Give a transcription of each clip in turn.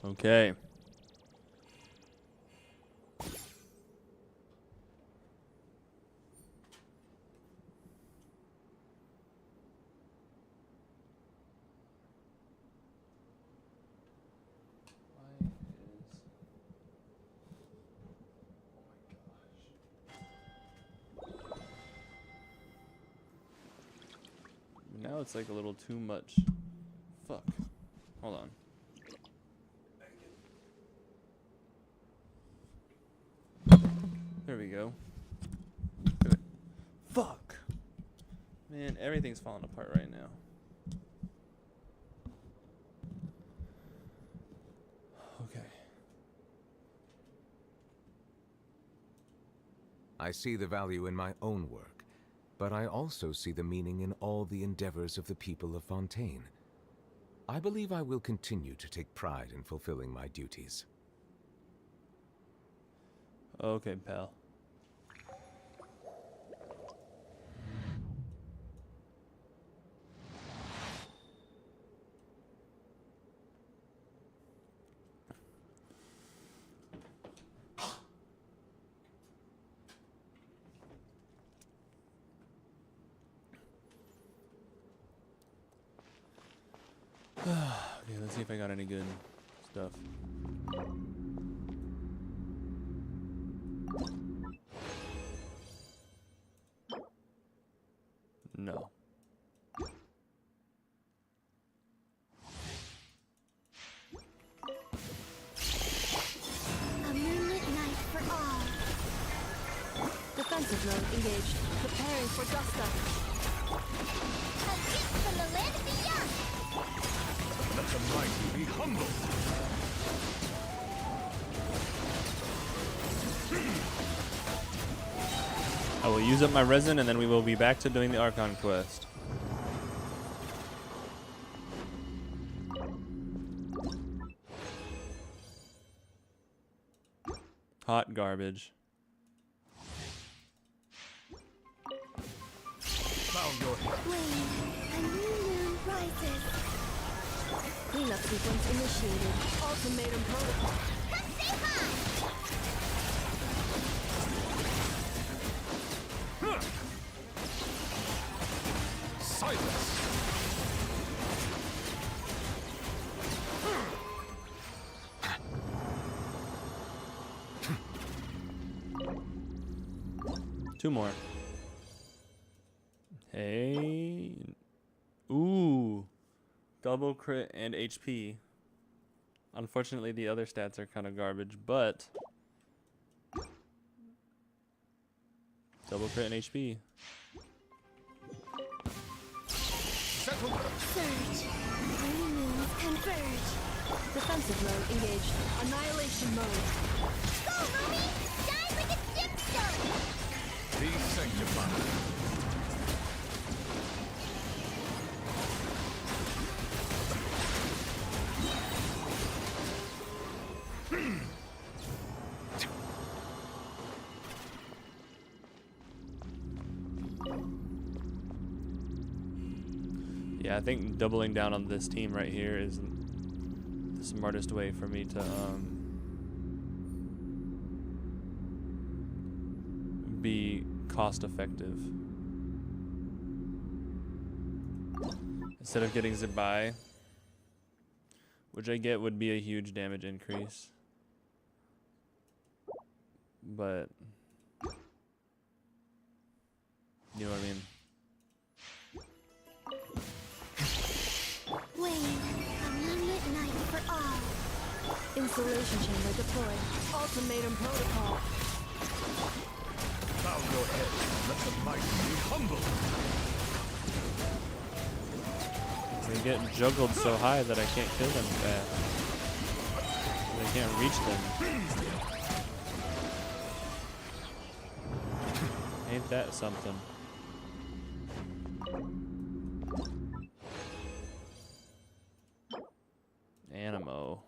Okay. Now it's like a little too much. Fuck. Hold on. There we go. Fuck. Man, everything's falling apart right now. Okay. I see the value in my own work, but I also see the meaning in all the endeavors of the people of Fontaine. I believe I will continue to take pride in fulfilling my duties. Okay, pal. Okay, let's see if I got any good stuff. No. A moonlit night for all. Defensive mode engaged. Preparing for dust up. A gift from the land beyond. Let the mighty be humble! I will use up my resin and then we will be back to doing the Archon quest. Hot garbage. Bow your head. Wait, a new moon rises. Cleanup sequence initiated. Ultimatum protocol. Come say hi! Silence! Two more. Hey. Ooh. Double crit and HP. Unfortunately, the other stats are kind of garbage, but double crit and HP. Settle! Surge. Three moons converge. Defensive mode engaged. Annihilation mode. Go, Lumi! Shine like a gemstone! Be sanctified. Yeah, I think doubling down on this team right here is the smartest way for me to be cost effective. Instead of getting Zibai, which I get would be a huge damage increase. But you know what I mean? Wayne, a moonlit night for all. Insulation chamber deployed. Ultimatum protocol. Bow your head. Let the mighty be humble. They get juggled so high that I can't kill them fast. I can't reach them. Ain't that something? Animo.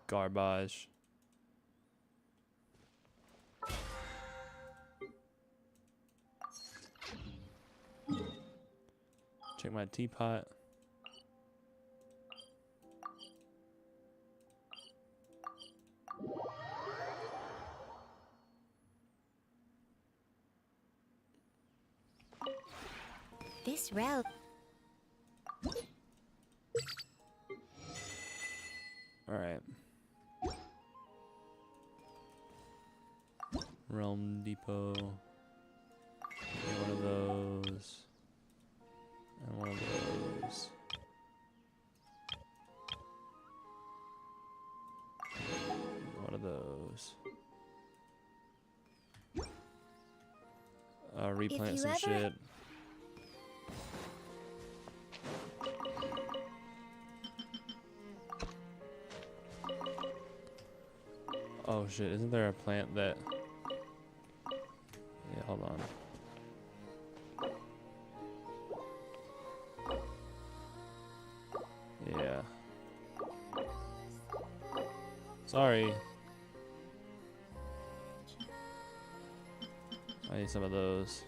Garbage. Check my teapot. This realm. Alright. Realm Depot. And one of those. And one of those. One of those. Replant some shit. Oh shit, isn't there a plant that... Yeah, hold on. Yeah. Sorry. I need some of those.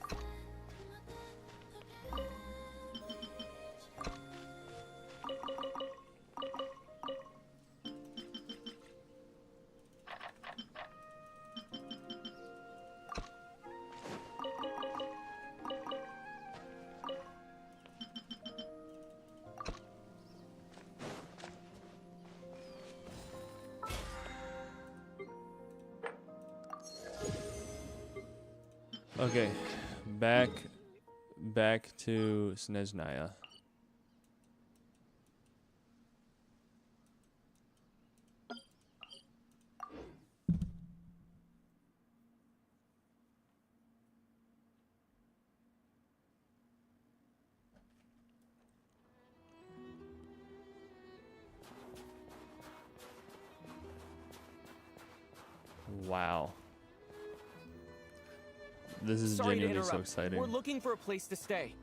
Okay, back to Snezhnaya. Wow. This is Sorry to genuinely so interrupt. exciting. We're looking for a place to stay.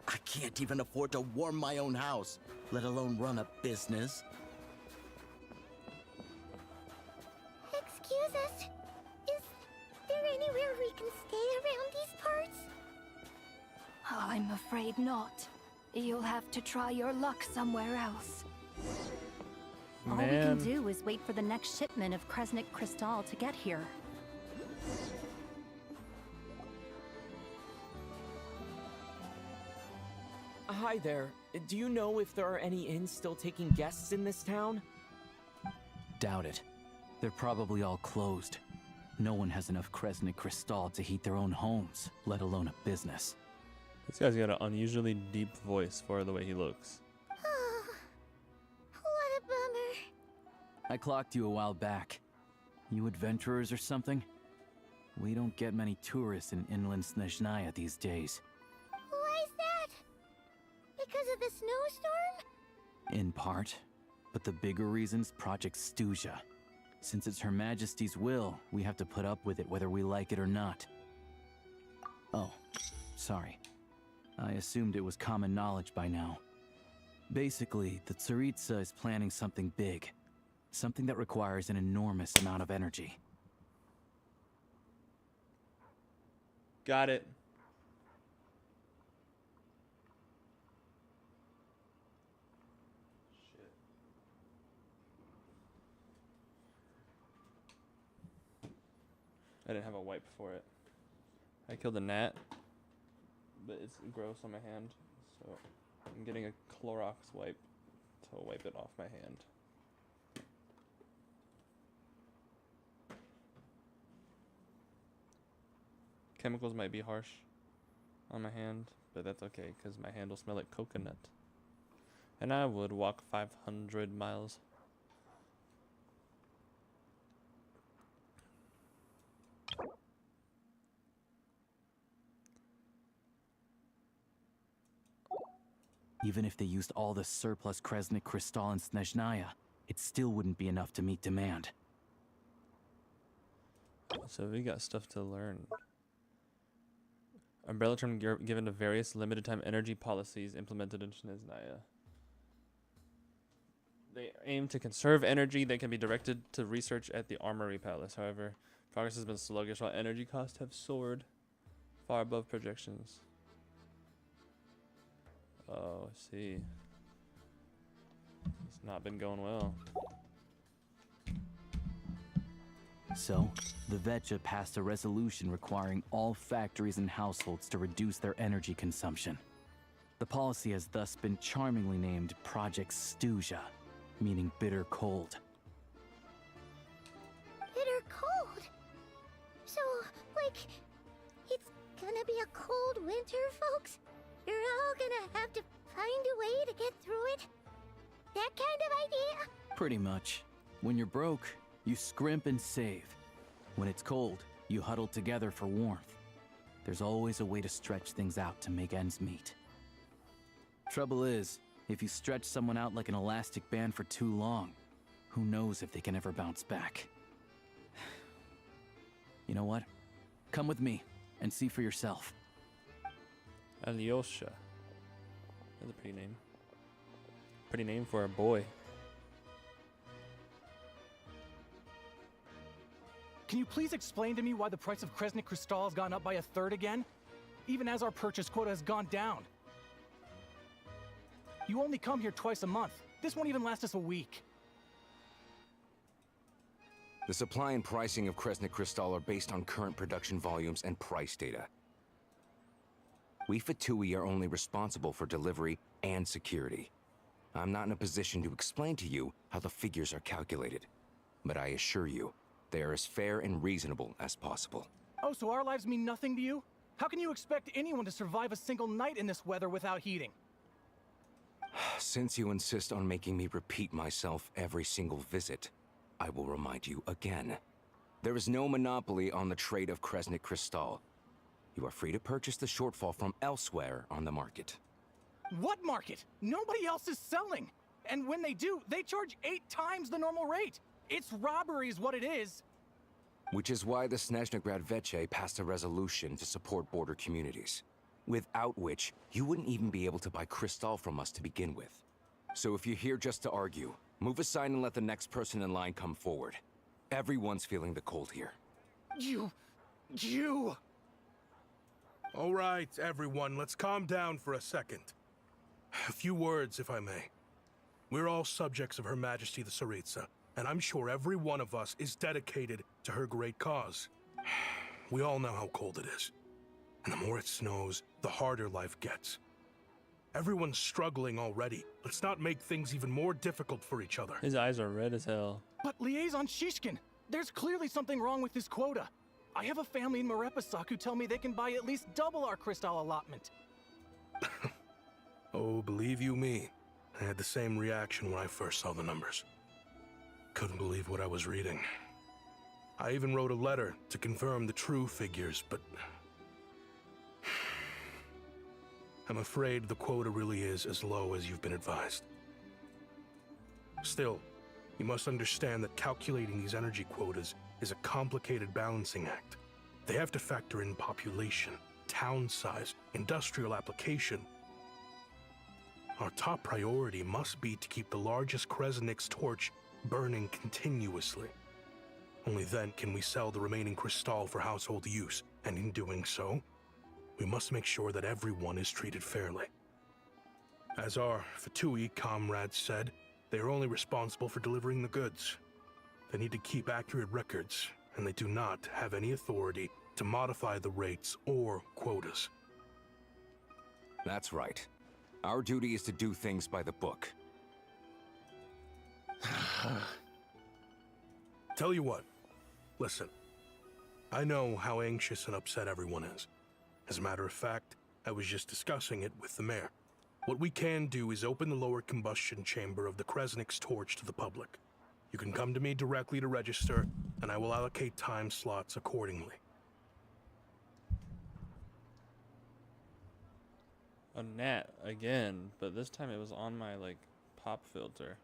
I can't even afford to warm my own house, let alone run a business. Excuse us. Is there anywhere we can stay around these parts? I'm afraid not. You'll have to try your luck somewhere else. All we Man, can do is wait for the next shipment of Kresnik Crystal to get here. Hi there. Do you know if there are any inns still taking guests in this town? Doubt it. They're probably all closed. No one has enough Kresnik Crystal to heat their own homes, let alone a business. this guy's got an unusually deep voice for the way he looks. What a bummer. I clocked you a while back. You adventurers or something? We don't get many tourists in inland Snezhnaya these days. Why is that? Because of the snowstorm? In part. But the bigger reason's Project Stuja. Since it's Her Majesty's will, we have to put up with it whether we like it or not. Oh, sorry. I assumed it was common knowledge by now. Basically, the Tsaritsa is planning something big. Something that requires an enormous amount of energy. Got it. Shit. I didn't have a wipe for it. I killed a gnat, but it's gross on my hand, so I'm getting a Clorox wipe to wipe it off my hand. Chemicals might be harsh on my hand, but that's okay because my hand will smell like coconut. And I would walk 500 miles. Even if they used all the surplus Kresnik Crystal in Snezhnaya, it still wouldn't be enough to meet demand. So we got stuff to learn. Umbrella term given to various limited time energy policies implemented in Snezhnaya. They aim to conserve energy that can be directed to research at the Armory Palace. However, progress has been sluggish while energy costs have soared far above projections. Oh, I see. It's not been going well. So, the Vetcha passed a resolution requiring all factories and households to reduce their energy consumption. The policy has thus been charmingly named Project Stuja, meaning bitter cold. Bitter cold? So, like, it's gonna be a cold winter, folks? You're all gonna have to find a way to get through it? That kind of idea? Pretty much. When you're broke, you scrimp and save. When it's cold, you huddle together for warmth. There's always a way to stretch things out to make ends meet. Trouble is, if you stretch someone out like an elastic band for too long, who knows if they can ever bounce back. You know what? Come with me and see for yourself. Alyosha. That's a pretty name. Pretty name for a boy. Can you please explain to me why the price of Kresnik Crystal has gone up by 1/3 again? Even as our purchase quota has gone down. You only come here twice a month. This won't even last us a week. The supply and pricing of Kresnik Crystal are based on current production volumes and price data. We Fatui are only responsible for delivery and security. I'm not in a position to explain to you how the figures are calculated, but I assure you, they are as fair and reasonable as possible. Oh, so our lives mean nothing to you? How can you expect anyone to survive a single night in this weather without heating? Since you insist on making me repeat myself every single visit, I will remind you again. There is no monopoly on the trade of Kresnik Crystal. You are free to purchase the shortfall from elsewhere on the market. What market? Nobody else is selling. And when they do, they charge 8 times the normal rate. It's robbery is what it is. Which is why the Snezhnegrad Veche passed a resolution to support border communities, without which you wouldn't even be able to buy Crystal from us to begin with. So if you're here just to argue, move aside and let the next person in line come forward. Everyone's feeling the cold here. You... All right, everyone, let's calm down for a second. A few words, if I may. We're all subjects of Her Majesty the Tsaritsa, and I'm sure every one of us is dedicated to her great cause. We all know how cold it is. And the more it snows, the harder life gets. Everyone's struggling already. Let's not make things even more difficult for each other. His eyes are red as hell. But Liaison Shishkin, there's clearly something wrong with this quota. I have a family in Marepasak who tell me they can buy at least double our Crystal allotment. Oh, believe you me, I had the same reaction when I first saw the numbers. Couldn't believe what I was reading. I even wrote a letter to confirm the true figures, but I'm afraid the quota really is as low as you've been advised. Still, you must understand that calculating these energy quotas is a complicated balancing act. They have to factor in population, town size, industrial application. Our top priority must be to keep the largest Kresnik's torch burning continuously. Only then can we sell the remaining Crystal for household use, and in doing so, we must make sure that everyone is treated fairly. As our Fatui comrades said, they are only responsible for delivering the goods. They need to keep accurate records, and they do not have any authority to modify the rates or quotas. That's right. Our duty is to do things by the book. Tell you what, listen. I know how anxious and upset everyone is. As a matter of fact, I was just discussing it with the mayor. What we can do is open the lower combustion chamber of the Kresnik's torch to the public. You can come to me directly to register, and I will allocate time slots accordingly. A gnat again, but this time it was on my like pop filter.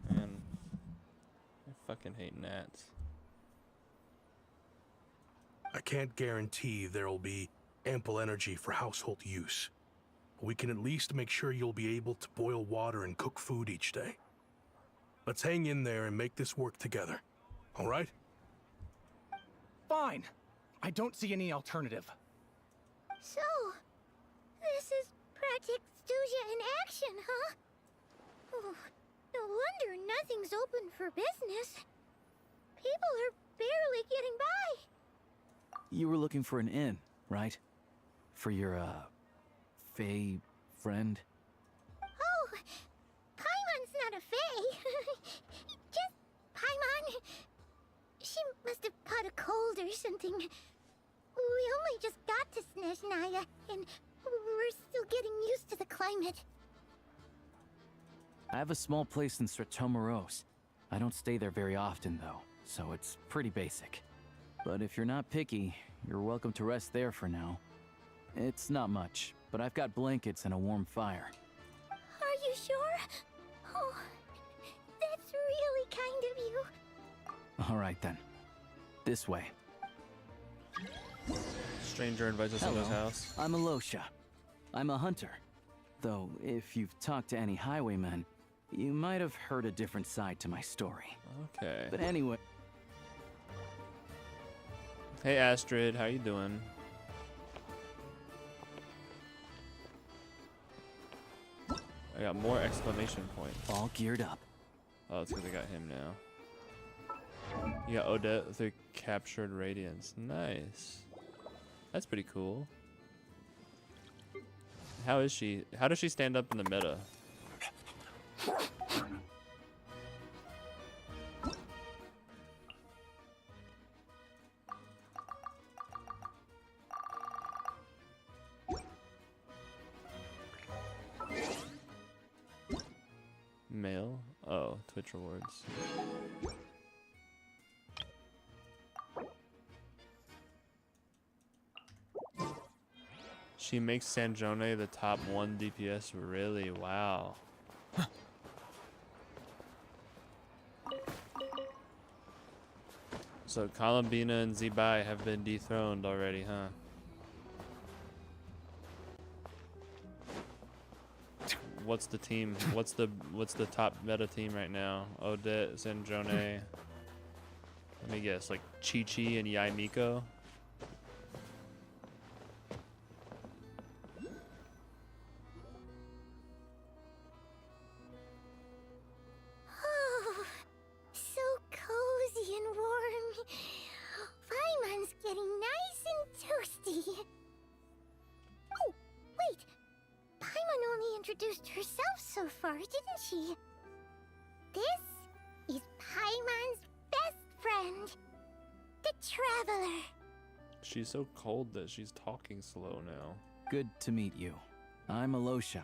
Man, I fucking hate gnats. I can't guarantee there'll be ample energy for household use, but we can at least make sure you'll be able to boil water and cook food each day. Let's hang in there and make this work together, all right? Fine. I don't see any alternative. So, this is Project Stuja in action, huh? Oh, no wonder nothing's open for business. People are barely getting by. You were looking for an inn, right? For your, Fae friend? Oh, Paimon's not a fae. Just Paimon. She must have caught a cold or something. We only just got to Snezhnaya, and we're still getting used to the climate. I have a small place in Stratomaros. I don't stay there very often, though, so it's pretty basic. But if you're not picky, you're welcome to rest there for now. It's not much, but I've got blankets and a warm fire. Are you sure? Oh, that's really kind of you. All right, then. This way. Stranger invites us into his house. I'm Alosha. I'm a hunter. Though, if you've talked to any highwaymen, you might have heard a different side to my story. Okay. But anyway... Hey Astrid, how you doing? I got more exclamation points. All geared up. Oh, it's because I got him now. You got Odette with her captured radiance. Nice. That's pretty cool. How is she? How does she stand up in the meta? Mail? Oh, Twitch rewards. She makes Sanjone the top 1 DPS. Really? Wow. So Columbina and Zebai have been dethroned already, huh? What's the team? What's the top meta team right now? Odette, Sanjone. Let me guess, like Chi-Chi and Yai Miko. Oh, so cozy and warm. Paimon's getting nice and toasty. Oh, wait. Paimon only introduced herself so far, didn't she? This is Paimon's best friend, the Traveler. She's so cold that she's talking slow now. Good to meet you. I'm Alosha.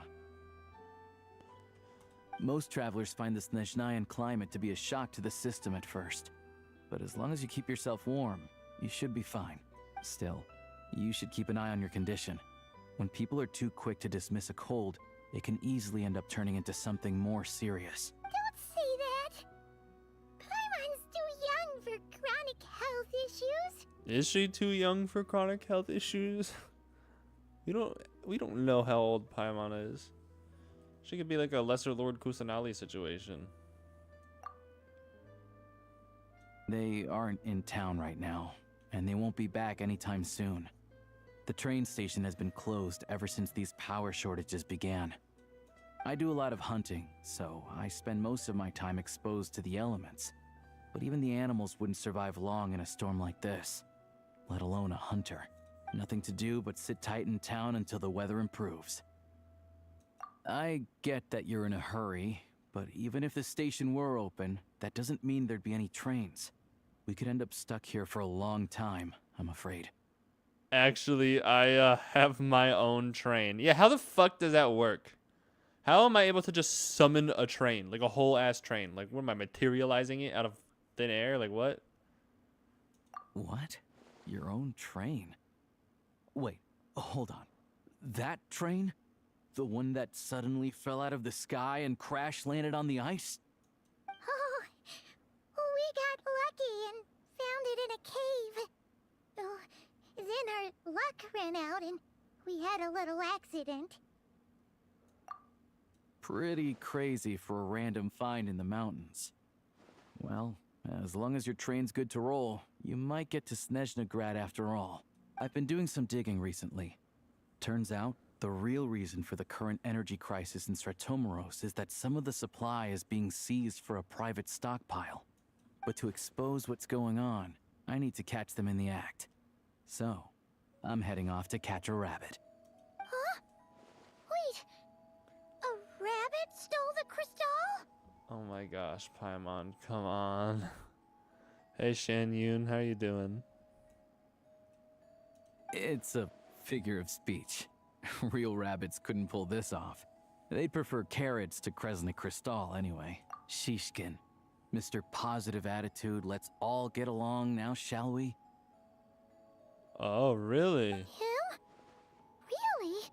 Most travelers find the Snezhnayan climate to be a shock to the system at first. But as long as you keep yourself warm, you should be fine. Still, you should keep an eye on your condition. When people are too quick to dismiss a cold, it can easily end up turning into something more serious. Don't say that. Paimon's too young for chronic health issues. Is she too young for chronic health issues? We don't know how old Paimon is. She could be like a lesser Lord Kusanali situation. They aren't in town right now, and they won't be back anytime soon. The train station has been closed ever since these power shortages began. I do a lot of hunting, so I spend most of my time exposed to the elements. But even the animals wouldn't survive long in a storm like this, let alone a hunter. Nothing to do but sit tight in town until the weather improves. I get that you're in a hurry, but even if the station were open, that doesn't mean there'd be any trains. We could end up stuck here for a long time, I'm afraid. Actually, I have my own train. Yeah, how the fuck does that work? How am I able to just summon a train? Like a whole ass train? Like, what am I, materializing it out of thin air? Like, what? What? Your own train? Wait, hold on. That train? The one that suddenly fell out of the sky and crash landed on the ice? Oh, we got lucky and found it in a cave. Oh, then our luck ran out and we had a little accident. Pretty crazy for a random find in the mountains. Well, as long as your train's good to roll, you might get to Snezhnagrad after all. I've been doing some digging recently. Turns out, The real reason for the current energy crisis in Stratomeros is that some of the supply is being seized for a private stockpile. But to expose what's going on, I need to catch them in the act. So, I'm heading off to catch a rabbit. Huh? Wait. A rabbit stole the crystal? Oh my gosh, Paimon, come on. Hey Shan Yun, how you doing? It's a figure of speech. Real rabbits couldn't pull this off. They'd prefer carrots to Kresnik Crystal anyway. Shishkin. Mr. Positive Attitude, let's all get along now, shall we? Oh, really? Him? Really?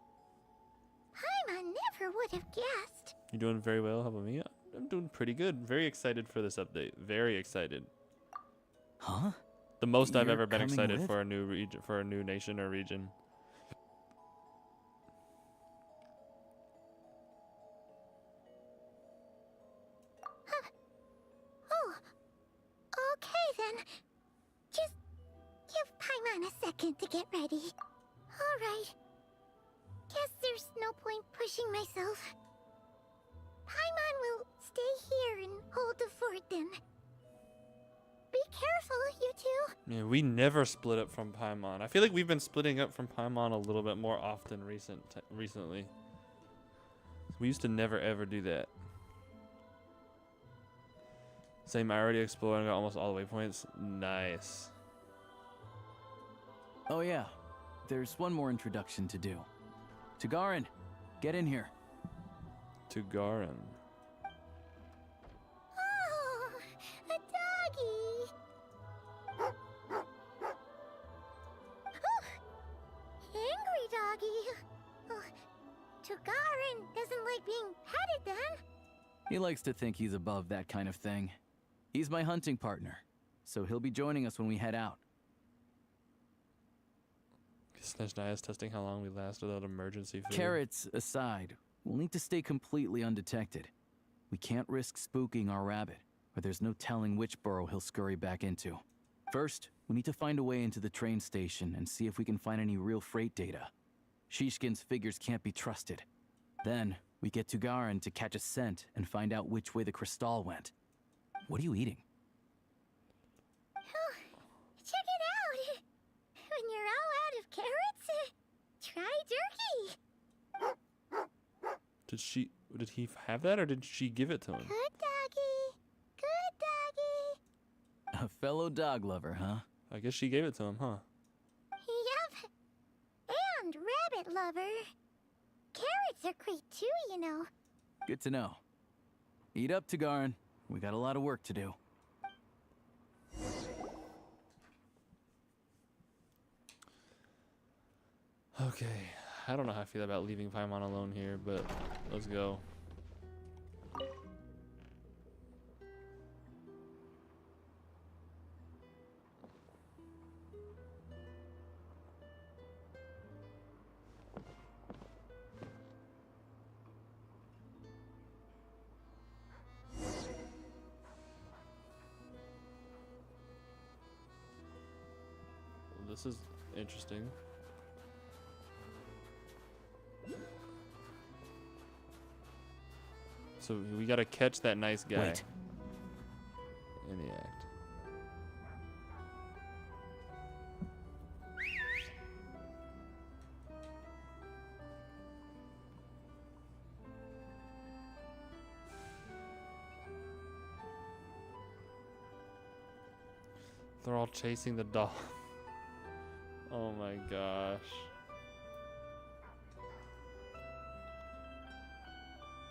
Paimon never would have guessed. You doing very well? How about me? I'm doing pretty good. Very excited for this update. Very excited. Huh? The most I've You're ever been coming excited with? for a new region, for a new nation or region. Oh. Okay then. Just give Paimon a second to get ready. Alright. Guess there's no point pushing myself. Paimon will stay here and hold the fort then. Be careful, you two. Yeah, we never split up from Paimon. I feel like we've been splitting up from Paimon a little bit more often recently. We used to never ever do that. Same, I already explored and got almost all the waypoints. Nice. Oh yeah, there's one more introduction to do. Tagarin, get in here. To Garin. Oh, a doggy. Oh, angry doggy. Oh, Togarin doesn't like being petted then. He likes to think he's above that kind of thing. He's my hunting partner, so he'll be joining us when we head out. Snezhnaya is testing how long we last without emergency food. Carrots aside, we'll need to stay completely undetected. We can't risk spooking our rabbit, or there's no telling which burrow he'll scurry back into. First, we need to find a way into the train station and see if we can find any real freight data. Shishkin's figures can't be trusted. Then, we get to Garin to catch a scent and find out which way the crystal went. What are you eating? Oh, check it out. When you're all out of carrots, try jerky. Did he have that or did she give it to him? Good doggy. Good doggy. A fellow dog lover, huh? I guess she gave it to him, huh? Yep. And rabbit lover. Carrots are great too, you know. Good to know. Eat up, Tagarin. We got a lot of work to do. Okay. I don't know how I feel about leaving Paimon alone here, but let's go. This is interesting. So we gotta catch that nice guy. Wait. In the act. They're all chasing the dog. Oh my gosh.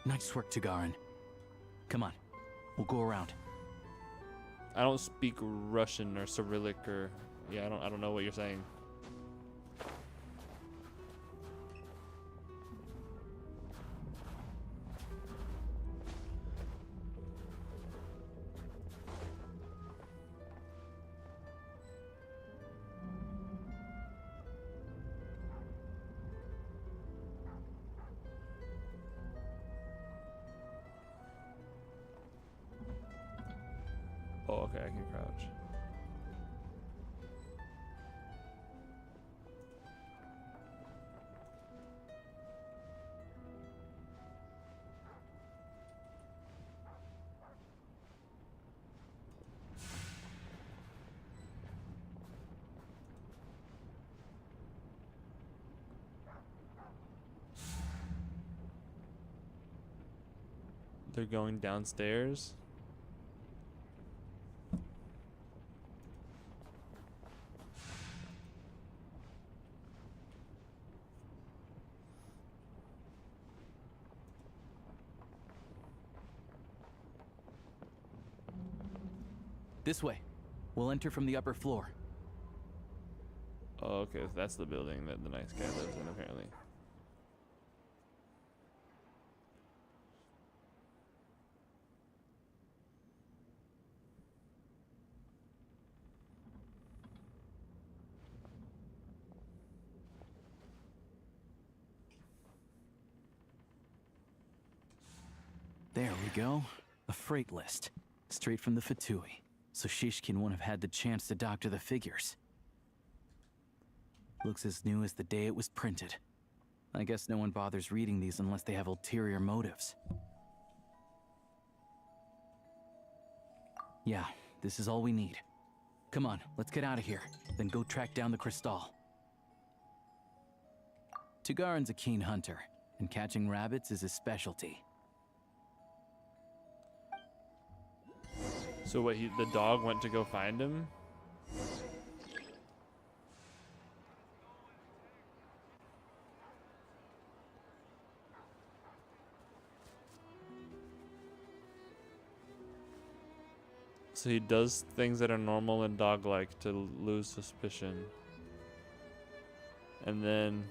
Nice work, Tagarin. Come on, we'll go around. I don't speak Russian or Cyrillic or yeah, I don't know what you're saying. Oh, okay, I can crouch. They're going downstairs. This way. We'll enter from the upper floor. Oh, okay, so that's the building that the nice guy lives in, apparently. There we go. A freight list. Straight from the Fatui. So Shishkin won't have had the chance to doctor the figures. Looks as new as the day it was printed. I guess no one bothers reading these unless they have ulterior motives. Yeah, this is all we need. Come on, let's get out of here. Then go track down the Crystal. Tugarin's a keen hunter, and catching rabbits is his specialty. So what, the dog went to go find him? So he does things that are normal and dog-like to lose suspicion. And then...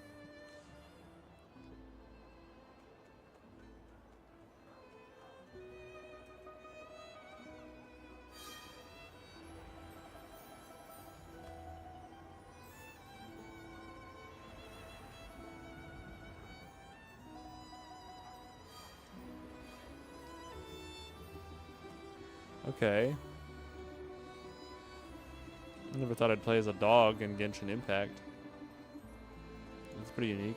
Okay. I never thought I'd play as a dog in Genshin Impact. That's pretty unique.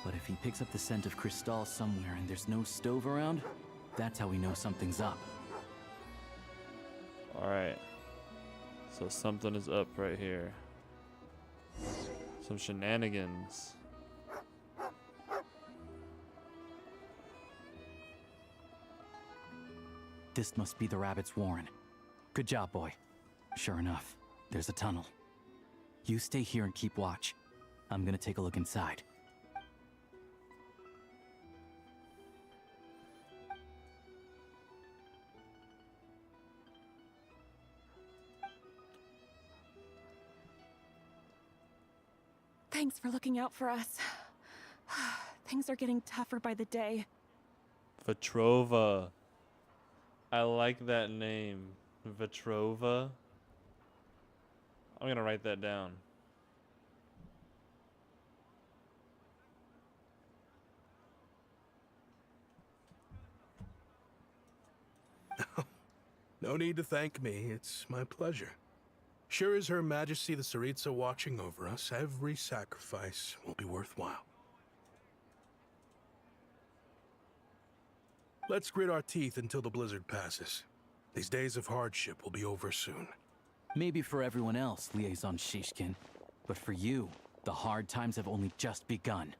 But if he picks up the scent of Crystal somewhere and there's no stove around, that's how we know something's up. Alright. So something is up right here. Some shenanigans. This must be the rabbit's warren. Good job, boy. Sure enough, there's a tunnel. You stay here and keep watch. I'm gonna take a look inside. Thanks for looking out for us. Things are getting tougher by the day. Vetrova. I like that name. Vetrova. I'm gonna write that down. No need to thank me. It's my pleasure. Sure as Her Majesty the Tsaritsa watching over us, every sacrifice will be worthwhile. Let's grit our teeth until the blizzard passes. These days of hardship will be over soon. Maybe for everyone else, Liaison Shishkin. But for you, the hard times have only just begun.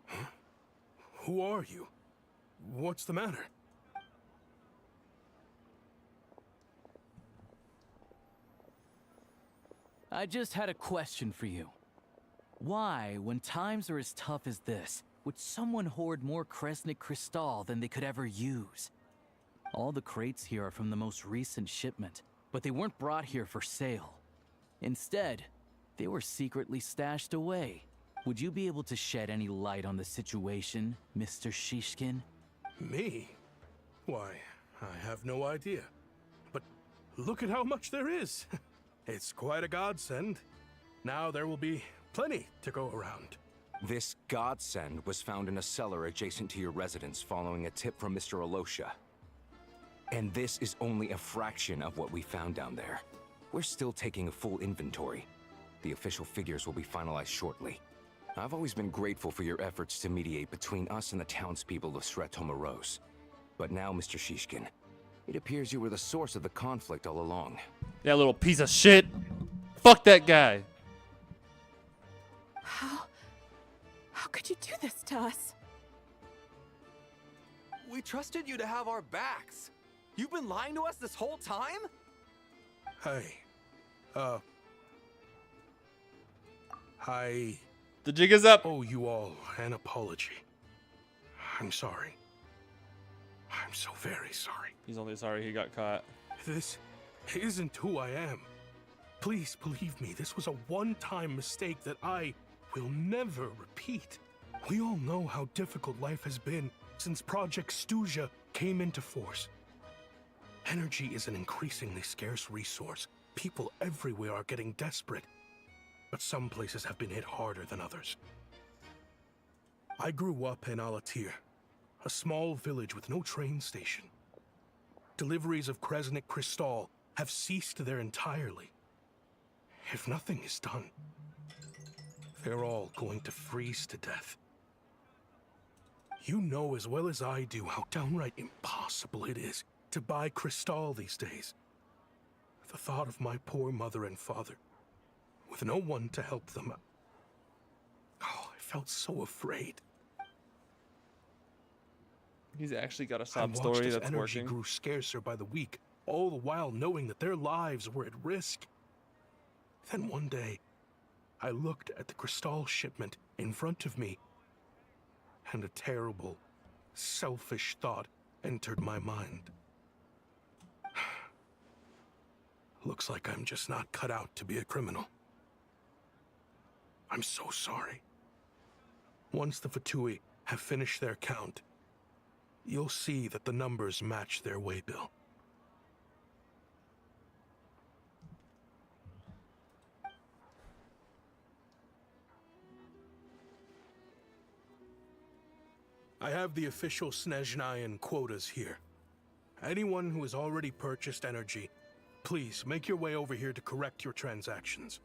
Huh? Who are you? What's the matter? I just had a question for you. Why, when times are as tough as this, would someone hoard more Kresnik Crystal than they could ever use? All the crates here are from the most recent shipment, but they weren't brought here for sale. Instead, they were secretly stashed away. Would you be able to shed any light on the situation, Mr. Shishkin? Me? Why, I have no idea. But look at how much there is. It's quite a godsend. Now there will be plenty to go around. This godsend was found in a cellar adjacent to your residence following a tip from Mr. Alosha. And this is only a fraction of what we found down there. We're still taking a full inventory. The official figures will be finalized shortly. I've always been grateful for your efforts to mediate between us and the townspeople of Sretomaros. But now, Mr. Shishkin, It appears you were the source of the conflict all along. Yeah, little piece of shit. Fuck that guy. How could you do this to us? We trusted you to have our backs. You've been lying to us this whole time? Hey, I The jig is up. owe you all an apology. I'm sorry. I'm so very sorry. He's only sorry he got caught. This isn't who I am. Please believe me, this was a one-time mistake that I will never repeat. We all know how difficult life has been since Project Stuja came into force. Energy is an increasingly scarce resource. People everywhere are getting desperate, but some places have been hit harder than others. I grew up in Alatir, a small village with no train station. Deliveries of Kresnik Crystal have ceased there entirely. If nothing is done, they're all going to freeze to death. You know as well as I do how downright impossible it is to buy Crystal these days. The thought of my poor mother and father, with no one to help them, I felt so afraid. He's actually got a I sob watched story as that's energy working. grew scarcer by the week, all the while knowing that their lives were at risk. Then one day, I looked at the Crystal shipment in front of me, and a terrible, selfish thought entered my mind. Looks like I'm just not cut out to be a criminal. I'm so sorry. Once the Fatui have finished their count, you'll see that the numbers match their waybill. I have the official Snezhnayan quotas here. Anyone who has already purchased energy, please make your way over here to correct your transactions.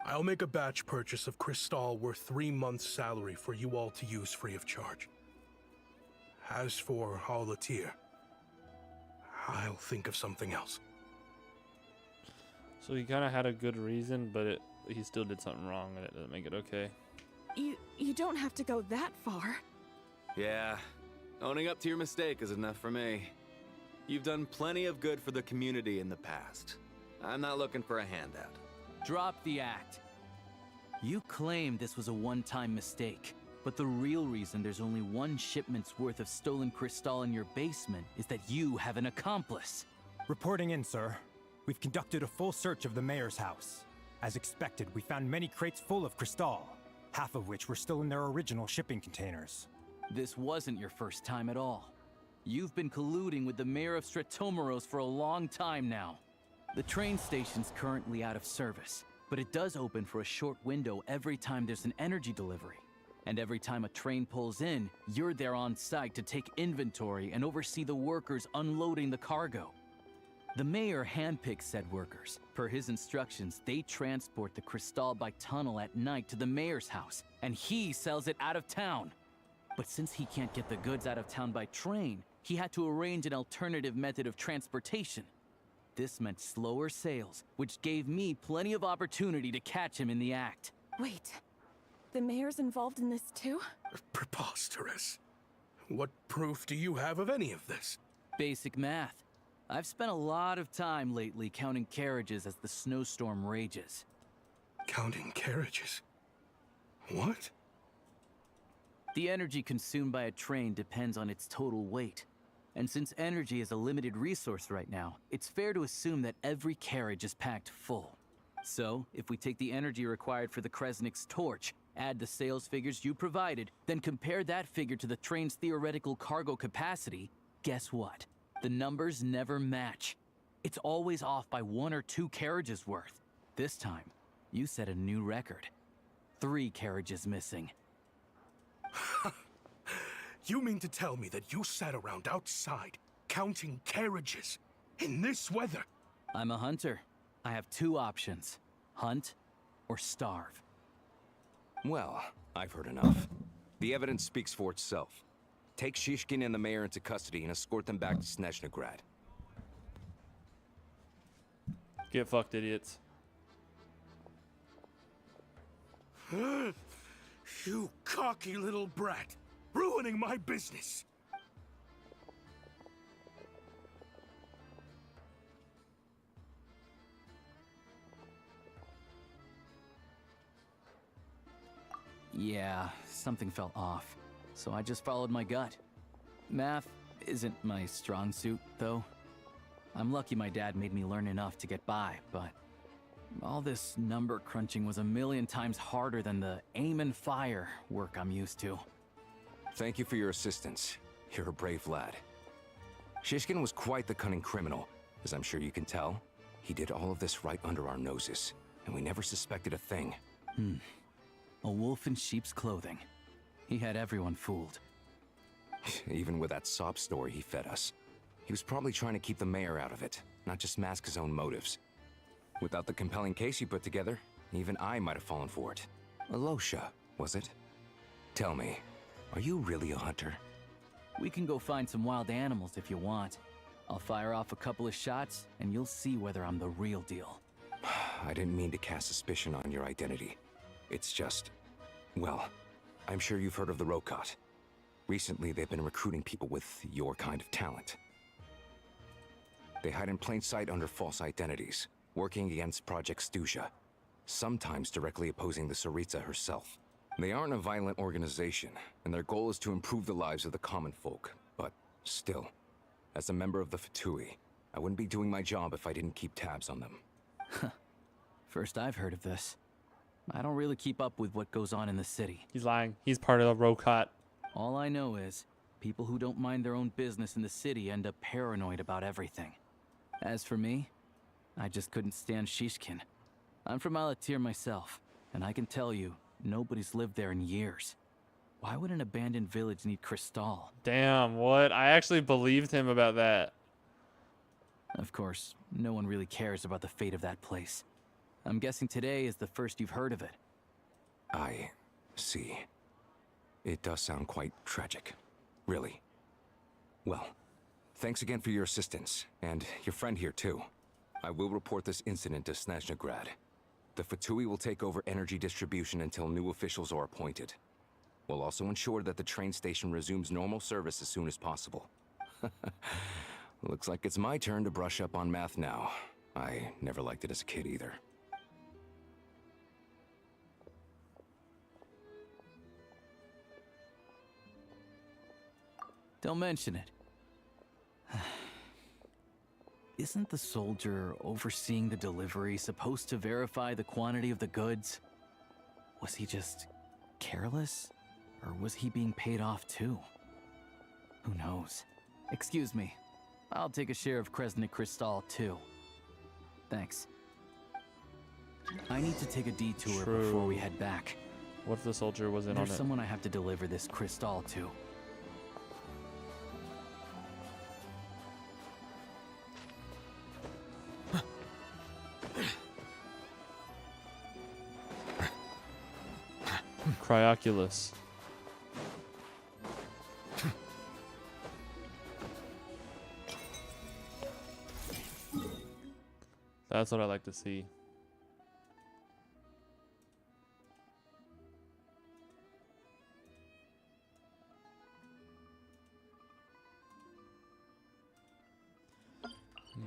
I'll make a batch purchase of Crystal worth 3 months' salary for you all to use free of charge. As for Alatir, I'll think of something else. So he kind of had a good reason, but he still did something wrong, and it doesn't make it okay. You don't have to go that far. Yeah, owning up to your mistake is enough for me. You've done plenty of good for the community in the past. I'm not looking for a handout. Drop the act. You claim this was a one-time mistake, but the real reason there's only 1 shipment's worth of stolen Crystal in your basement is that you have an accomplice. Reporting in, sir. We've conducted a full search of the mayor's house. As expected, we found many crates full of Crystal, half of which were still in their original shipping containers. This wasn't your first time at all. You've been colluding with the mayor of Stratomeros for a long time now. The train station's currently out of service, but it does open for a short window every time there's an energy delivery. And every time a train pulls in, you're there on site to take inventory and oversee the workers unloading the cargo. The mayor handpicks said workers. Per his instructions, they transport the Crystal by tunnel at night to the mayor's house, and he sells it out of town. But since he can't get the goods out of town by train, he had to arrange an alternative method of transportation. This meant slower sales, which gave me plenty of opportunity to catch him in the act. Wait, the mayor's involved in this too? Preposterous. What proof do you have of any of this? Basic math. I've spent a lot of time lately counting carriages as the snowstorm rages. Counting carriages? What? The energy consumed by a train depends on its total weight. And since energy is a limited resource right now, it's fair to assume that every carriage is packed full. So, if we take the energy required for the Kresnik's torch, add the sales figures you provided, then compare that figure to the train's theoretical cargo capacity, guess what? The numbers never match. It's always off by 1 or 2 carriages worth. This time, you set a new record. 3 carriages missing. You mean to tell me that you sat around outside, counting carriages, in this weather? I'm a hunter. I have 2 options. Hunt or starve. Well, I've heard enough. The evidence speaks for itself. Take Shishkin and the mayor into custody and escort them back to Snezhnegrad. Get fucked, idiots. You cocky little brat, ruining my business. Yeah, something felt off, so I just followed my gut. Math isn't my strong suit, though. I'm lucky my dad made me learn enough to get by, but all this number crunching was a million times harder than the aim and fire work I'm used to. Thank you for your assistance. You're a brave lad. Shishkin was quite the cunning criminal, as I'm sure you can tell. He did all of this right under our noses, and we never suspected a thing. A wolf in sheep's clothing. He had everyone fooled. Even with that sob story he fed us. He was probably trying to keep the mayor out of it, not just mask his own motives. Without the compelling case you put together, even I might have fallen for it. Alosha, was it? Tell me, are you really a hunter? We can go find some wild animals if you want. I'll fire off a couple of shots, and you'll see whether I'm the real deal. I didn't mean to cast suspicion on your identity. It's just... well, I'm sure you've heard of the Rokot. Recently, they've been recruiting people with your kind of talent. They hide in plain sight under false identities, working against Project Stuzha, sometimes directly opposing the Tsaritsa herself. They aren't a violent organization, and their goal is to improve the lives of the common folk. But still, as a member of the Fatui, I wouldn't be doing my job if I didn't keep tabs on them. First I've heard of this. I don't really keep up with what goes on in the city. He's lying. He's part of the Rokot. All I know is, people who don't mind their own business in the city end up paranoid about everything. As for me, I just couldn't stand Shishkin. I'm from Alatir myself, and I can tell you, nobody's lived there in years. Why would an abandoned village need Crystal? Damn, what? I actually believed him about that. Of course, no one really cares about the fate of that place. I'm guessing today is the first you've heard of it. I see. It does sound quite tragic. Really. Well, thanks again for your assistance, and your friend here too. I will report this incident to Snezhnegrad. The Fatui will take over energy distribution until new officials are appointed. We'll also ensure that the train station resumes normal service as soon as possible. Looks like it's my turn to brush up on math now. I never liked it as a kid either. Don't mention it. Isn't the soldier overseeing the delivery supposed to verify the quantity of the goods? Was he just careless? Or was he being paid off too? Who knows? Excuse me. I'll take a share of Kresnik Crystal too. Thanks. I need to take a detour before we head back. What if the soldier was in on it? There's someone I have to deliver this crystal to. Cryoculus. That's what I like to see.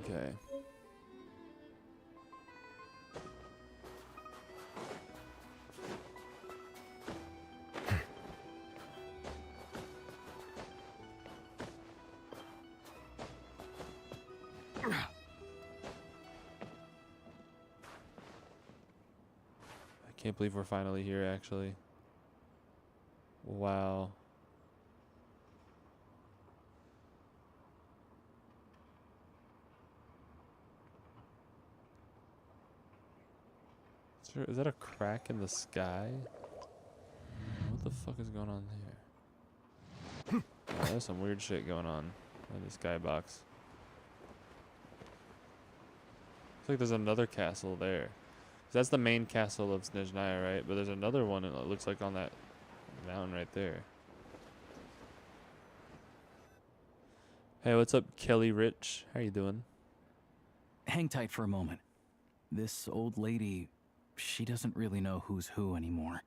Okay. I can't believe we're finally here, actually. Wow. Is that a crack in the sky? What the fuck is going on there? Oh, there's some weird shit going on in the skybox. Looks like there's another castle there. That's the main castle of Snezhnaya, right? But there's another one, and it looks like on that mountain right there. Hey, what's up, Kelly Rich? How you doing? Hang tight for a moment. This old lady, she doesn't really know who's who anymore.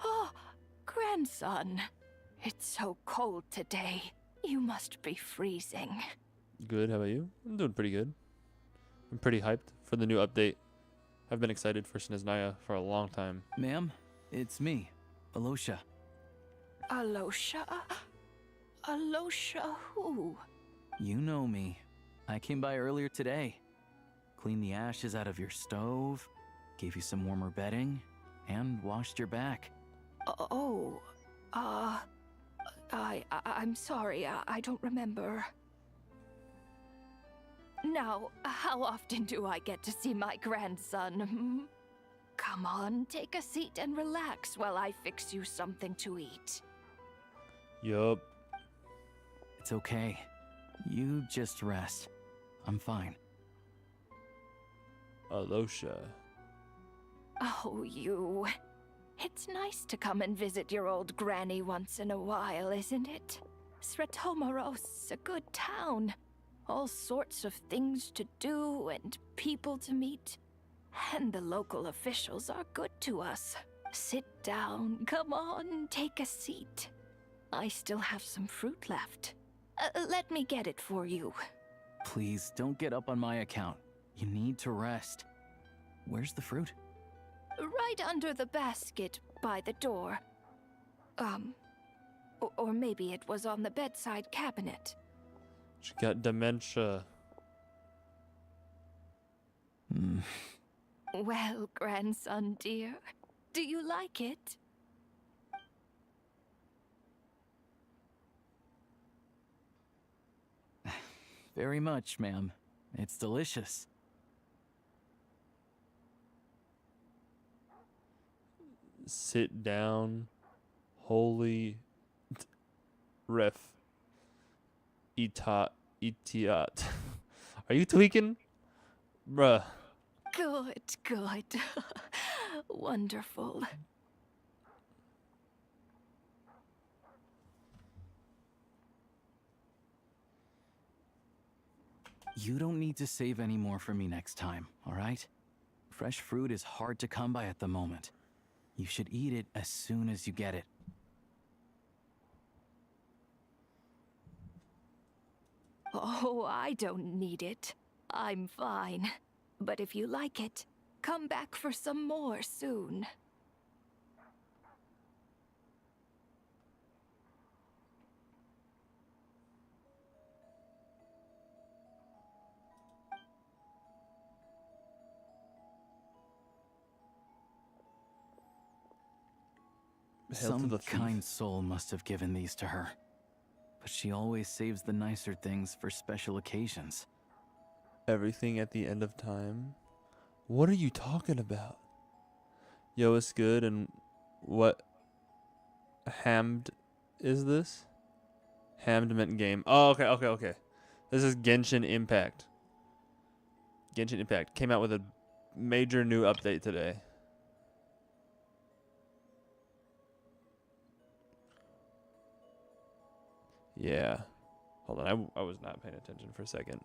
Oh, grandson. It's so cold today. You must be freezing. Good, how about you? I'm doing pretty good. I'm pretty hyped for the new update. I've been excited for Snezhnaya for a long time. Ma'am, it's me, Alosha. Alosha? Alosha who? You know me. I came by earlier today. Cleaned the ashes out of your stove, gave you some warmer bedding, and washed your back. I'm sorry, I don't remember. Now, how often do I get to see my grandson? Come on, take a seat and relax while I fix you something to eat. Yup. It's okay. You just rest. I'm fine. Alosha. Oh, you. It's nice to come and visit your old granny once in a while, isn't it? Sretomaros, a good town. All sorts of things to do and people to meet. And the local officials are good to us. Sit down, come on, take a seat. I still have some fruit left. Let me get it for you. Please, don't get up on my account. You need to rest. Where's the fruit? Right under the basket by the door. Or maybe it was on the bedside cabinet. She got dementia. Well, grandson dear, do you like it? Very much, ma'am. It's delicious. Sit down. Holy ref. Etiat. Are you tweaking? Bruh. Good, good. Wonderful. You don't need to save any more for me next time, all right? Fresh fruit is hard to come by at the moment. You should eat it as soon as you get it. Oh, I don't need it. I'm fine. But if you like it, come back for some more soon. Some kind soul must have given these to her. But she always saves the nicer things for special occasions. Everything at the end of time? What are you talking about? Yo, it's good, and what hammed is this? Hammed meant game. Oh, okay. This is Genshin Impact. Genshin Impact came out with a major new update today. Yeah. Hold on, I was not paying attention for a second.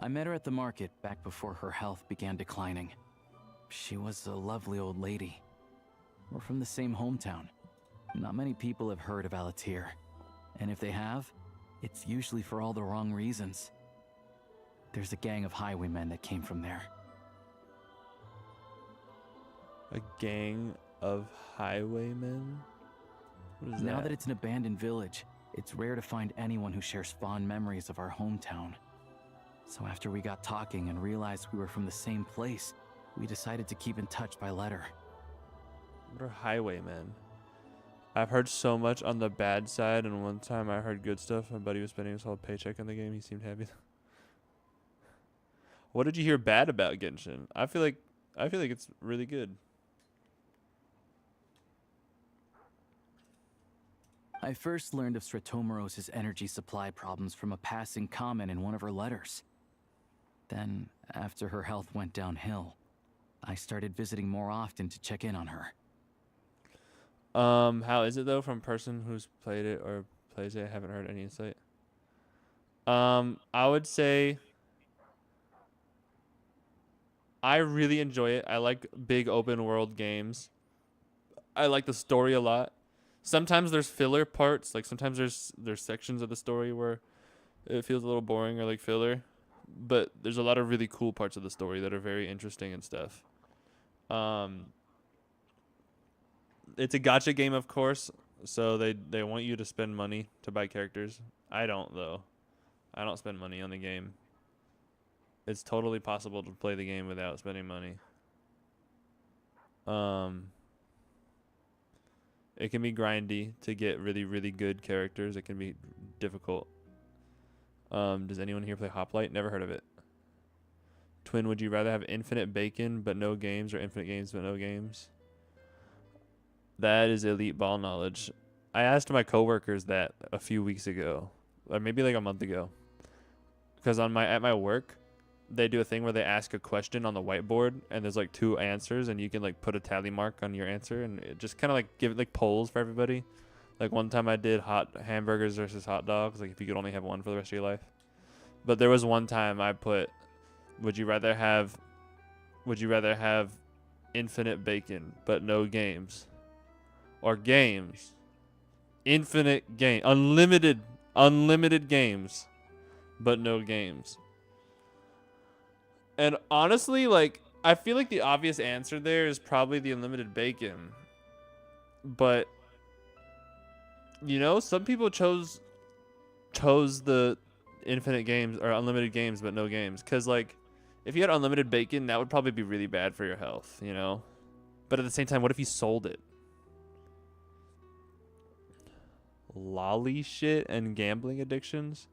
I met her at the market back before her health began declining. She was a lovely old lady. We're from the same hometown. Not many people have heard of Alatir. And if they have, it's usually for all the wrong reasons. There's a gang of highwaymen that came from there. A gang of highwaymen? What is that? Now that it's an abandoned village, it's rare to find anyone who shares fond memories of our hometown. So after we got talking and realized we were from the same place, we decided to keep in touch by letter. What are highwaymen? I've heard so much on the bad side, and one time I heard good stuff. My buddy was spending his whole paycheck on the game. He seemed happy. What did you hear bad about Genshin? I feel like it's really good. I first learned of Stratomoros's energy supply problems from a passing comment in one of her letters. Then, after her health went downhill, I started visiting more often to check in on her. How is it though from a person who's played it or plays it? I haven't heard any insight. I would say I really enjoy it. I like big open world games. I like the story a lot. Sometimes there's filler parts, like sometimes there's sections of the story where it feels a little boring or like filler, but there's a lot of really cool parts of the story that are very interesting and stuff. It's a gacha game, of course, so they want you to spend money to buy characters. I don't though. I don't spend money on the game. It's totally possible to play the game without spending money. It can be grindy to get really, really good characters. It can be difficult. Does anyone here play Hoplite? Never heard of it. Twin, would you rather have infinite bacon but no games or infinite games but no games? That is elite ball knowledge. I asked my coworkers that a few weeks ago, or maybe like a month ago. Because at my work, they do a thing where they ask a question on the whiteboard and there's like 2 answers and you can like put a tally mark on your answer and it just kind of like give it like polls for everybody. Like one time I did hot hamburgers versus hot dogs, like if you could only have one for the rest of your life. But there was one time I put, would you rather have infinite bacon but no games, or games, infinite game, unlimited games but no games? And honestly, like, I feel like the obvious answer there is probably the unlimited bacon. But, you know, some people chose the infinite games or unlimited games but no games. Because, like, if you had unlimited bacon, that would probably be really bad for your health, you know? But at the same time, what if you sold it? Lolly shit and gambling addictions?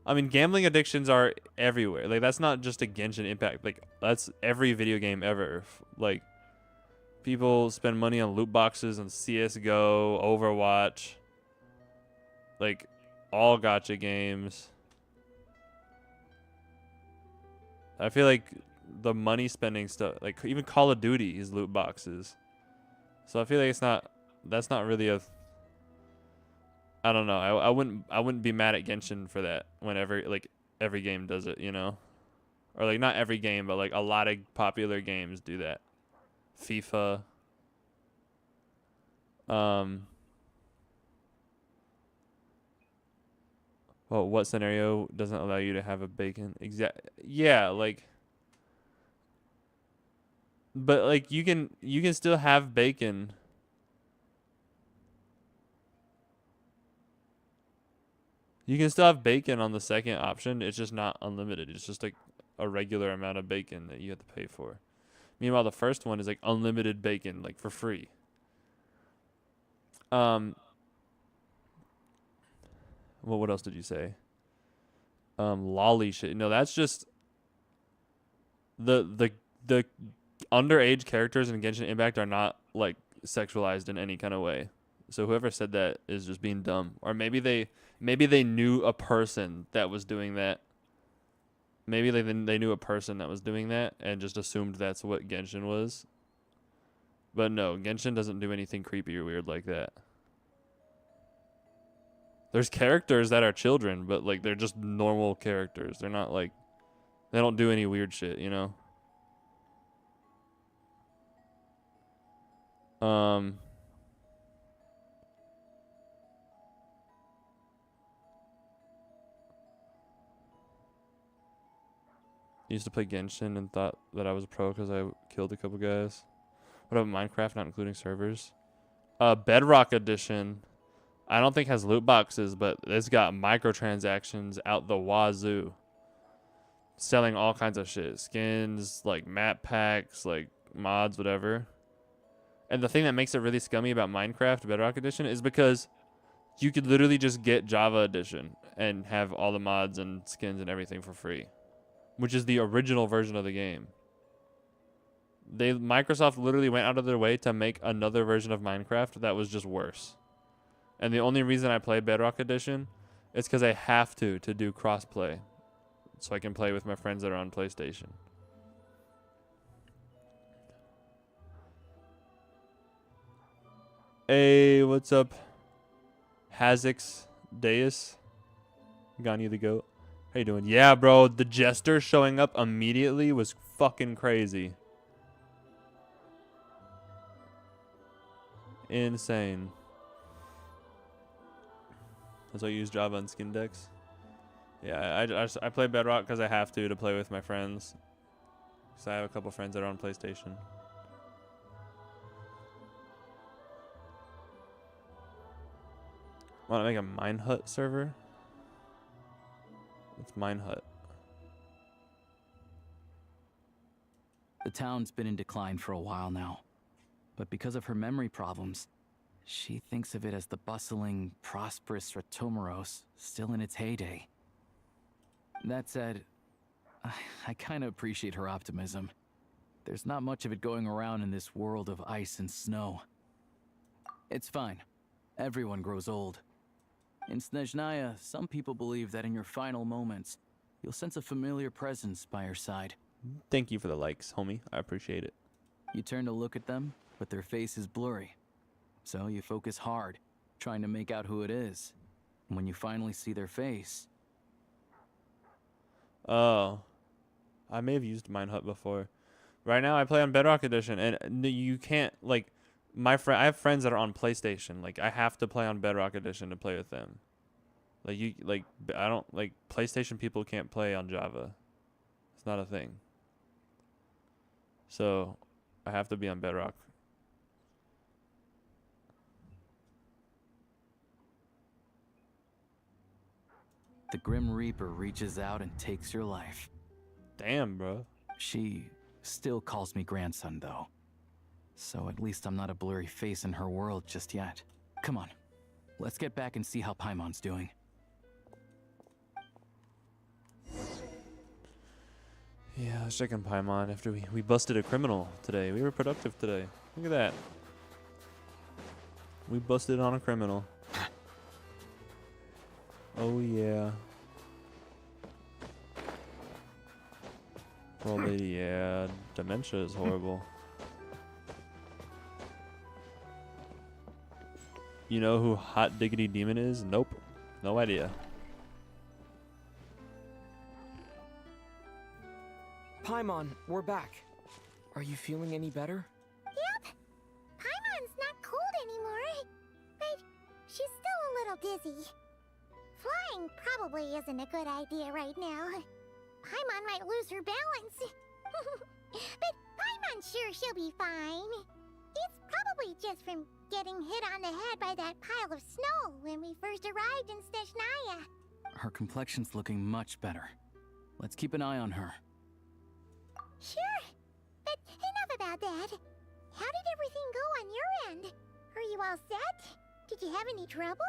I mean, gambling addictions are everywhere. Like, that's not just a Genshin Impact. Like, that's every video game ever. Like, people spend money on loot boxes on CSGO, Overwatch. Like, all gacha games. I feel like the money spending stuff, like, even Call of Duty is loot boxes. So I feel like that's not really a... I don't know. I wouldn't be mad at Genshin for that whenever like every game does it, you know? Or like not every game, but like a lot of popular games do that. FIFA. Well, what scenario doesn't allow you to have a bacon? Yeah, like, but like you can still have bacon. You can still have bacon on the second option. It's just not unlimited. It's just like a regular amount of bacon that you have to pay for. Meanwhile, the first one is like unlimited bacon, like for free. Well, what else did you say? Lolly shit. No, that's just the underage characters in Genshin Impact are not like sexualized in any kind of way. So whoever said that is just being dumb. Or maybe they knew a person that was doing that. Maybe they knew a person that was doing that and just assumed that's what Genshin was. But no, Genshin doesn't do anything creepy or weird like that. There's characters that are children, but like they're just normal characters. They're not like, they don't do any weird shit, you know? Used to play Genshin and thought that I was a pro because I killed a couple guys. What about Minecraft, not including servers? Bedrock Edition, I don't think has loot boxes, but it's got microtransactions out the wazoo. Selling all kinds of shit. Skins, like map packs, like mods, whatever. And the thing that makes it really scummy about Minecraft Bedrock Edition is because you could literally just get Java Edition and have all the mods and skins and everything for free. which is the original version of the game. Microsoft literally went out of their way to make another version of Minecraft that was just worse. And the only reason I play Bedrock Edition is because I have to do crossplay, so I can play with my friends that are on PlayStation. Hey, what's up? Hazix Deus. Gani the Goat. How you doing? Yeah, bro, the Jester showing up immediately was fucking crazy. Insane. That's why I use Java and Skin Decks. Yeah, I play Bedrock because I have to play with my friends. Because I have a couple friends that are on PlayStation. Want to make a Mine Hut server? It's Mine Hut. The town's been in decline for a while now. But because of her memory problems, she thinks of it as the bustling, prosperous Ratomaros still in its heyday. That said, I kind of appreciate her optimism. There's not much of it going around in this world of ice and snow. It's fine. Everyone grows old. In Snezhnaya, some people believe that in your final moments, you'll sense a familiar presence by your side. Thank you for the likes, homie. I appreciate it. You turn to look at them, but their face is blurry. So you focus hard, trying to make out who it is. And when you finally see their face... Oh. I may have used Mine Hut before. Right now I play on Bedrock Edition, and you can't, like, I have friends that are on PlayStation. Like, I have to play on Bedrock Edition to play with them. I don't, PlayStation people can't play on Java. It's not a thing. So, I have to be on Bedrock. The Grim Reaper reaches out and takes your life. Damn, bro. She still calls me grandson, though. So at least I'm not a blurry face in her world just yet. Come on, let's get back and see how Paimon's doing. Yeah, let's check on Paimon after we busted a criminal today. We were productive today. Look at that. We busted on a criminal. Oh yeah. Probably, yeah. Dementia is horrible. You know who Hot Diggity Demon is? Nope. No idea. Paimon, we're back. Are you feeling any better? Yep. Paimon's not cold anymore. But she's still a little dizzy. Flying probably isn't a good idea right now. Paimon might lose her balance. But Paimon's sure she'll be fine. It's probably just from getting hit on the head by that pile of snow when we first arrived in Snezhnaya. Her complexion's looking much better. Let's keep an eye on her. Sure. But enough about that. How did everything go on your end? Are you all set? Did you have any trouble?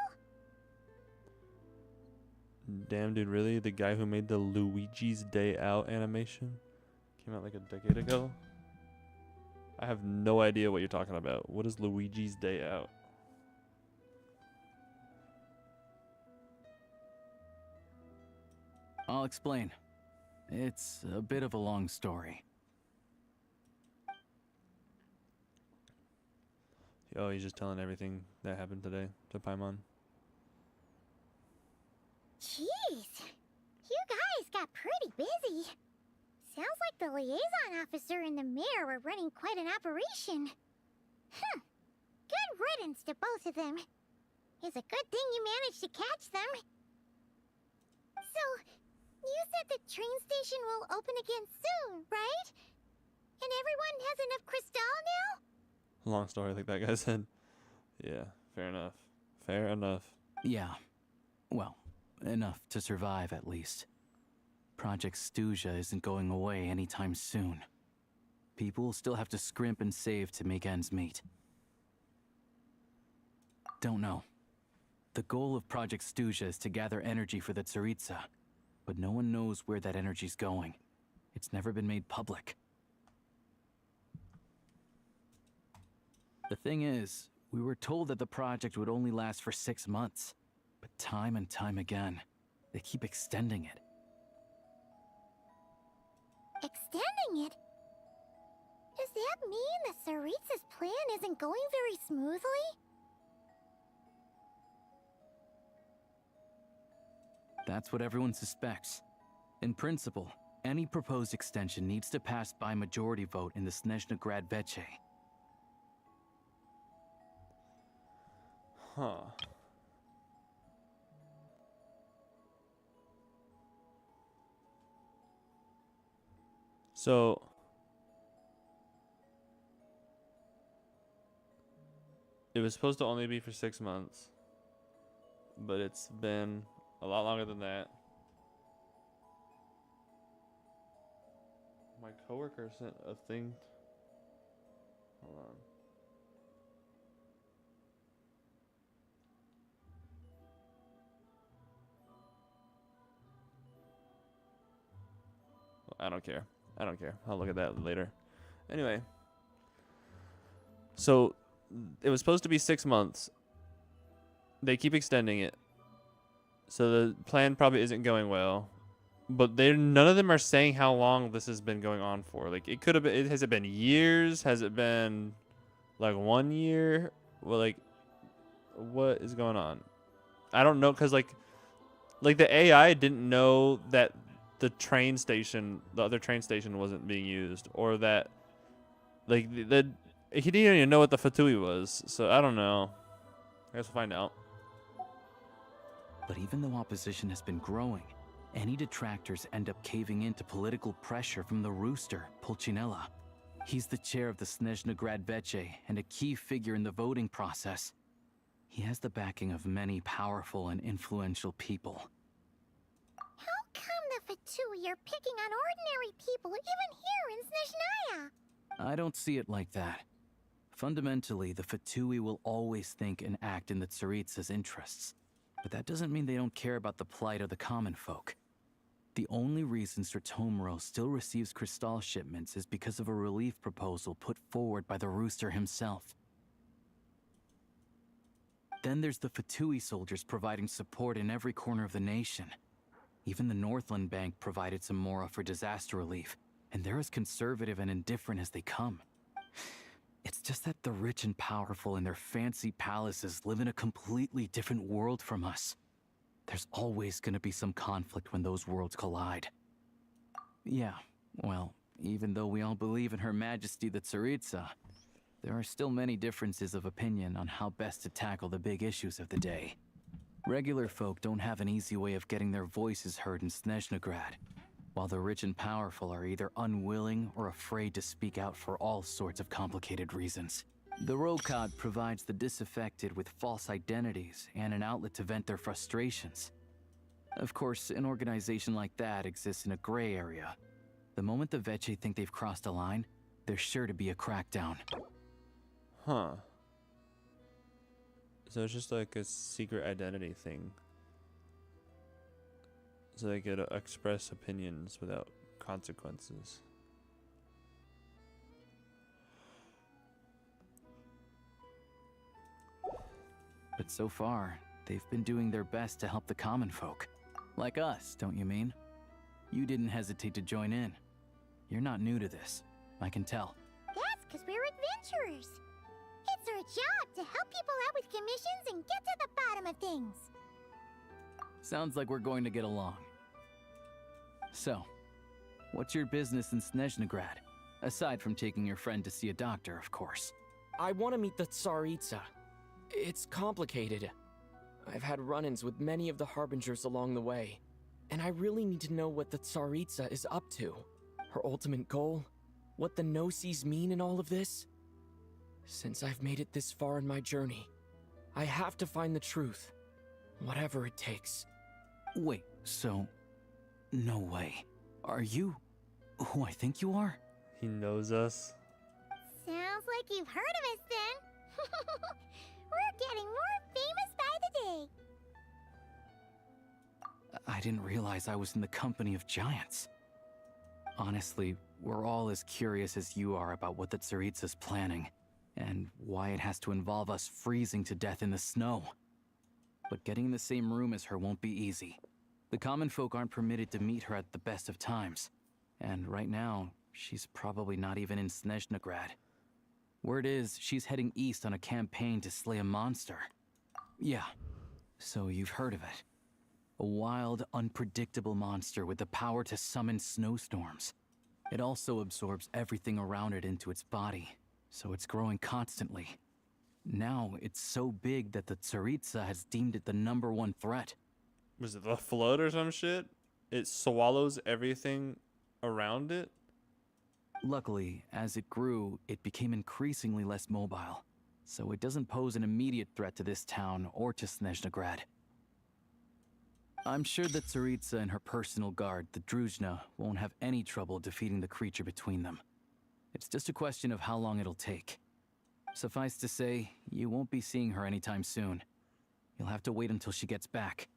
Damn, dude, really? The guy who made the Luigi's Day Out animation came out like a decade ago? I have no idea what you're talking about. What is Luigi's Day Out? I'll explain. It's a bit of a long story. Oh, he's just telling everything that happened today to Paimon. Jeez, you guys got pretty busy. Sounds like the liaison officer and the mayor were running quite an operation. Good riddance to both of them. It's a good thing you managed to catch them. So, you said the train station will open again soon, right? And everyone has enough crystal now? Long story, like that guy said. Yeah, fair enough. Fair enough. Yeah. Well, enough to survive at least. Project Stuja isn't going away anytime soon. People will still have to scrimp and save to make ends meet. Don't know. The goal of Project Stuja is to gather energy for the Tsaritsa, but no one knows where that energy's going. It's never been made public. The thing is, we were told that the project would only last for 6 months. But time and time again, they keep extending it. Extending it? Does that mean that Tsaritsa's plan isn't going very smoothly? That's what everyone suspects. In principle, any proposed extension needs to pass by majority vote in the Snezhna Grad Veche. Huh. So it was supposed to only be for 6 months, but it's been a lot longer than that. My coworker sent a thing. Hold on. I don't care. I don't care. I'll look at that later. Anyway. So, it was supposed to be 6 months. They keep extending it. So the plan probably isn't going well. But none of them are saying how long this has been going on for. Like, it could have been... Has it been years? Has it been, like, 1 year? Well, like, what is going on? I don't know, because, like the AI didn't know that the other train station wasn't being used, or that, like, he didn't even know what the Fatui was, so I don't know. I guess we'll find out. But even though opposition has been growing, any detractors end up caving into political pressure from the Rooster, Pulcinella. He's the chair of the Snezhna Grad Veche and a key figure in the voting process. He has the backing of many powerful and influential people. How come the Fatui are picking on ordinary people even here in Snezhnaya? I don't see it like that. Fundamentally, the Fatui will always think and act in the Tsaritsa's interests. But that doesn't mean they don't care about the plight of the common folk. The only reason Sir Tomoro still receives Crystal shipments is because of a relief proposal put forward by the Rooster himself. Then there's the Fatui soldiers providing support in every corner of the nation. Even the Northland Bank provided some mora for disaster relief, and they're as conservative and indifferent as they come. It's just that the rich and powerful in their fancy palaces live in a completely different world from us. There's always gonna be some conflict when those worlds collide. Yeah, well, even though we all believe in Her Majesty the Tsaritsa, there are still many differences of opinion on how best to tackle the big issues of the day. Regular folk don't have an easy way of getting their voices heard in Snezhna Grad, while the rich and powerful are either unwilling or afraid to speak out for all sorts of complicated reasons. The Rokad provides the disaffected with false identities and an outlet to vent their frustrations. Of course, an organization like that exists in a gray area. The moment the Veche think they've crossed a line, there's sure to be a crackdown. Huh. So it's just like a secret identity thing. So they could express opinions without consequences. But so far, they've been doing their best to help the common folk. Like us, don't you mean? You didn't hesitate to join in. You're not new to this, I can tell. That's because we're adventurers. It's our job to help people out with commissions and get to the bottom of things. Sounds like we're going to get along. So, what's your business in Snezhna Grad? Aside from taking your friend to see a doctor, of course. I want to meet the Tsaritsa. It's complicated. I've had run-ins with many of the Harbingers along the way, and I really need to know what the Tsaritsa is up to. Her ultimate goal? What the Gnosis mean in all of this? Since I've made it this far in my journey, I have to find the truth, whatever it takes. Wait, so... No way. Are you who I think you are? He knows us. Sounds like you've heard of us then. We're getting more famous by the day. I didn't realize I was in the company of giants. Honestly, we're all as curious as you are about what the Tsaritsa's planning, and why it has to involve us freezing to death in the snow. But getting in the same room as her won't be easy. The common folk aren't permitted to meet her at the best of times, and right now, she's probably not even in Snezhnograd. Word is, she's heading east on a campaign to slay a monster. Yeah, so you've heard of it. A wild, unpredictable monster with the power to summon snowstorms. It also absorbs everything around it into its body, so it's growing constantly. Now, it's so big that the Tsaritsa has deemed it the #1 threat. Was it the flood or some shit? It swallows everything around it? Luckily, as it grew, it became increasingly less mobile, so it doesn't pose an immediate threat to this town or to Snezhnograd. I'm sure that Tsaritsa and her personal guard, the Druzhna, won't have any trouble defeating the creature between them. It's just a question of how long it'll take. Suffice to say, you won't be seeing her anytime soon. You'll have to wait until she gets back.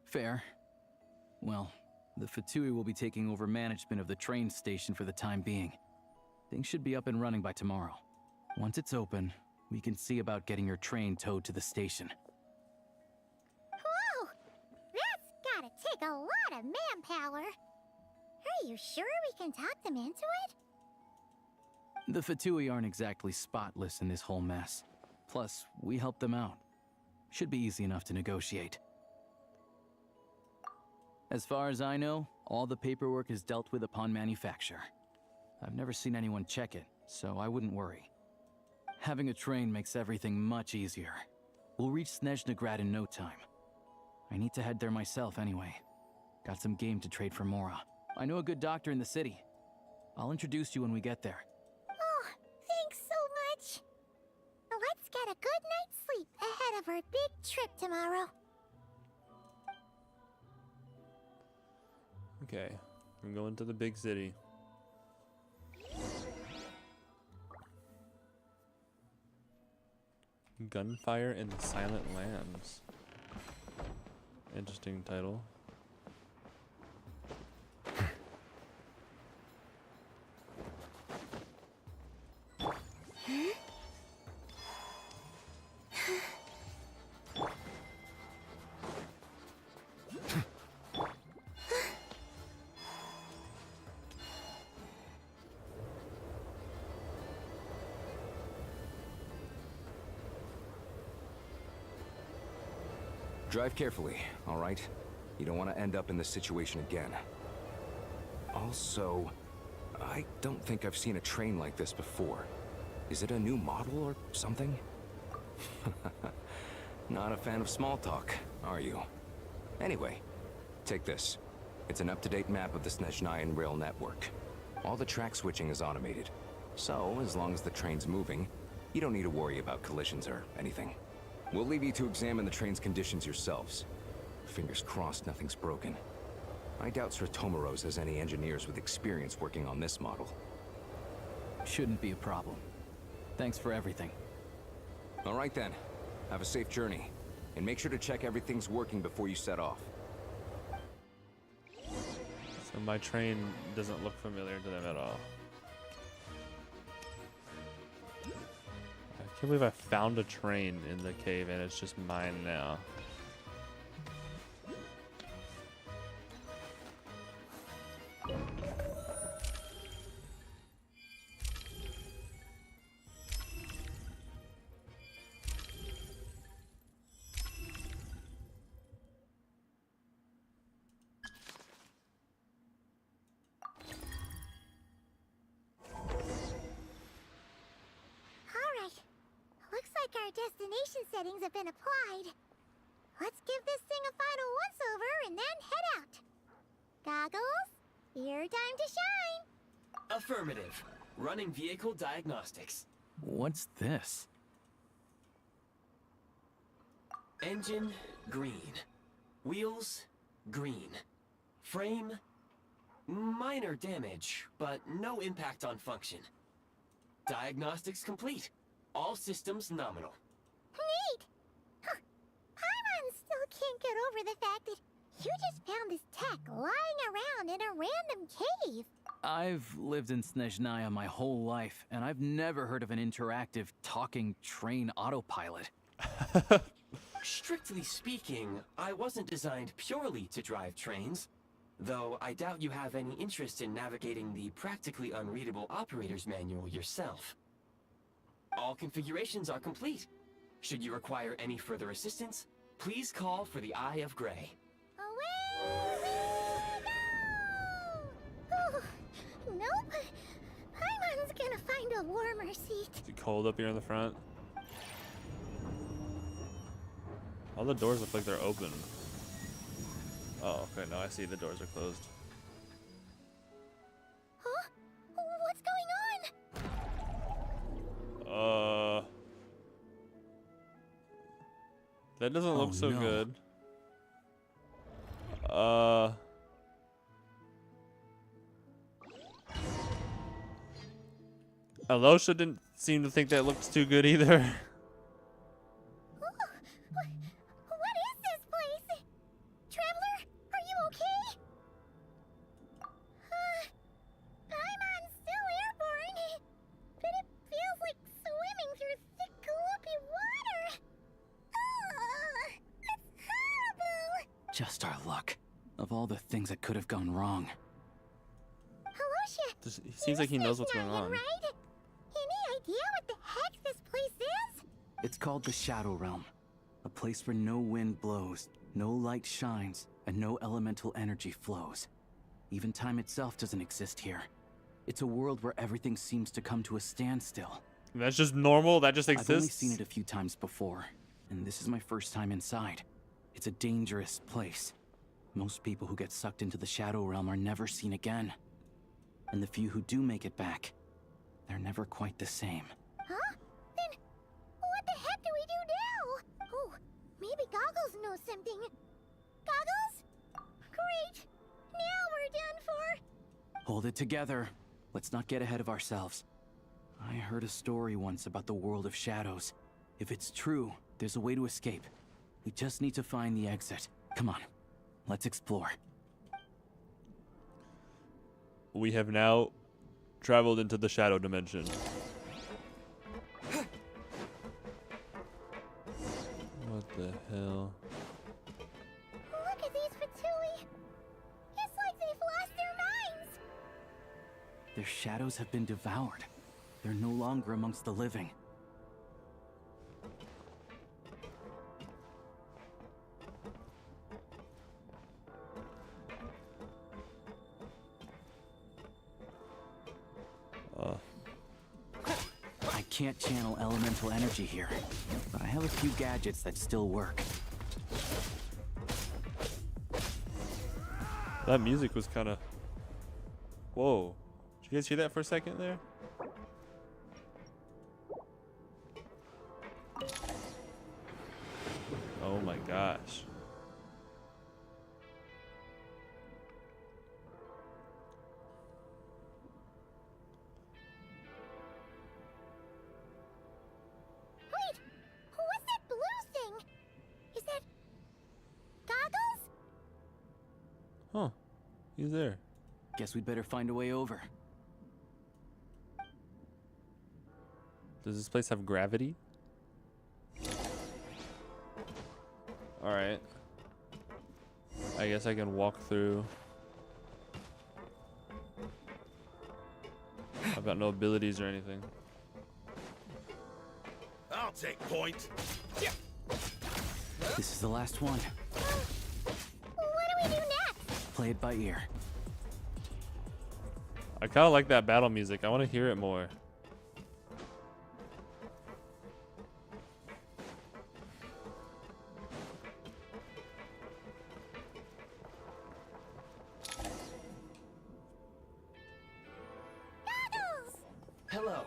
Fair. Well, the Fatui will be taking over management of the train station for the time being. Things should be up and running by tomorrow. Once it's open, we can see about getting your train towed to the station. Whoa! That's gotta take a lot of manpower. Are you sure we can talk them into it? The Fatui aren't exactly spotless in this whole mess. Plus, we helped them out. Should be easy enough to negotiate. As far as I know, all the paperwork is dealt with upon manufacture. I've never seen anyone check it, so I wouldn't worry. Having a train makes everything much easier. We'll reach Snezhnograd in no time. I need to head there myself anyway. Got some game to trade for Mora. I know a good doctor in the city. I'll introduce you when we get there. Oh, thanks so much. Let's get a good night's sleep ahead of our big trip tomorrow. Okay, I'm going to the big city. Gunfire in the Silent Lands. Interesting title. Drive carefully, all right? You don't want to end up in this situation again. Also, I don't think I've seen a train like this before. Is it a new model or something? Not a fan of small talk, are you? Anyway, take this. It's an up-to-date map of the Snezhnayan rail network. All the track switching is automated. So, as long as the train's moving, you don't need to worry about collisions or anything. We'll leave you to examine the train's conditions yourselves. Fingers crossed nothing's broken. I doubt Sir Tomoros has any engineers with experience working on this model. Shouldn't be a problem. Thanks for everything. All right then. Have a safe journey. And make sure to check everything's working before you set off. So my train doesn't look familiar to them at all. I can't believe I found a train in the cave and it's just mine now. Our destination settings have been applied. Let's give this thing a final once-over and then head out. Goggles, your time to shine. Affirmative. Running vehicle diagnostics. What's this? Engine, green. Wheels, green. Frame, minor damage, but no impact on function. Diagnostics complete. All systems nominal. Neat! Huh. Paimon still can't get over the fact that you just found this tech lying around in a random cave. I've lived in Snezhnaya my whole life, and I've never heard of an interactive talking train autopilot. Strictly speaking, I wasn't designed purely to drive trains, though I doubt you have any interest in navigating the practically unreadable operator's manual yourself. All configurations are complete. Should you require any further assistance, please call for the Eye of Grey. Away we go! Nope. Paimon's gonna find a warmer seat. Is it cold up here in the front? All the doors look like they're open. Oh, okay, no, I see the doors are closed. Huh? What's going on? That doesn't look so no. good. Alosha didn't seem to think that looks too good either. What is this place? Traveler, are you okay? Paimon's still airborne, but it feels like swimming through thick, gloopy water. It's horrible. Just our luck. Of all the things that could have gone wrong. Alosha, He seems like he knows what's going on. right? Any idea what the heck this place is? It's called the Shadow Realm. A place where no wind blows, no light shines, and no elemental energy flows. Even time itself doesn't exist here. It's a world where everything seems to come to a standstill. That's just normal? That just exists? I've only seen it a few times before, and this is my first time inside. It's a dangerous place. Most people who get sucked into the Shadow Realm are never seen again. And the few who do make it back, they're never quite the same. Huh? Then what the heck do we do now? Oh, maybe Goggles knows something. Goggles? Great. Now we're done for. Hold it together. Let's not get ahead of ourselves. I heard a story once about the world of shadows. If it's true, there's a way to escape. We just need to find the exit. Come on, let's explore. We have now traveled into the shadow dimension. What the hell? Look at these Fatui. It's like they've lost their minds. Their shadows have been devoured. They're no longer amongst the living. I can't channel elemental energy here, but I have a few gadgets that still work. That music was kind of... Whoa. Did you guys hear that for a second there? Oh my gosh. Wait, what's that blue thing? Is that Goggles? Huh. He's there. Guess we'd better find a way over. Does this place have gravity? Alright. I guess I can walk through. I've got no abilities or anything. I'll take point. This is the last one. What do we do next? Play it by ear. I kind of like that battle music. I want to hear it more. Hello.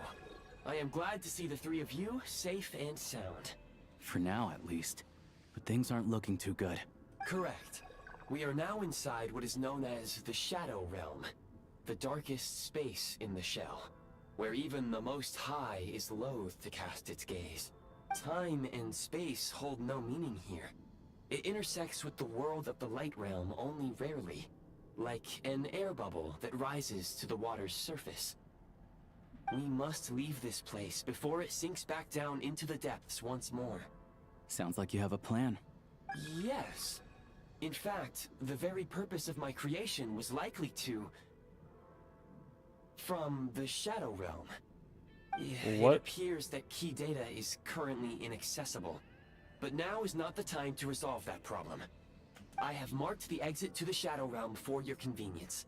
I am glad to see the three of you safe and sound. For now, at least. But things aren't looking too good. Correct. We are now inside what is known as the Shadow Realm, the darkest space in the shell, where even the Most High is loath to cast its gaze. Time and space hold no meaning here. It intersects with the world of the light realm only rarely, like an air bubble that rises to the water's surface. We must leave this place before it sinks back down into the depths once more. Sounds like you have a plan. Yes. In fact, the very purpose of my creation was likely to... from the Shadow Realm. What? It appears that key data is currently inaccessible, but now is not the time to resolve that problem. I have marked the exit to the Shadow Realm for your convenience.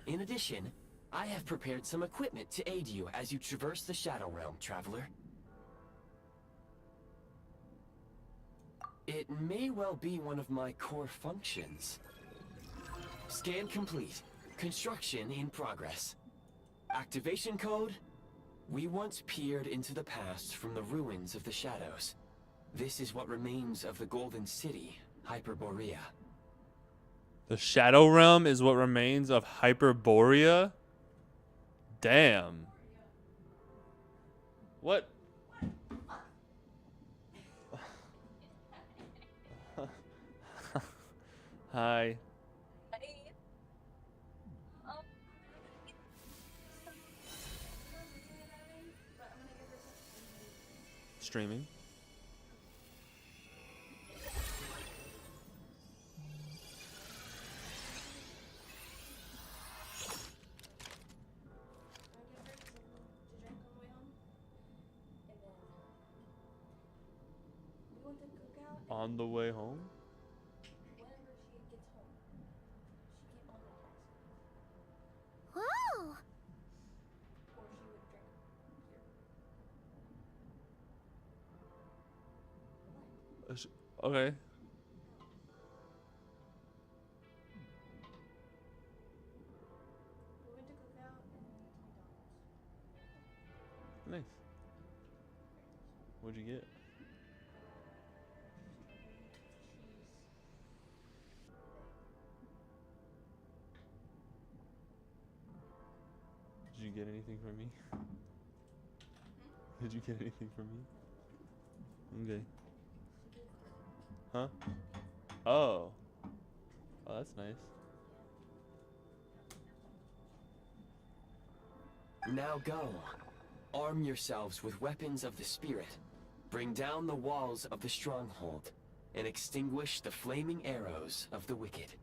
In addition, I have prepared some equipment to aid you as you traverse the Shadow Realm, traveler. It may well be one of my core functions. Scan complete. Construction in progress. Activation code? We once peered into the past from the ruins of the shadows. This is what remains of the Golden City, Hyperborea. The Shadow Realm is what remains of Hyperborea? Damn. What? Hi. Streaming. On the way home? Whoa! Okay. Nice. What'd you get? Did you get anything from me? Did you get anything from me? Okay. Huh? Oh. Oh, that's nice. Now go. Arm yourselves with weapons of the spirit. Bring down the walls of the stronghold and extinguish the flaming arrows of the wicked.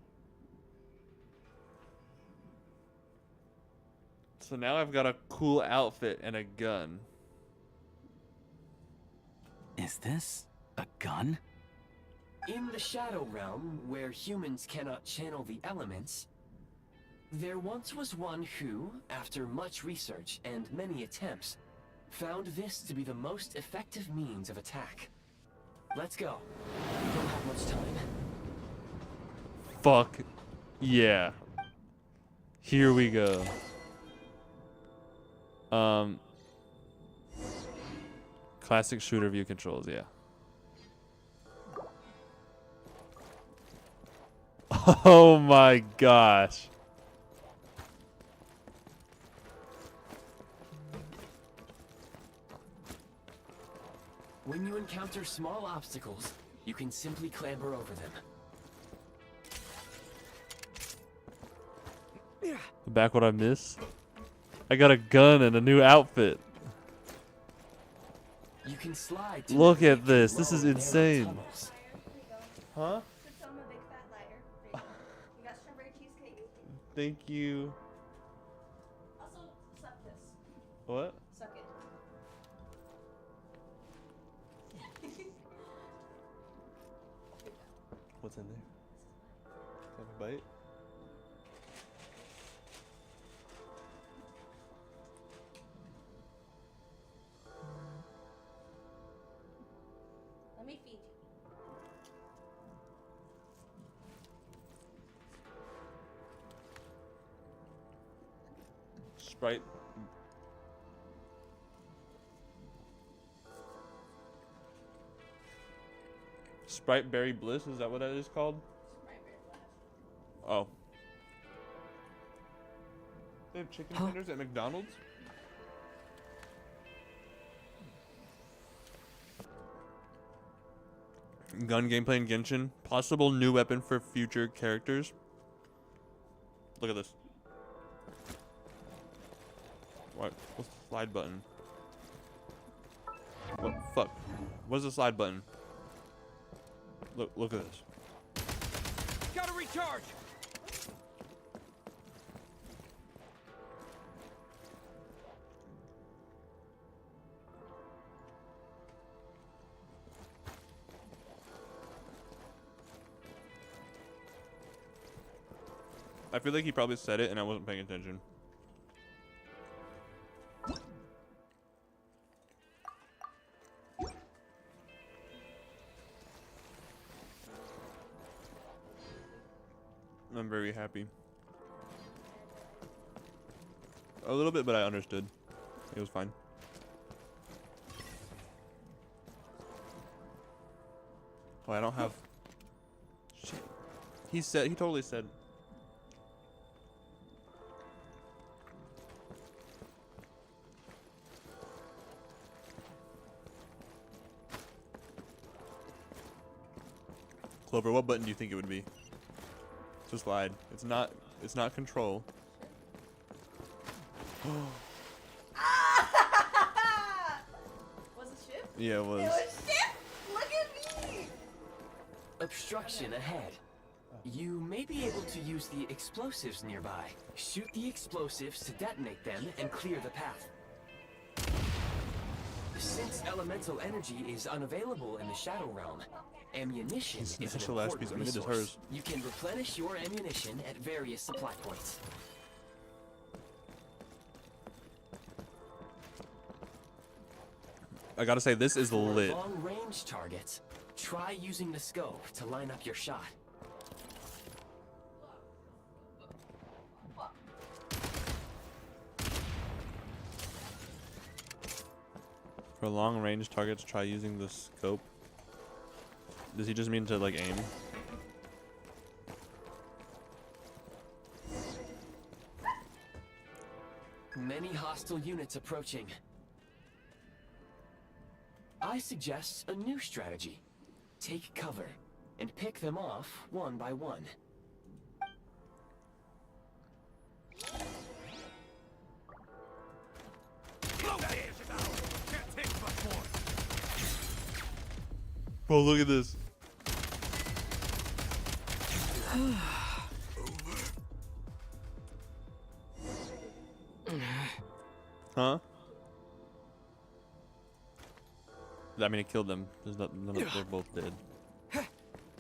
So now I've got a cool outfit and a gun. Is this a gun? In the Shadow Realm, where humans cannot channel the elements, there once was one who, after much research and many attempts, found this to be the most effective means of attack. Let's go. We don't have much time. Fuck yeah. Here we go. Classic shooter view controls, yeah. Oh my gosh. When you encounter small obstacles, you can simply clamber over them. Back what I missed? I got a gun and a new outfit. You can slide to Look navigate at this. through This is long, narrow insane. tunnels. Huh? Thank you. Also, suck this. What? Suck it. What's in there? Have a bite? Let me feed you. Sprite. Sprite Berry Bliss, is that what that is called? Oh. They have chicken tenders at McDonald's? Gun gameplay in Genshin. Possible new weapon for future characters. Look at this. What? What's the slide button? What? Fuck. What's the slide button? Look at this. Gotta recharge! I feel like he probably said it and I wasn't paying attention. I'm very happy. A little bit, but I understood. It was fine. Oh, I don't have... Shit. He totally said... Clover, what button do you think it would be? To slide. It's not control. Was it shift? Yeah, it was. It was shift? Look at me! Obstruction ahead. You may be able to use the explosives nearby. Shoot the explosives to detonate them and clear the path. Since elemental energy is unavailable in the Shadow Realm, ammunition is an important resource. You can replenish your ammunition at various supply points. I gotta say, this is lit. For long-range targets, try using the scope to line up your shot. For long range targets, try using the scope. Does he just mean to like aim? Many hostile units approaching. I suggest a new strategy. Take cover and pick them off one by one. Bro, look at this. Huh? I mean, it killed them. There's not, they're both dead.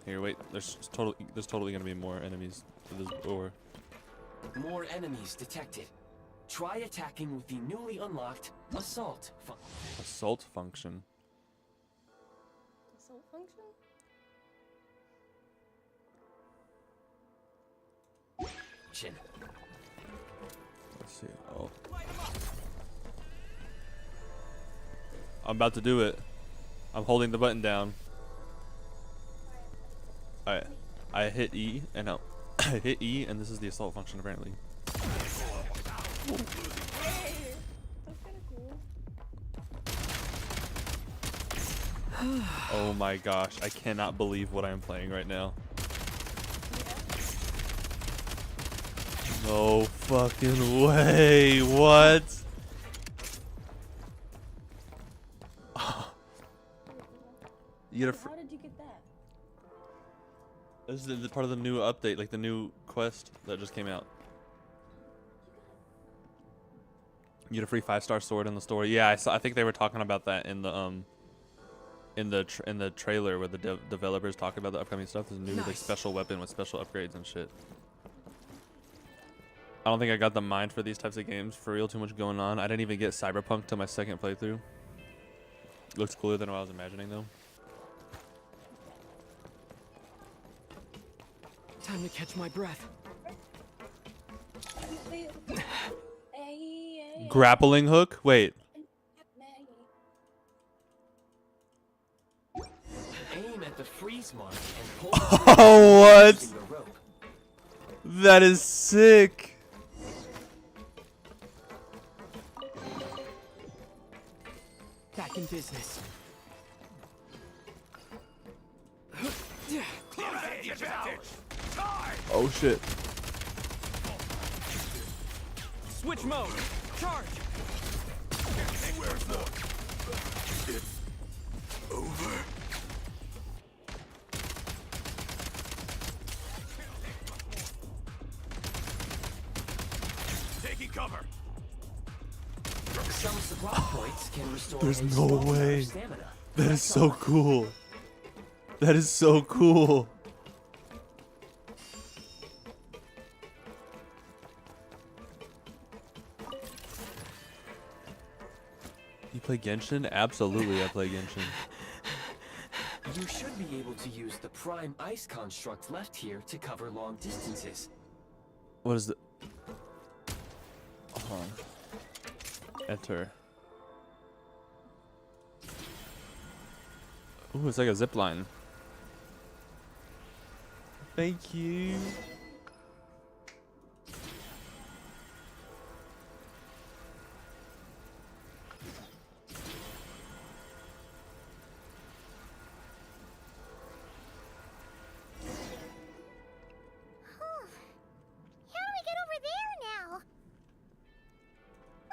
Here, wait. There's totally gonna be more enemies to this door. More enemies detected. Try attacking with the newly unlocked assault function. Assault function. Assault function? Let's see. Oh. I'm about to do it. I'm holding the button down. Alright. I hit E and now I hit E and this is the assault function apparently. Hey, that's kind of cool. Oh my gosh, I cannot believe what I am playing right now. No fucking way. What? You get a How did you get that? This is the part of the new update, like the new quest that just came out. You get a free 5-star sword in the store. Yeah, I think they were talking about that in the trailer where the developers talk about the upcoming stuff. There's a new like special weapon with special upgrades and shit. I don't think I got the mind for these types of games. For real, too much going on. I didn't even get Cyberpunk till my second playthrough. Looks cooler than what I was imagining though. Time to catch my breath. Grappling hook? Wait. Aim at the freeze mark and pull Oh, what? That is sick. Back in business. Oh shit. Switch mode. Charge. Where's the... It's over. Taking cover. Some supply points can restore There's a no small amount of way. stamina. That is so cool. That is so cool. You play Genshin? Absolutely, I play Genshin. You should be able to use the prime ice construct left here to cover long distances. What is the... Hold on. Enter. Ooh, it's like a zip line. Thank you.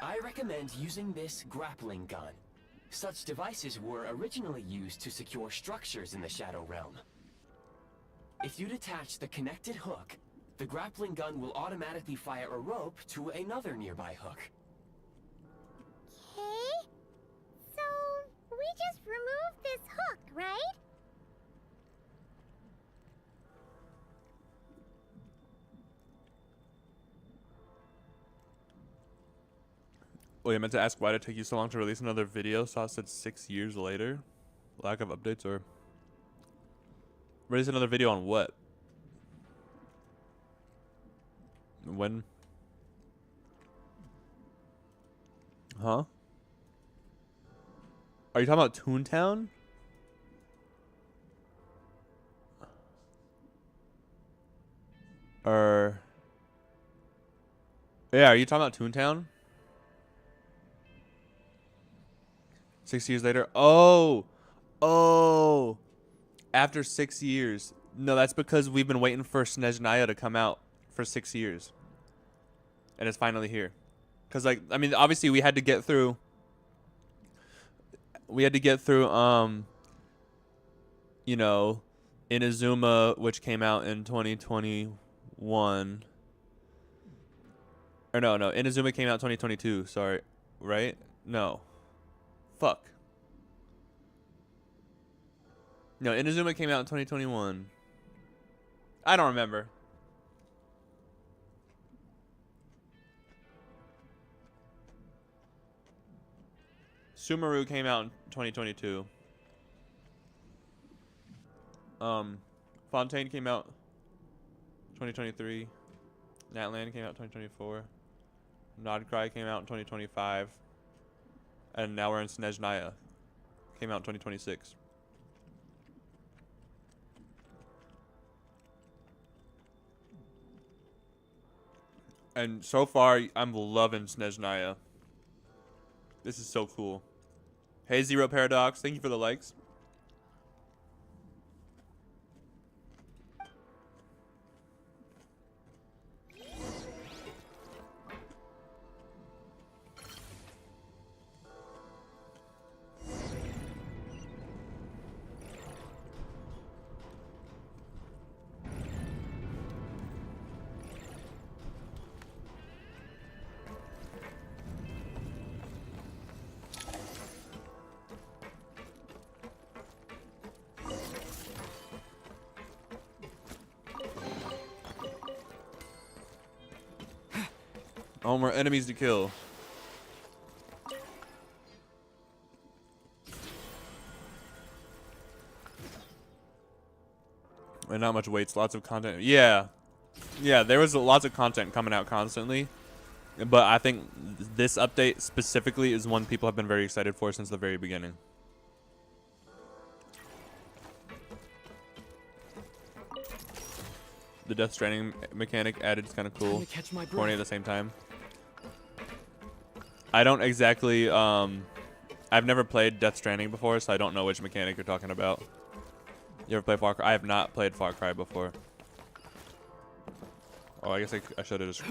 I recommend using this grappling gun. Such devices were originally used to secure structures in the Shadow Realm. If you detach the connected hook, the grappling gun will automatically fire a rope to another nearby hook. Okay. So, we just removed this hook, right? Wait, I meant to ask why did it take you so long to release another video? Saw it said 6 years later. Lack of updates or... Release another video on what? When? Huh? Are you talking about Toontown? Or... Yeah, are you talking about Toontown? 6 years later. Oh, after 6 years. No, that's because we've been waiting for Snezhnaya to come out for 6 years, and it's finally here. Cause like, I mean, obviously we had to get through. You know, Inazuma, which came out in 2021. Or no, Inazuma came out 2022. Sorry, right? No. Fuck. No, Inazuma came out in 2021. I don't remember. Sumeru came out in 2022. Fontaine came out 2023. Natlan came out 2024. Nodcry came out in 2025. And now we're in Snezhnaya. Came out in 2026. And so far, I'm loving Snezhnaya. This is so cool. Hey, Zero Paradox. Thank you for the likes. Oh, more enemies to kill. And not much weights, lots of content. Yeah. Yeah, there was lots of content coming out constantly. But I think this update specifically is one people have been very excited for since the very beginning. The Death Stranding mechanic added is kind of cool. Corny at the same time. I don't exactly, I've never played Death Stranding before, so I don't know which mechanic you're talking about. You ever play Far Cry? I have not played Far Cry before. Oh, I guess I should have just.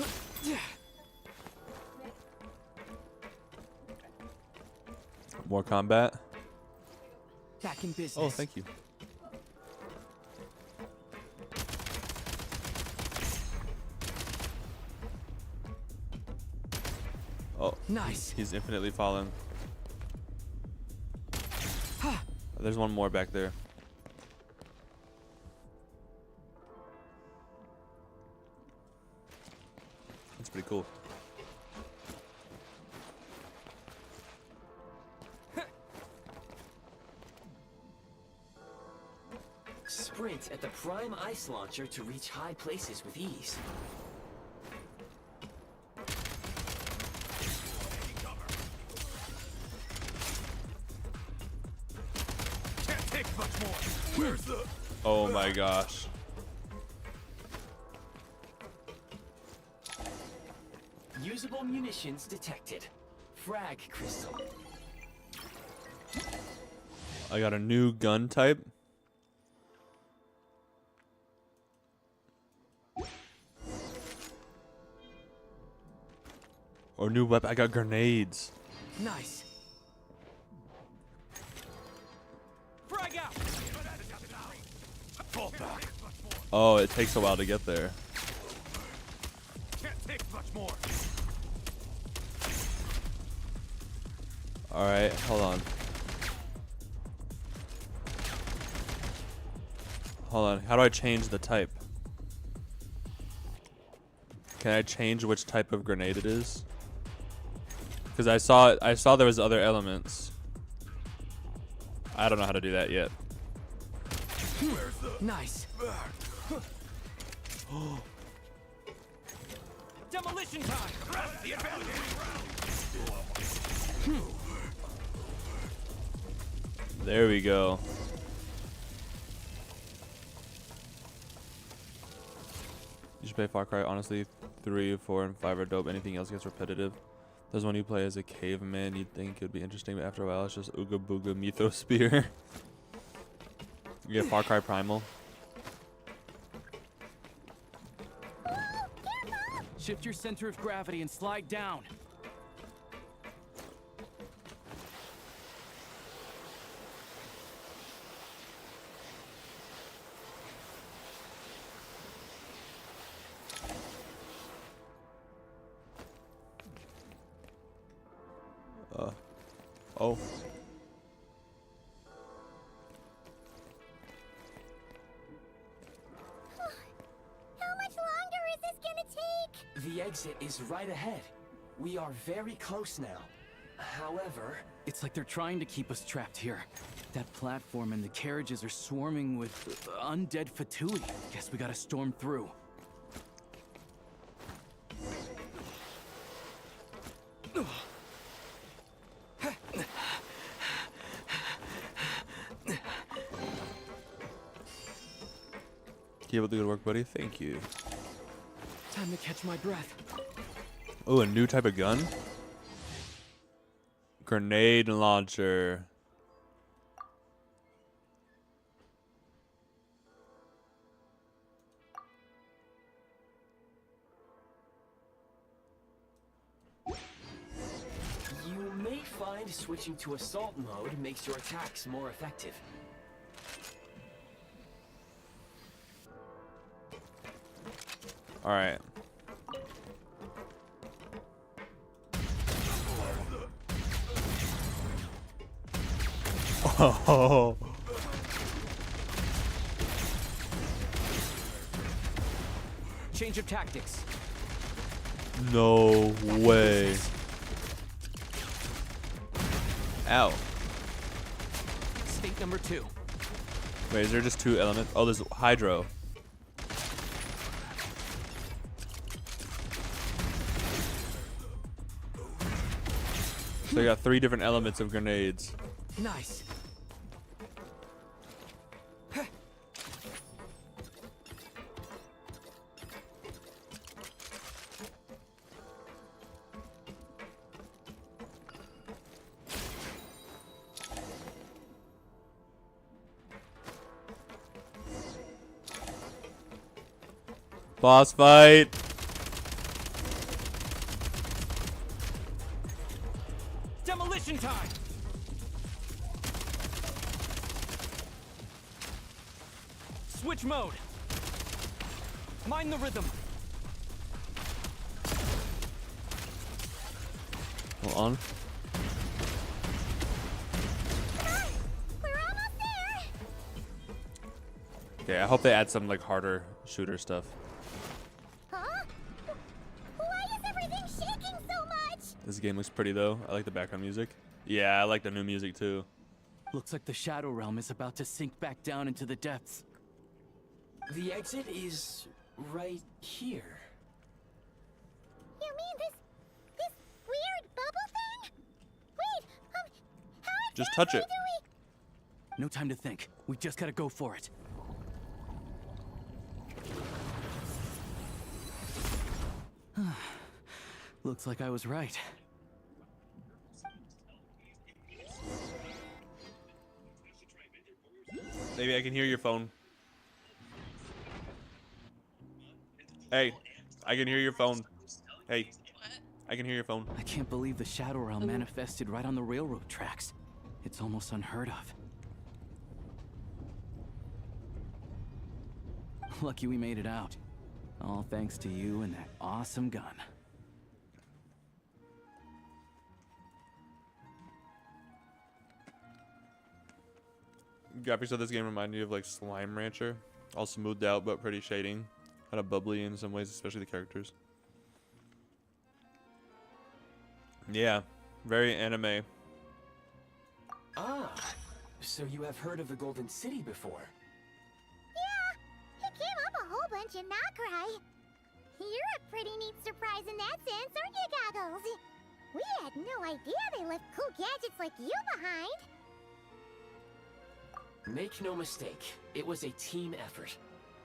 More combat. Back in business. Oh, thank you. Oh, nice. He's infinitely fallen. There's one more back there. That's pretty cool. Sprint at the prime ice launcher to reach high places with ease. Can't take much more. Where's the... Oh my gosh. Usable munitions detected. Frag crystal. I got a new gun type. Or new weapon. I got grenades. Nice. Frag out. Fall back. Oh, it takes a while to get there. Can't take much more. Alright, hold on. Hold on. How do I change the type? Can I change which type of grenade it is? Because I saw there was other elements. I don't know how to do that yet. Nice. Demolition time. There we go. You should play Far Cry. Honestly, 3, 4, and 5 are dope. Anything else gets repetitive. There's one you play as a caveman. You'd think it would be interesting, but after a while, it's just Ooga Booga Mytho Spear. You get Far Cry Primal. Shift your center of gravity and slide down. Oh. How much longer is this gonna take? The exit is right ahead. We are very close now. However... It's like they're trying to keep us trapped here. That platform and the carriages are swarming with undead Fatui. Guess we gotta storm through. Keep up the good work, buddy. Thank you. Time to catch my breath. Oh, a new type of gun? Grenade launcher. You may find switching to assault mode makes your attacks more effective. All right. Oh. Change of tactics. No way. Ow. State number 2. Wait, is there just 2 elements? Oh, there's hydro. So I got 3 different elements of grenades. Nice. Boss fight. Demolition time! Switch mode! Mind the rhythm! Hold on. Okay, I hope they add some like harder shooter stuff. Huh? Why is everything shaking so much? This game looks pretty though. I like the background music. Yeah, I like the new music too. Looks like the Shadow Realm is about to sink back down into the depths. The exit is right here. You mean this weird bubble thing? Wait, how Just touch it. No time to think. We just gotta go for it. Looks like I was right. Maybe I can hear your phone. Hey, I can hear your phone. Hey, I can hear your phone. I can't believe the Shadow Realm manifested right on the railroad tracks. It's almost unheard of. Lucky we made it out. All thanks to you and that awesome gun. Graphics of this game remind me of like Slime Rancher. All smoothed out but pretty shading. Kind of bubbly in some ways, especially the characters. Yeah, very anime. Ah, so you have heard of the Golden City before? Yeah, it came up a whole bunch in Nokrai. You're a pretty neat surprise in that sense, aren't you, Goggles? We had no idea they left cool gadgets like you behind. Make no mistake, it was a team effort.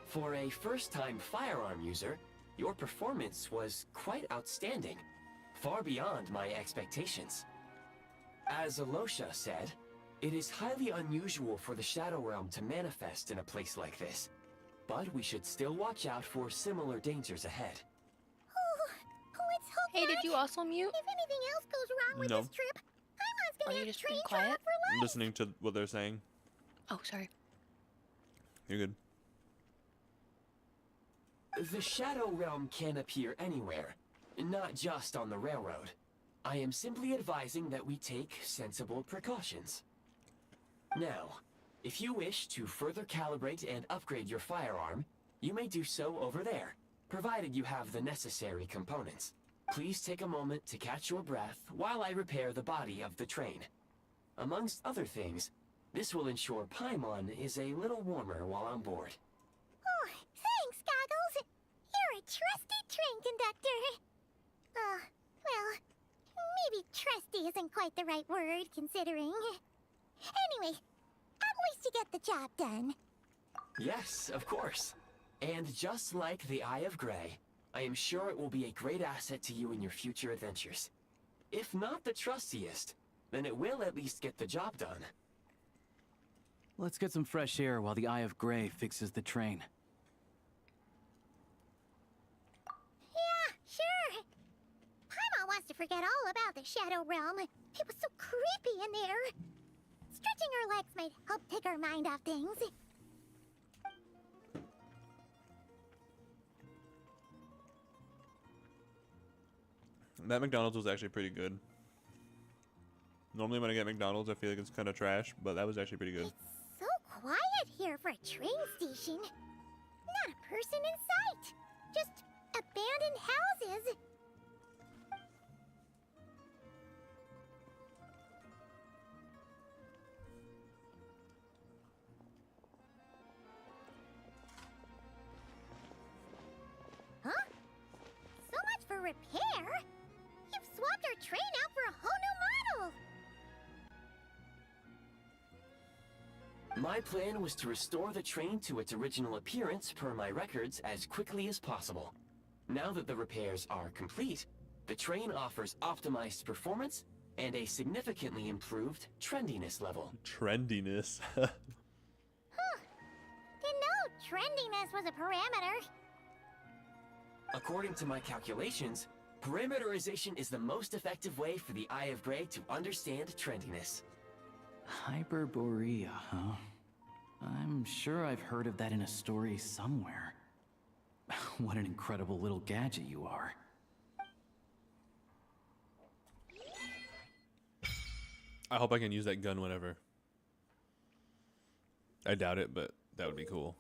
For a first-time firearm user, your performance was quite outstanding, far beyond my expectations. As Alosha said, it is highly unusual for the Shadow Realm to manifest in a place like this, but we should still watch out for similar dangers ahead. Let's hope Hey, did not. you also mute? If anything else goes wrong with No. this trip, Paimon's gonna Oh, you have just train been trauma quiet? for I'm life. listening to what they're saying. Oh, sorry. You're good. The Shadow Realm can appear anywhere, not just on the railroad. I am simply advising that we take sensible precautions. Now, if you wish to further calibrate and upgrade your firearm, you may do so over there, provided you have the necessary components. Please take a moment to catch your breath while I repair the body of the train. Amongst other things, this will ensure Paimon is a little warmer while on board. Oh, thanks, Goggles. You're a trusty train conductor. Well, maybe trusty isn't quite the right word, considering. Anyway, at least you get the job done. Yes, of course. And just like the Eye of Grey, I am sure it will be a great asset to you in your future adventures. If not the trustiest, then it will at least get the job done. Let's get some fresh air while the Eye of Grey fixes the train. Yeah, sure. Paimon wants to forget all about the Shadow Realm. It was so creepy in there. Stretching her legs might help take her mind off things. That McDonald's was actually pretty good. Normally when I get McDonald's, I feel like it's kind of trash, but that was actually pretty good. So quiet here for a train station. Not a person in sight. Just abandoned houses. Huh? So much for repair. You've swapped our train out for a whole new model. My plan was to restore the train to its original appearance per my records as quickly as possible. Now that the repairs are complete, the train offers optimized performance and a significantly improved trendiness level. Trendiness. Didn't know trendiness was a parameter. According to my calculations, perimeterization is the most effective way for the Eye of Grey to understand trendiness. Hyperborea, huh? I'm sure I've heard of that in a story somewhere. What an incredible little gadget you are. I hope I can use that gun whenever. I doubt it, but that would be cool.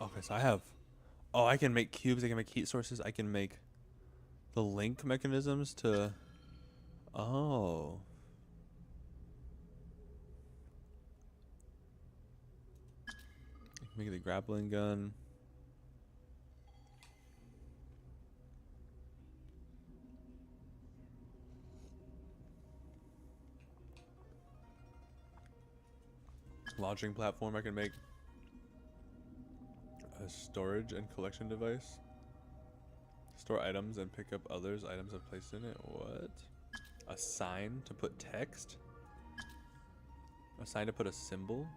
Okay, so I have... Oh, I can make cubes, I can make heat sources, I can make the link mechanisms to... Oh. I can make the grappling gun. Launching platform I can make. A storage and collection device. Store items and pick up others. Items I've placed in it. What? A sign to put text? A sign to put a symbol?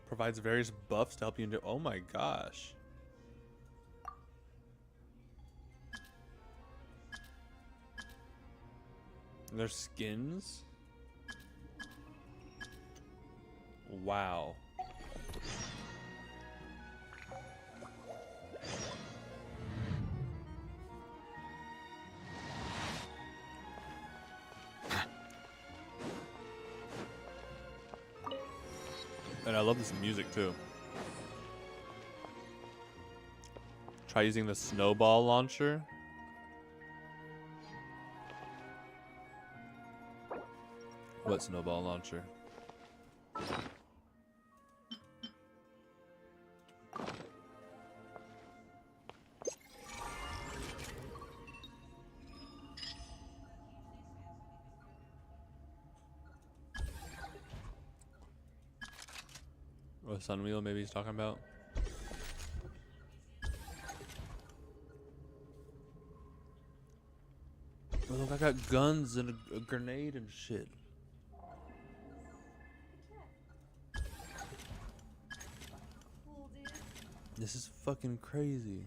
Provides various buffs to help you do. Oh my gosh. And there's skins? Wow. And I love this music too. Try using the snowball launcher. What snowball launcher? Or Sunwheel, maybe he's talking about. Oh, look, I got guns and a grenade and shit. This is fucking crazy.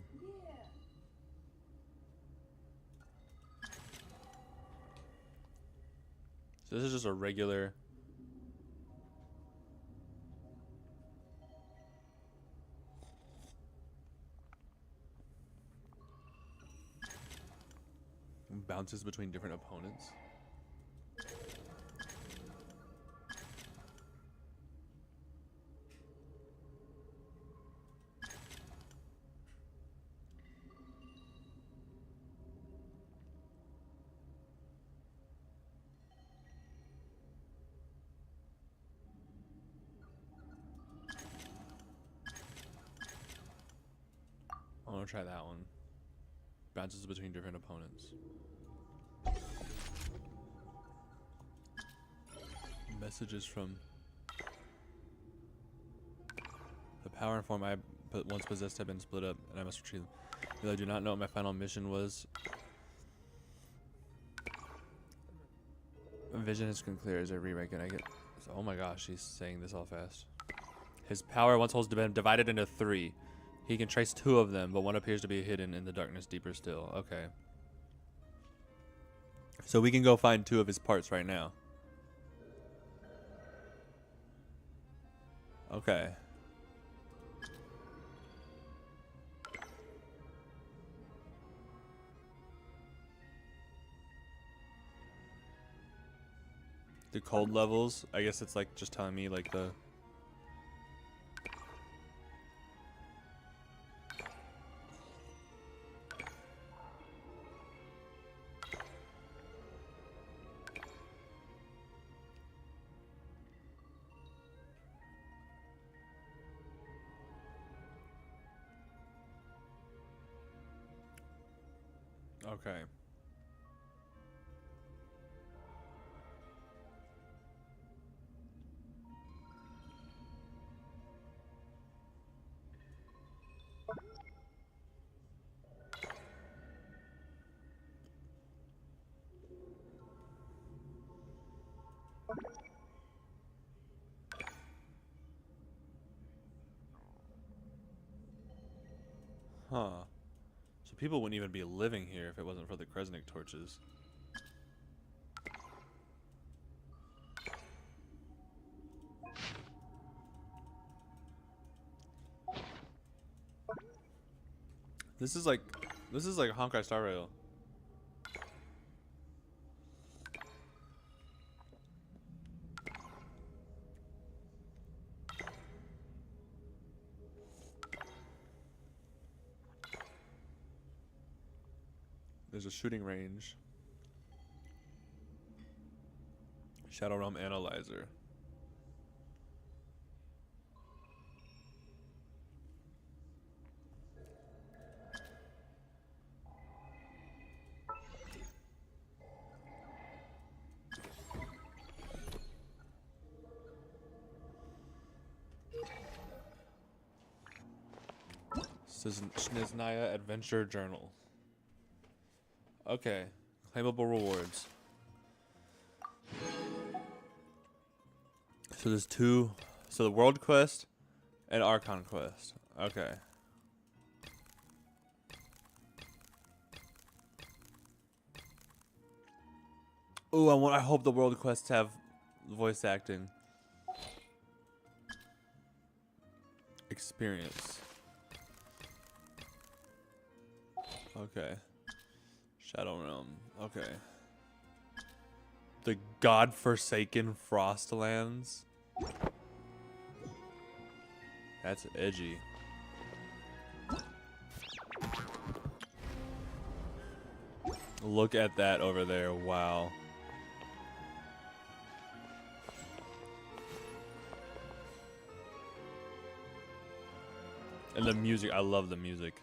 So this is just a regular... bounces between different opponents. I want to try that one. Bounces between different opponents. Messages from the power and form I once possessed have been split up, and I must retrieve them. Though I do not know what my final mission was. Vision has been clear as I rewrite it. I get. Oh my gosh, he's saying this all fast. His power once holds been divided into 3. He can trace 2 of them, but one appears to be hidden in the darkness deeper still. Okay. So we can go find 2 of his parts right now. Okay. The cold levels, I guess it's like just telling me like the... Okay. Huh. So people wouldn't even be living here if it wasn't for the Kresnik torches. This is like Honkai Star Rail. There's a shooting range. Shadow Realm Analyzer. This is Snezhnaya Adventure Journal. Okay, claimable rewards. So there's two, so the World Quest and Archon Quest. Okay. Ooh, I hope the World Quests have voice acting. Experience. Okay. Shadow Realm. Okay. The godforsaken Frostlands. That's edgy. Look at that over there. Wow. And the music. I love the music.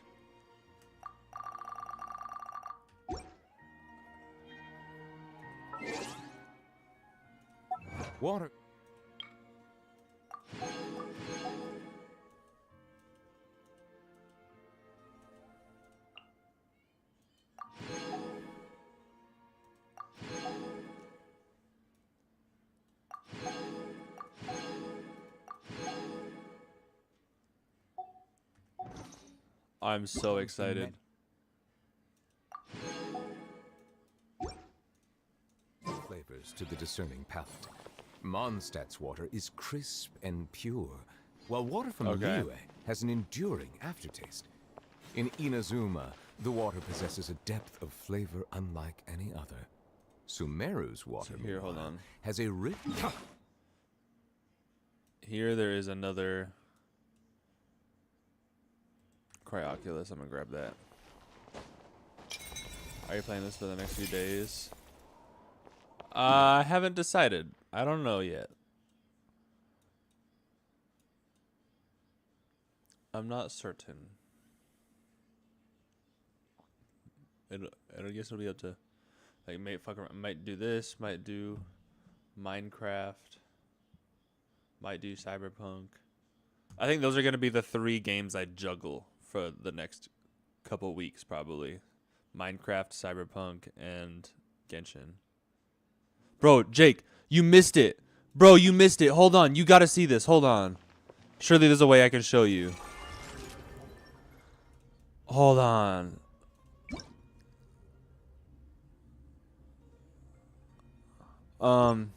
Water. I'm so excited. Flavors to the discerning palate. Mondstadt's water is crisp and pure, while water from Liyue has an enduring aftertaste. In Inazuma, the water possesses a depth of flavor unlike any other. Sumeru's water Here, hold on. has a rich... Here there is another Cryoculus. I'm gonna grab that. Are you playing this for the next few days? I haven't decided. I don't know yet. I'm not certain. I guess it'll be up to, like, might do this, might do Minecraft, might do Cyberpunk. I think those are gonna be the 3 games I juggle for the next couple weeks, probably. Minecraft, Cyberpunk, and Genshin. Bro, Jake, you missed it. Bro, you missed it. Hold on. You gotta see this. Hold on. Surely there's a way I can show you. Hold on. Hold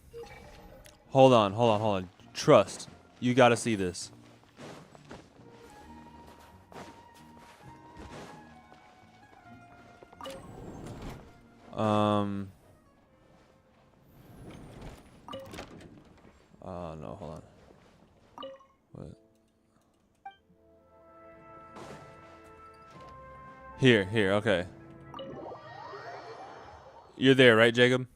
on. Trust. You gotta see this. No, hold on. What? Here, okay. You're there, right, Jacob?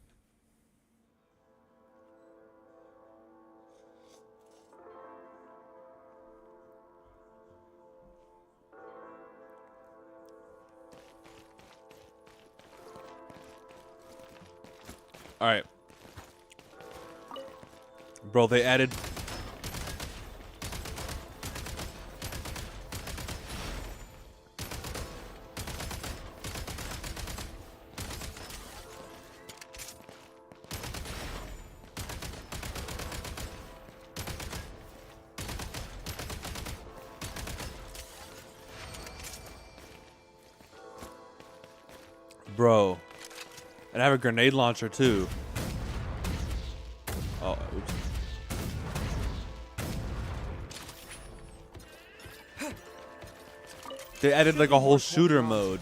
All right. Bro, they added Bro. And I have a grenade launcher too. Oh, oops. They added like a whole shooter mode.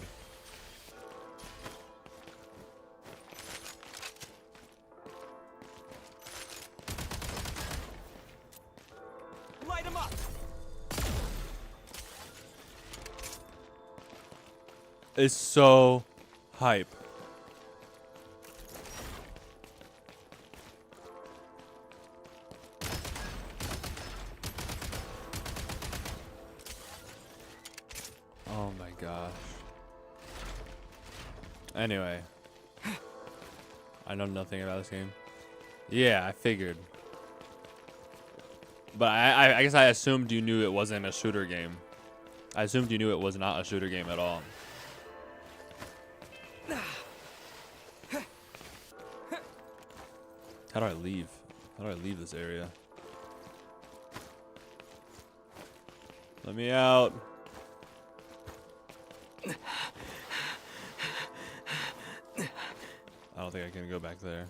Light him up. It's so hype. Oh my gosh. Anyway. I know nothing about this game. Yeah, I figured. But I guess I assumed you knew it wasn't a shooter game. I assumed you knew it was not a shooter game at all. How do I leave? How do I leave this area? Let me out. I don't think I can go back there.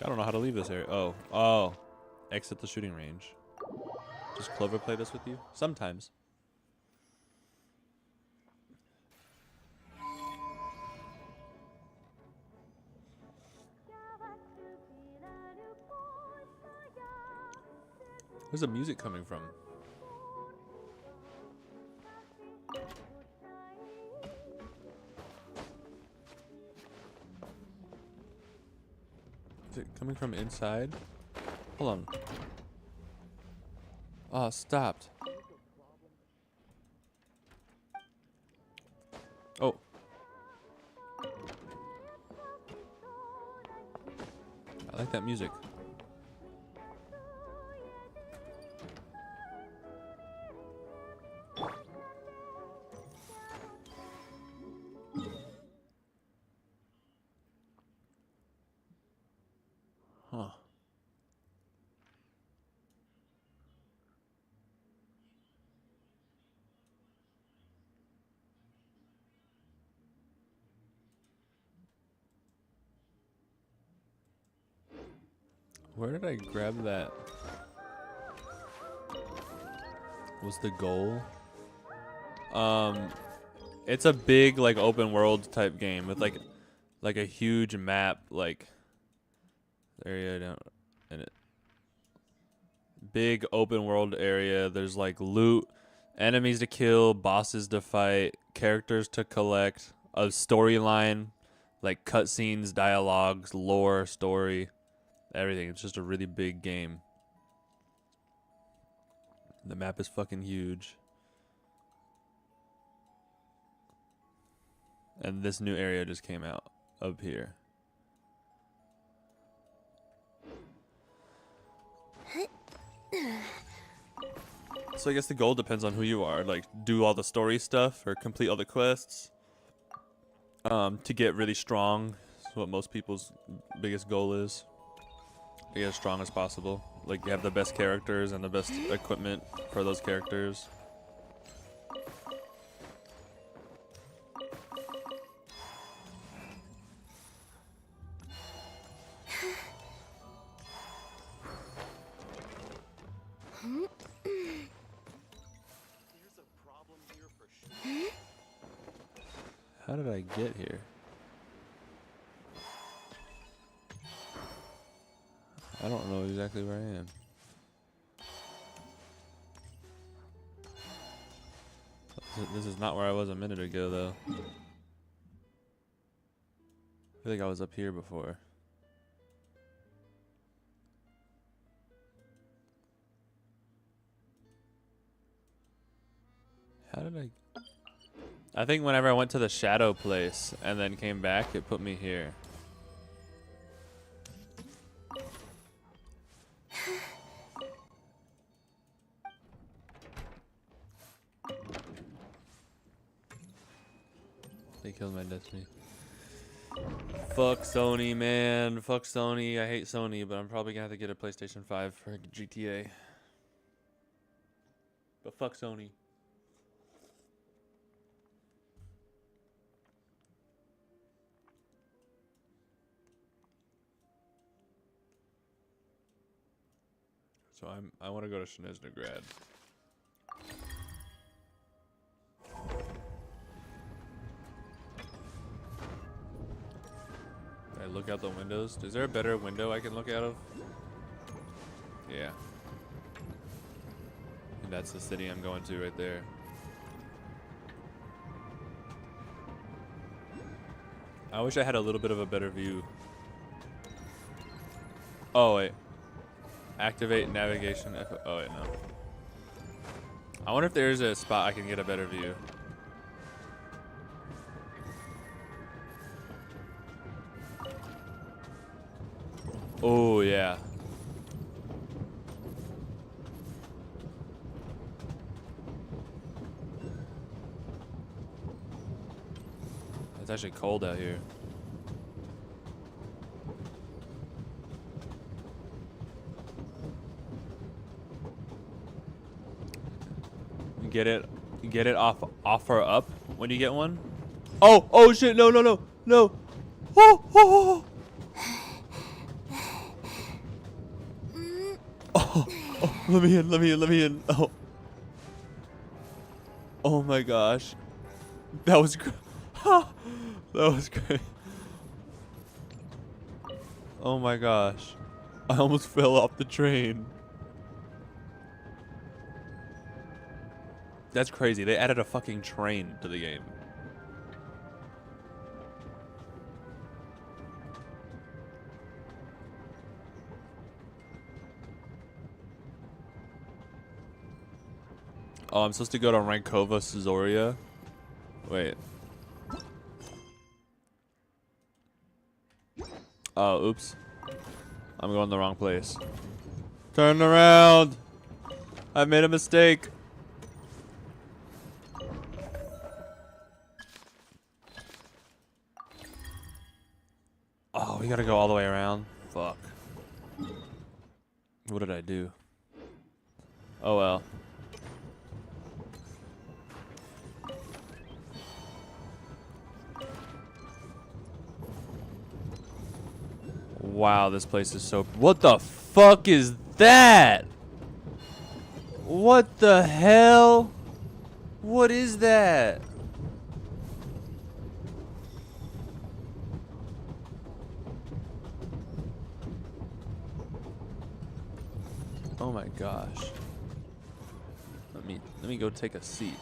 I don't know how to leave this area. Oh. Oh. Exit the shooting range. Does Clover play this with you? Sometimes. Where's the music coming from? Is it coming from inside? Hold on. Oh, it stopped. Oh. I like that music. Huh. Where did I grab that? Was the goal? It's a big like open world type game with like a huge map like area down in it. Big open world area. There's like loot, enemies to kill, bosses to fight, characters to collect, a storyline, like cutscenes, dialogues, lore, story. Everything. It's just a really big game. The map is fucking huge. And this new area just came out up here. So I guess the goal depends on who you are. Like, do all the story stuff or complete all the quests. To get really strong. That's what most people's biggest goal is. To get as strong as possible. Like, you have the best characters and the best equipment for those characters. How did I get here? I don't know exactly where I am. This is not where I was a minute ago, though. I feel like I was up here before. How did I think whenever I went to the shadow place and then came back, it put me here. They killed my destiny. Fuck Sony, man. Fuck Sony. I hate Sony, but I'm probably gonna have to get a PlayStation 5 for GTA. But fuck Sony. So I want to go to Snezhnograd. I look out the windows. Is there a better window I can look out of? Yeah. And that's the city I'm going to right there. I wish I had a little bit of a better view. Oh wait. Activate navigation. Oh wait, no. I wonder if there's a spot I can get a better view. Oh yeah. It's actually cold out here. Get it offer up when you get one. Oh shit, no. Oh. Oh, let me in. Oh my gosh. That was great. That was great. Oh my gosh. I almost fell off the train. That's crazy. They added a fucking train to the game. Oh, I'm supposed to go to Rankova Zoria. Wait. Oh, oops. I'm going the wrong place. Turn around. I made a mistake. Oh, we gotta go all the way around. Fuck. What did I do? Oh well. Wow, this place is so... What the fuck is that? What the hell? What is that? Oh my gosh. Let me go take a seat.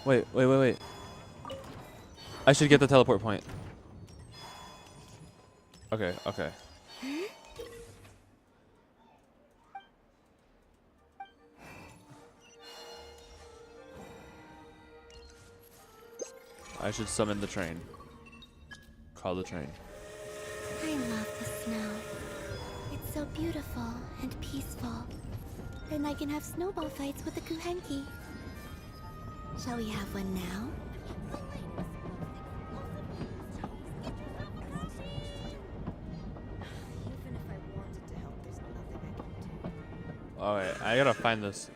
Wait. I should get the teleport point. Okay. I should summon the train. Call the train. I love the snow. It's so beautiful and peaceful. And I can have snowball fights with the Kuhenki. Shall we have one now? Alright, I gotta find this.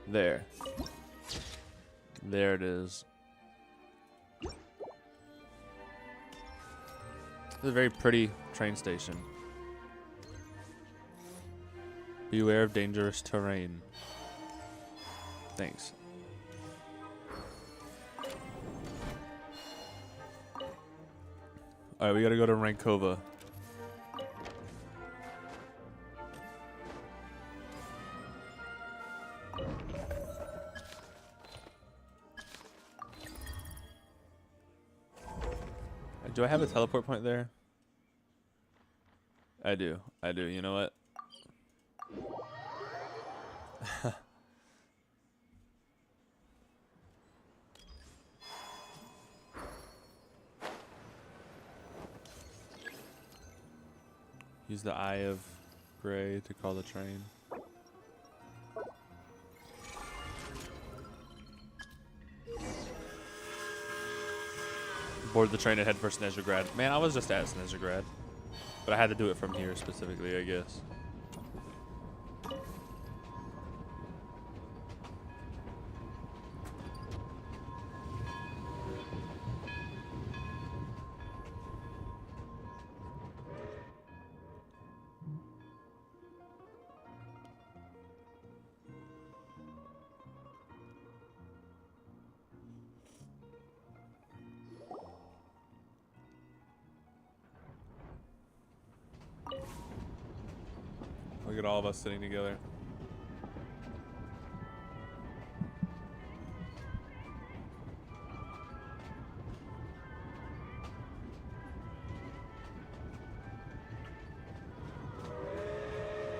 There. There it is. It's a very pretty train station. Beware of dangerous terrain. Thanks. Alright, we gotta go to Rankova. Do I have a teleport point there? I do. I do. You know what? Use the Eye of Gray to call the train. Board the train and head for Snezhrgrad. Man, I was just at Snezhrgrad. But I had to do it from here specifically, I guess. Look at all of us sitting together.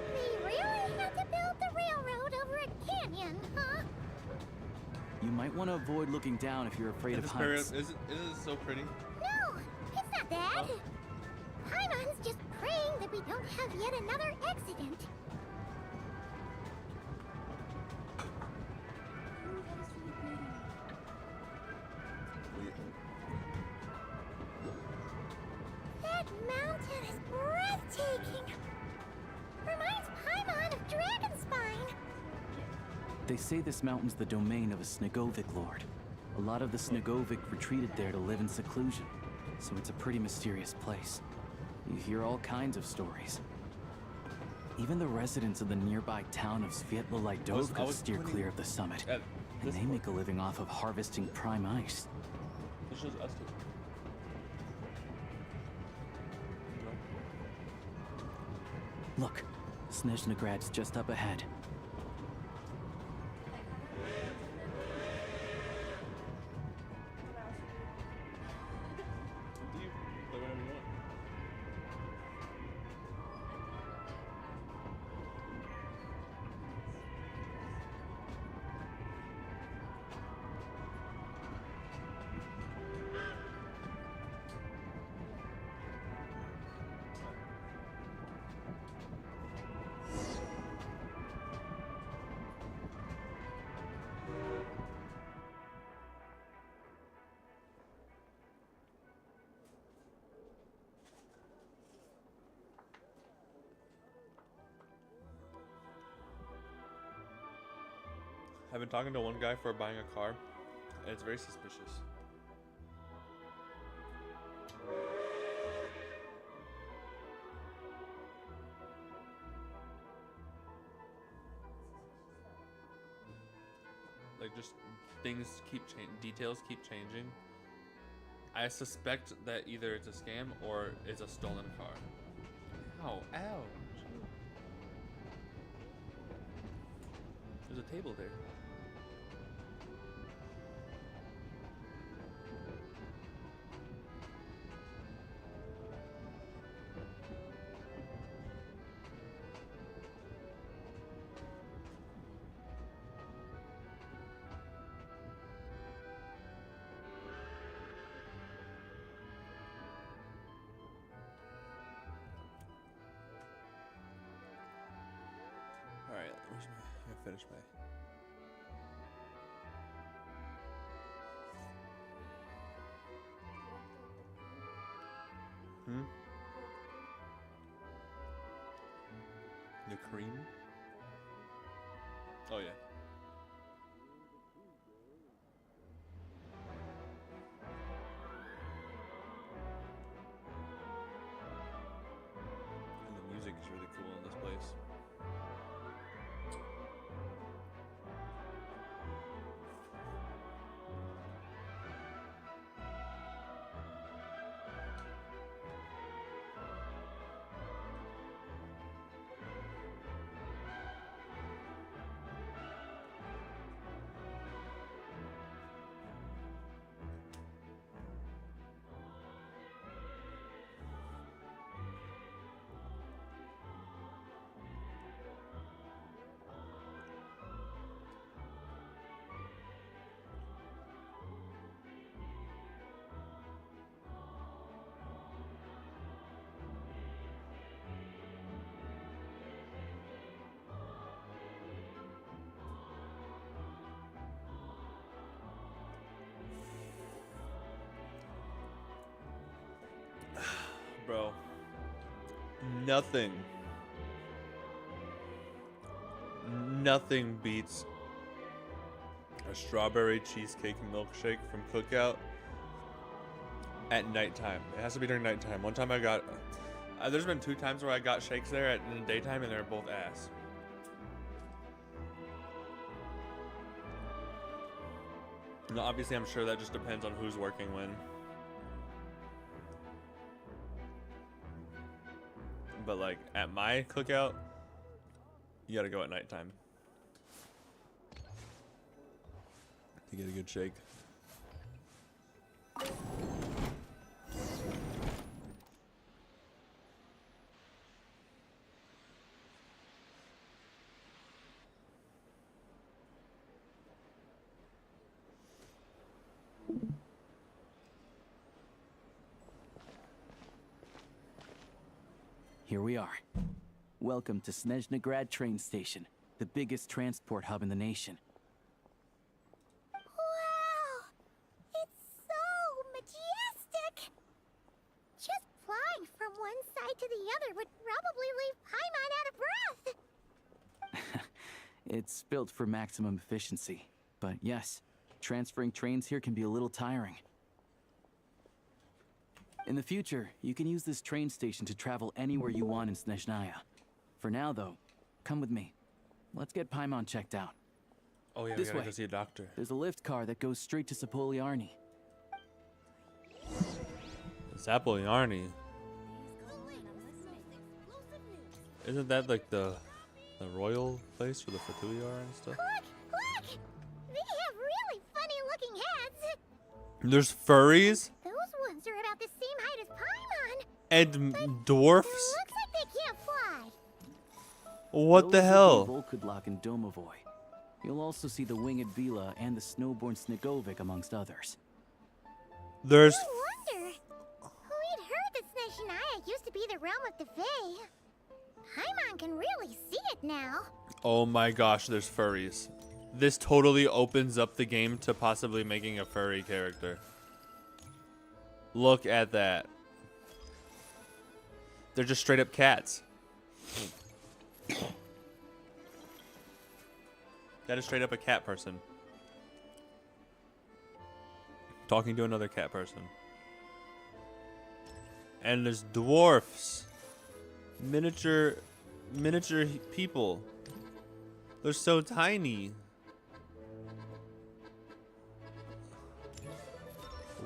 We really had to build the railroad over a canyon, huh? You might want to avoid looking down if you're afraid of heights. Isn't it so pretty? No, it's not that. Paimon's just praying that we don't have yet another accident. That mountain is breathtaking. Reminds Paimon of Dragonspine. They say this mountain's the domain of a Snegovic lord. A lot of the Snegovic retreated there to live in seclusion, so it's a pretty mysterious place. You hear all kinds of stories. Even the residents of the nearby town of Svietla Lidovka steer clear of the summit, and they make a living off of harvesting prime ice. This shows us two. Look, Snezhnograd's just up ahead. I've been talking to one guy for buying a car, and it's very suspicious. Like, just things keep details keep changing. I suspect that either it's a scam or it's a stolen car. Ow, ow. There's a table there. Alright, where's my... I'm gonna finish my... The cream? Oh yeah. And the music is really cool in this place. Nothing beats a strawberry cheesecake milkshake from Cookout at nighttime. It has to be during nighttime. One time I got, there's been 2 times where I got shakes there in the daytime and they're both ass. No, obviously I'm sure that just depends on who's working when. But like at my Cookout, you gotta go at nighttime to get a good shake. Here we are. Welcome to Snezhnegrad train station, the biggest transport hub in the nation. Wow! It's so majestic! Just flying from one side to the other would probably leave Paimon out of breath! It's built for maximum efficiency, but yes, transferring trains here can be a little tiring. In the future, you can use this train station to travel anywhere you want in Snezhnaya. For now, though, come with me. Let's get Paimon checked out. Oh yeah, This we gotta way. go see a doctor. There's a lift car that goes straight to Sapoliarny. Sapoliarny. Isn't that like the royal place for the Fatuyar and stuff? Look! They have really funny-looking heads! There's furries Those ones are about the same height as Paimon! and dwarfs. Looks like they can't fly! What the Those hell? would be Volkudlak and Domovoy. You'll also see the winged Vila and the snowborn Snegovik amongst others. There's I wonder. We'd heard that Snezhnaya used to be the realm of the Fae. Paimon can really see it now. Oh my gosh, there's furries. This totally opens up the game to possibly making a furry character. Look at that. They're just straight up cats. That is straight up a cat person. Talking to another cat person. And there's dwarfs. Miniature people. They're so tiny.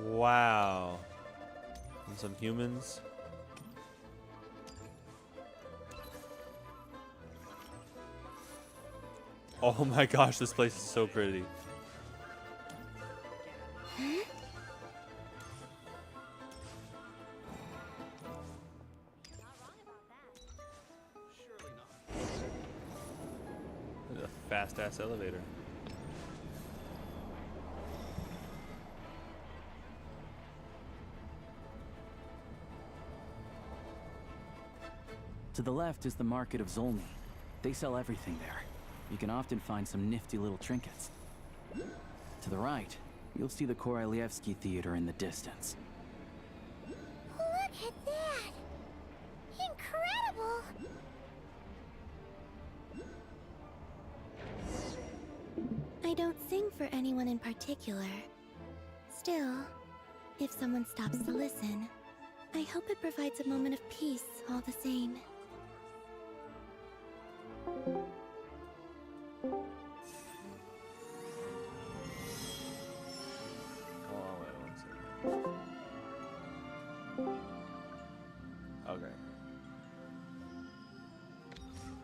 Wow. And some humans. Oh my gosh, this place is so pretty. There's a fast ass elevator. To the left is the market of Zolny. They sell everything there. You can often find some nifty little trinkets. To the right, you'll see the Korolyevsky Theater in the distance. Look at that! Incredible! I don't sing for anyone in particular. Still, if someone stops to listen, I hope it provides a moment of peace all the same. Okay.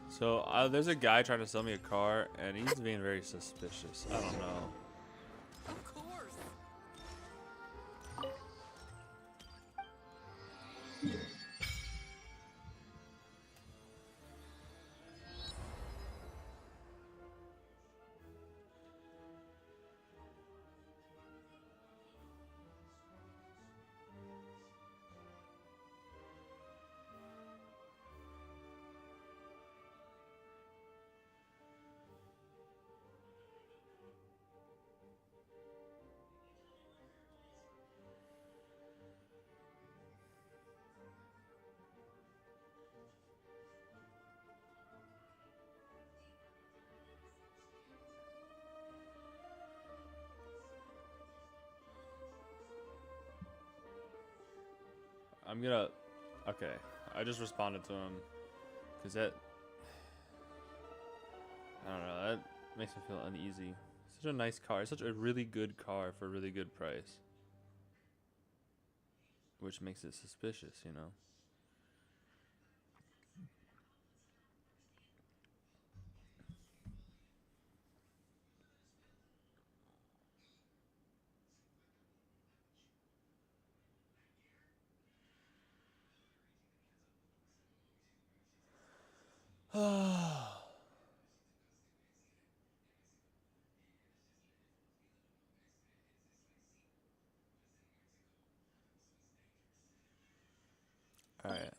So there's a guy trying to sell me a car, and he's being very suspicious. I don't know. Of course. I'm gonna. Okay, I just responded to him because that. I don't know. That makes me feel uneasy. Such a nice car. Such a really good car for a really good price. Which makes it suspicious, you know. All right.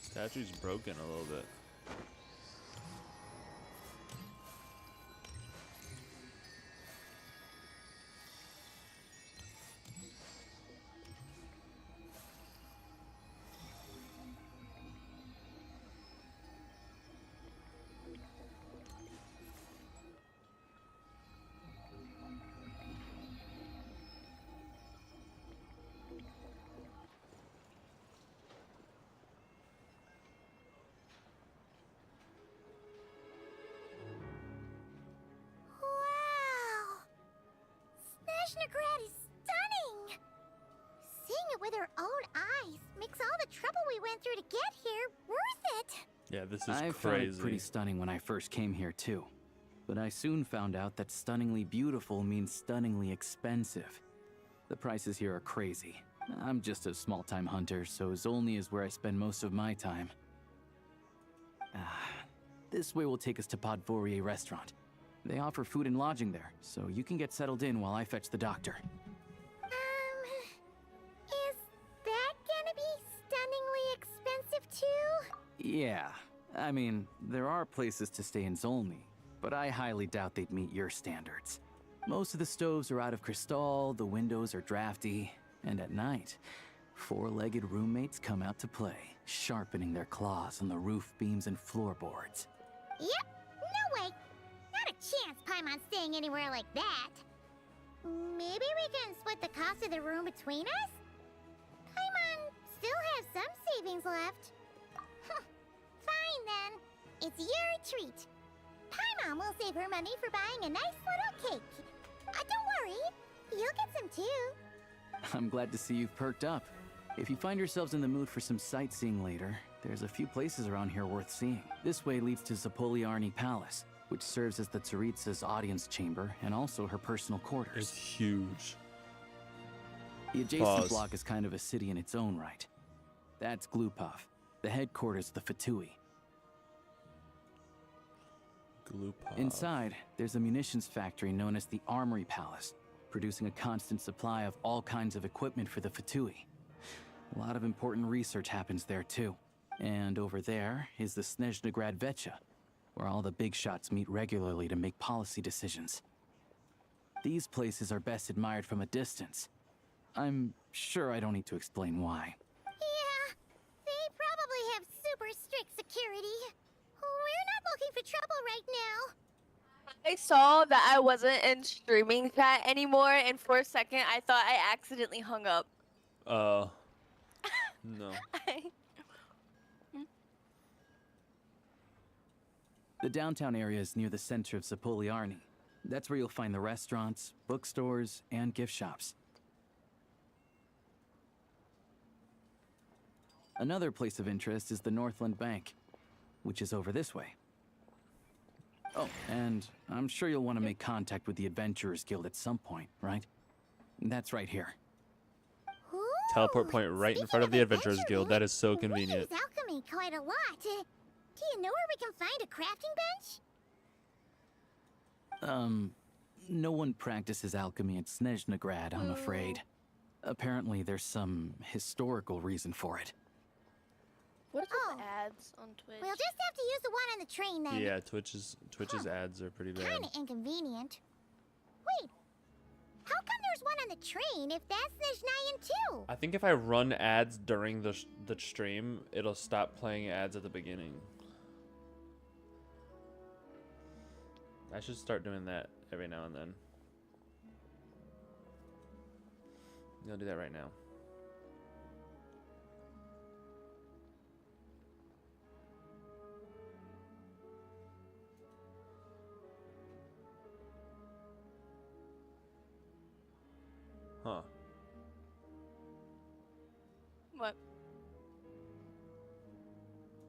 Statue's broken a little bit. Wow! Snezhnegrad is stunning! Seeing it with our own eyes makes all the trouble we went through to get here worth it! Yeah, this is I crazy. found it pretty stunning when I first came here too. But I soon found out that stunningly beautiful means stunningly expensive. The prices here are crazy. I'm just a small-time hunter, so Zolny is where I spend most of my time. This way will take us to Podvorier Restaurant. They offer food and lodging there, so you can get settled in while I fetch the doctor. Is that gonna be stunningly expensive too? Yeah, I mean, there are places to stay in Zolny, but I highly doubt they'd meet your standards. Most of the stoves are out of crystal, the windows are drafty, and at night, four-legged roommates come out to play, sharpening their claws on the roof beams and floorboards. Yep, no way! Not a chance Paimon's staying anywhere like that. Maybe we can split the cost of the room between us? Paimon still has some savings left. Fine then. It's your treat. Paimon will save her money for buying a nice little cake. Don't worry, you'll get some too. I'm glad to see you've perked up. If you find yourselves in the mood for some sightseeing later, there's a few places around here worth seeing. This way leads to Zapoliarny Palace, which serves as the Tsaritsa's audience chamber and also her personal quarters. It's huge. The adjacent block is kind of a city in its own right. That's Glupov, the headquarters of the Fatui. Glupov. Inside, there's a munitions factory known as the Armory Palace, producing a constant supply of all kinds of equipment for the Fatui. A lot of important research happens there too. And over there is the Snezhnegrad Vecha, where all the big shots meet regularly to make policy decisions. These places are best admired from a distance. I'm sure I don't need to explain why. Yeah, they probably have super strict security. We're not looking for trouble right now. I saw that I wasn't in streaming chat anymore, and for a second I thought I accidentally hung up. No. The downtown area is near the center of Zapoliarny. That's where you'll find the restaurants, bookstores, and gift shops. Another place of interest is the Northland Bank, which is over this way. Oh, and I'm sure you'll want to make contact with the Adventurers Guild at some point, right? That's right here. Teleport point right in front of the Adventurers Guild. That is so convenient. We use alchemy quite a lot. Do you know where we can find a crafting bench? No one practices alchemy at Snezhnegrad, I'm afraid. Apparently there's some historical reason for it. What's with the ads on Twitch? We'll just have to use the one on the train then. Yeah, Twitch's ads are pretty bad. Kinda inconvenient. Wait, How come there's one on the train if that's Nizhnayan too? I think if I run ads during the stream, it'll stop playing ads at the beginning. I should start doing that every now and then. I'll do that right now. Huh. What?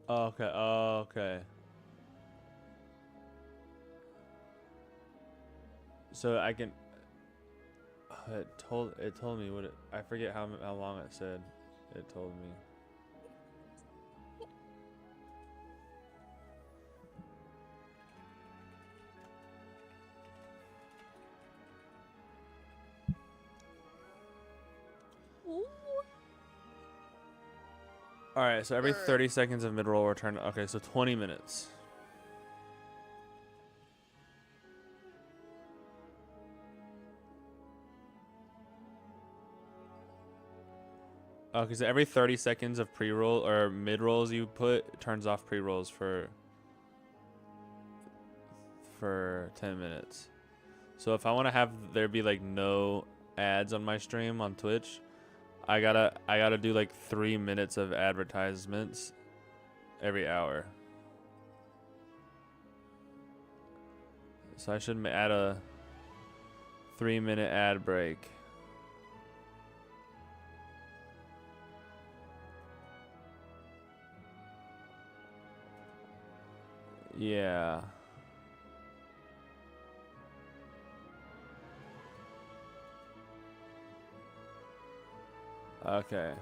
Okay, okay. So I can. It told me what it. I forget how long it said. It told me. All right, so every 30 seconds of mid-roll return. Okay, so 20 minutes. Okay, so every 30 seconds of pre-roll or mid-rolls you put, it turns off pre-rolls for 10 minutes. So if I want to have there be like no ads on my stream on Twitch, I gotta do like 3 minutes of advertisements every hour. So I should add a 3-minute ad break. Yeah. Okay.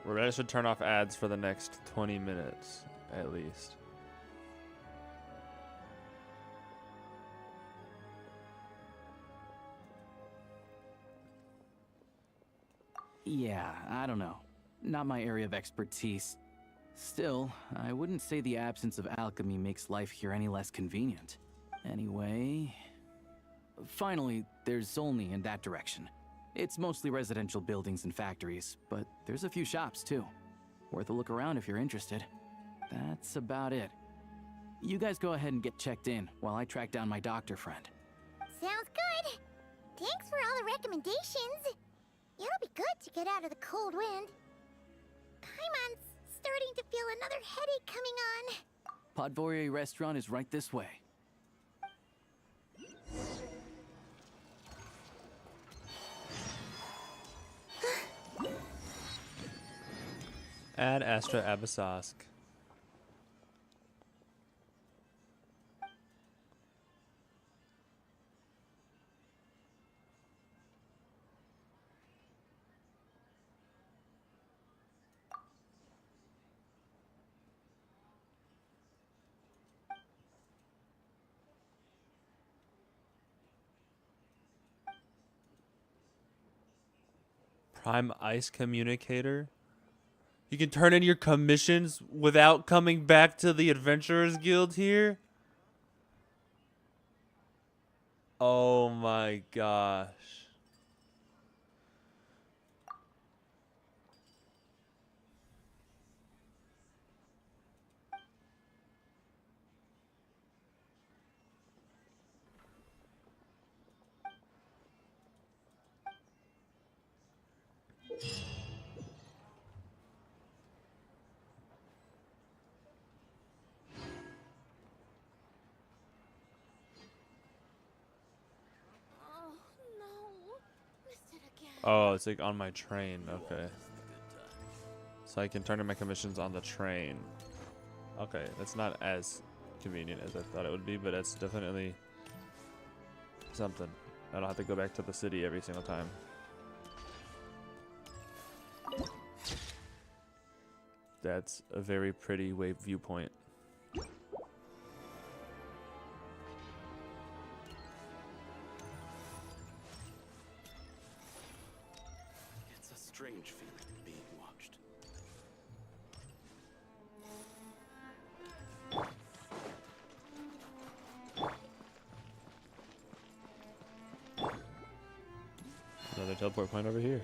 Reddit should turn off ads for the next 20 minutes, at least. Yeah, I don't know. Not my area of expertise. Still, I wouldn't say the absence of alchemy makes life here any less convenient. Anyway... Finally, there's Zolny in that direction. It's mostly residential buildings and factories, but there's a few shops too. Worth a look around if you're interested. That's about it. You guys go ahead and get checked in while I track down my doctor friend. Sounds good. Thanks for all the recommendations. It'll be good to get out of the cold wind. Paimon's starting to feel another headache coming on. Podvorye restaurant is right this way. Add Astra Abyssosque. Prime Ice Communicator. You can turn in your commissions without coming back to the Adventurers Guild here? Oh my gosh. Oh, it's like on my train. Okay. So I can turn in my commissions on the train. Okay, that's not as convenient as I thought it would be, but it's definitely something. I don't have to go back to the city every single time. That's a very pretty wave viewpoint. It's a strange feeling being watched. teleport point over here.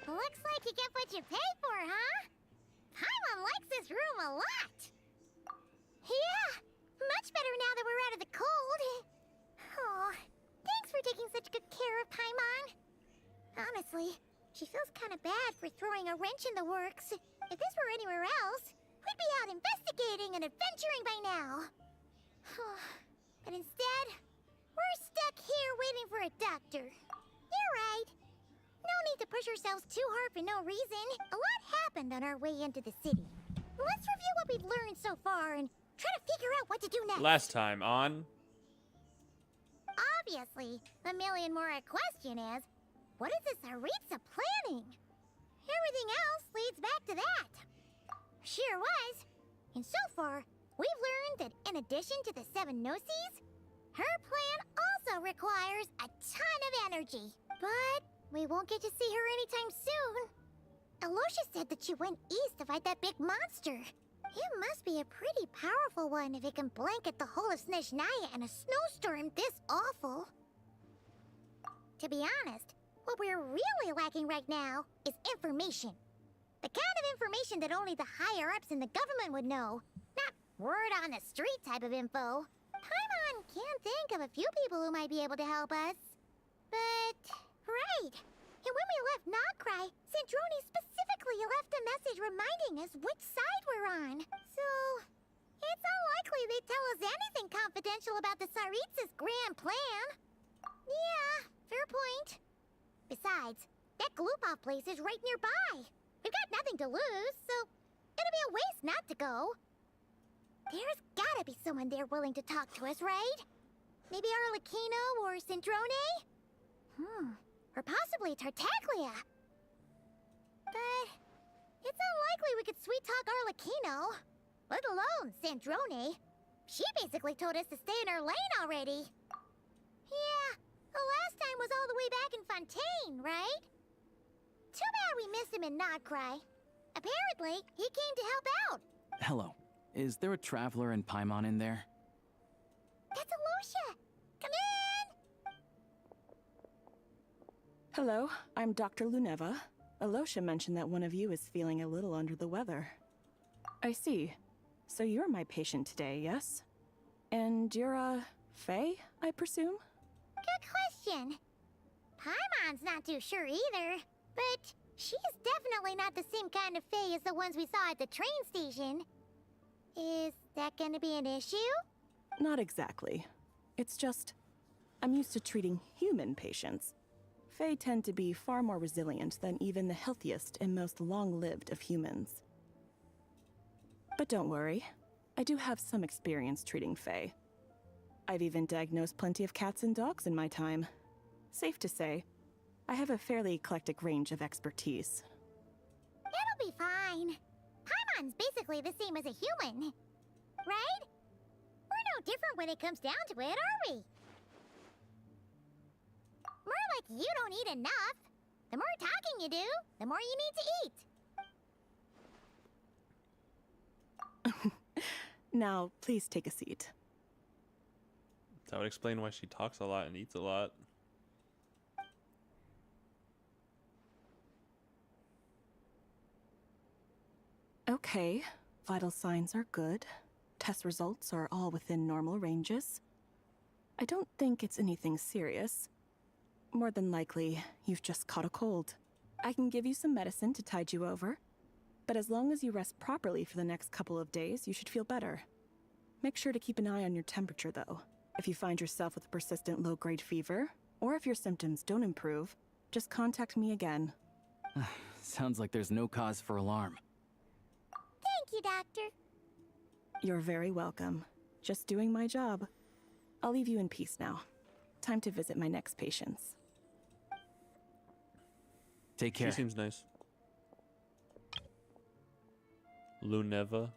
Looks like you get what you pay for, huh? Paimon likes this room a lot. Yeah, much better now that we're out of the cold. Oh, thanks for taking such good care of Paimon. Honestly, she feels kind of bad for throwing a wrench in the works. If this were anywhere else, we'd be out investigating and adventuring by now. But instead, we're stuck here waiting for a doctor. You're right. No need to push ourselves too hard for no reason. A lot happened on our way into the city. Let's review what we've learned so far and try to figure out what to do next. Last time on... Obviously, the million-more question is, what is this Tsaritsa planning? Everything else leads back to that. Sure was. And so far, we've learned that in addition to the 7 Gnosis, her plan also requires a ton of energy. But we won't get to see her anytime soon. Alosha said that she went east to fight that big monster. It must be a pretty powerful one if it can blanket the whole of Snezhnaya in a snowstorm this awful. To be honest, what we're really lacking right now is information. The kind of information that only the higher-ups in the government would know. Not word-on-the-street type of info. Paimon can think of a few people who might be able to help us. But... right. And when we left Nagrai, Sandrone specifically left a message reminding us which side we're on. So, it's unlikely they'd tell us anything confidential about the Tsaritsa's grand plan. Yeah, fair point. Besides, that Glupov place is right nearby. We've got nothing to lose, so it'll be a waste not to go. There's gotta be someone there willing to talk to us, right? Maybe Arlecchino or Sandrone? Or possibly Tartaglia. But it's unlikely we could sweet-talk Arlecchino, let alone Sandrone. She basically told us to stay in her lane already. Yeah, the last time was all the way back in Fontaine, right? Too bad we missed him in Nagrai. Apparently, he came to help out. Hello. Is there a traveler and Paimon in there? That's Alosha! Come in! Hello, I'm Dr. Luneva. Alosha mentioned that one of you is feeling a little under the weather. I see. So you're my patient today, yes? And you're, Faye, I presume? Good question. Paimon's not too sure either, but she's definitely not the same kind of Faye as the ones we saw at the train station. Is that gonna be an issue? Not exactly. It's just, I'm used to treating human patients. Fae tend to be far more resilient than even the healthiest and most long-lived of humans. But don't worry, I do have some experience treating Fae. I've even diagnosed plenty of cats and dogs in my time. Safe to say, I have a fairly eclectic range of expertise. It'll be fine. Paimon's basically the same as a human, right? We're no different when it comes down to it, are we? More like you don't eat enough. The more talking you do, the more you need to eat. Now, please take a seat. That would explain why she talks a lot and eats a lot. Okay, vital signs are good. Test results are all within normal ranges. I don't think it's anything serious. More than likely, you've just caught a cold. I can give you some medicine to tide you over, but as long as you rest properly for the next couple of days, you should feel better. Make sure to keep an eye on your temperature, though. If you find yourself with a persistent low-grade fever, or if your symptoms don't improve, just contact me again. Sounds like there's no cause for alarm. Thank you, Doctor. You're very welcome. Just doing my job. I'll leave you in peace now. Time to visit my next patients. Take care. She seems nice. Luneva.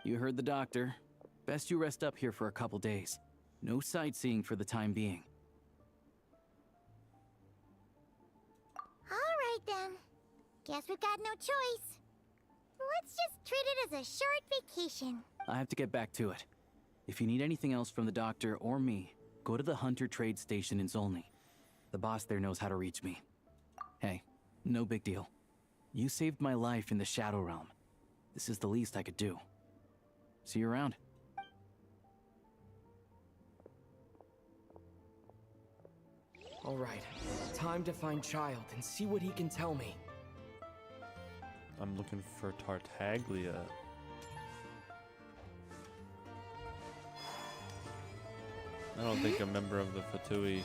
You heard the doctor. Best you rest up here for a couple days. No sightseeing for the time being. Alright then. Guess we've got no choice. Let's just treat it as a short vacation. I have to get back to it. If you need anything else from the doctor or me, go to the Hunter Trade Station in Zolny. The boss there knows how to reach me. Hey, no big deal. You saved my life in the Shadow Realm. This is the least I could do. See you around. All right, time to find Child and see what he can tell me. I'm looking for Tartaglia. I don't think a member of the Fatui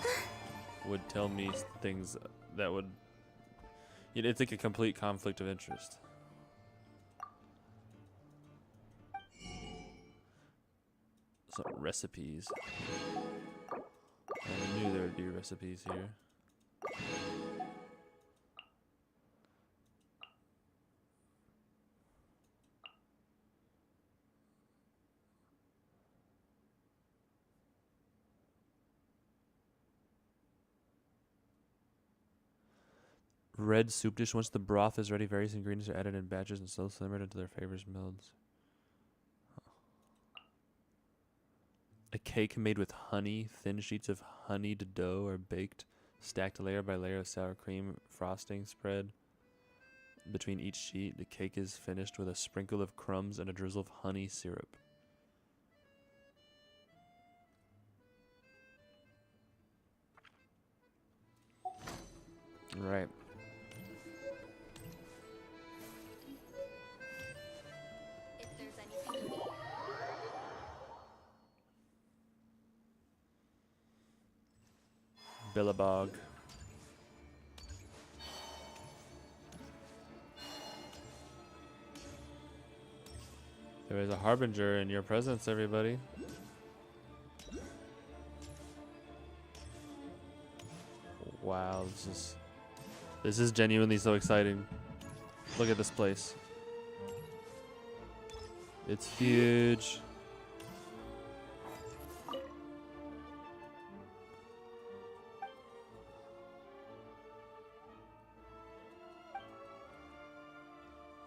would tell me things that would... It's like a complete conflict of interest. So, recipes. I knew there would be recipes here. Red soup dish. Once the broth is ready, various ingredients are added in batches and slow simmered into their flavors melds. A cake made with honey. Thin sheets of honeyed dough are baked, stacked layer by layer of sour cream frosting spread between each sheet. The cake is finished with a sprinkle of crumbs and a drizzle of honey syrup. Right. Billabog. There is a harbinger in your presence, everybody. Wow, this is genuinely so exciting. Look at this place. It's huge.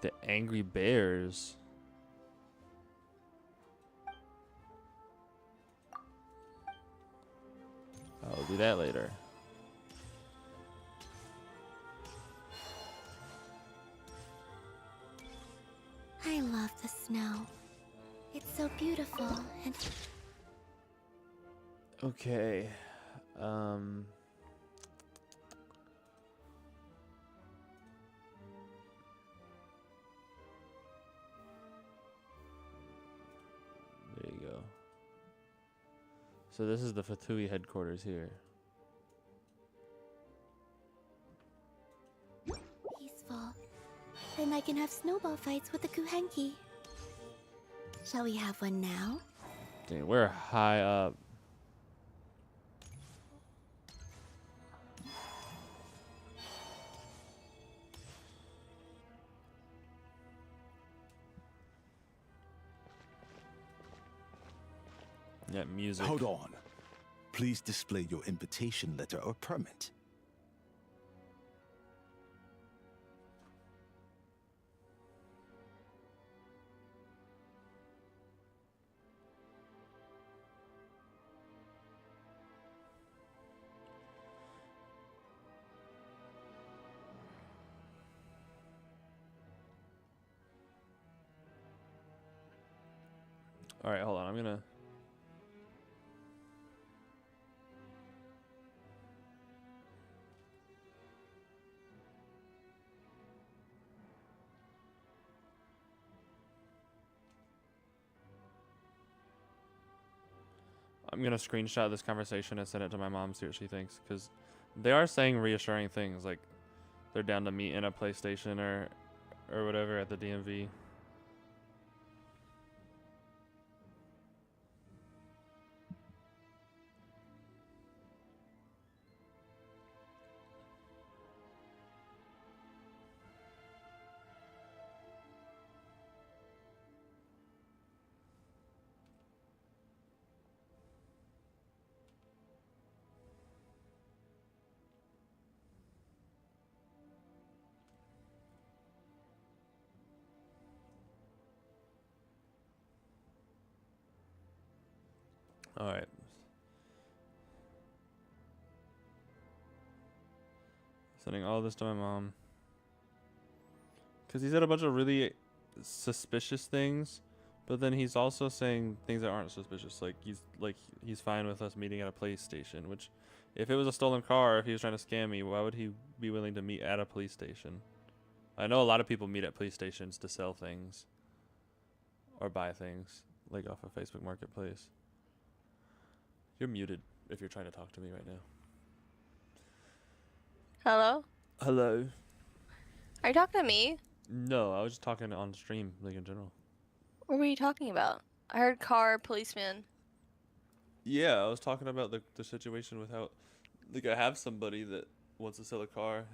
The Angry Bears. I'll do that later. I love the snow. It's so beautiful and... Okay. There you go. So this is the Fatui headquarters here. peaceful. Then I can have snowball fights with the Kuhenki. Shall we have one now? Dang, we're high up. Yeah, music. Hold on. Please display your invitation letter or permit. All right, hold on. I'm gonna. I'm gonna screenshot this conversation and send it to my mom, see what she thinks, because they are saying reassuring things, like they're down to meet in a PlayStation or whatever at the DMV. Alright. Sending all this to my mom. Because he said a bunch of really suspicious things, but then he's also saying things that aren't suspicious. Like he's fine with us meeting at a police station, which if it was a stolen car, if he was trying to scam me, why would he be willing to meet at a police station? I know a lot of people meet at police stations to sell things or buy things, like off of Facebook Marketplace. You're muted if you're trying to talk to me right now. Hello? Hello. Are you talking to me? No, I was just talking on stream, like in general. What were you talking about? I heard car, policeman. Yeah, I was talking about the situation with how, like, I have somebody that wants to sell a car,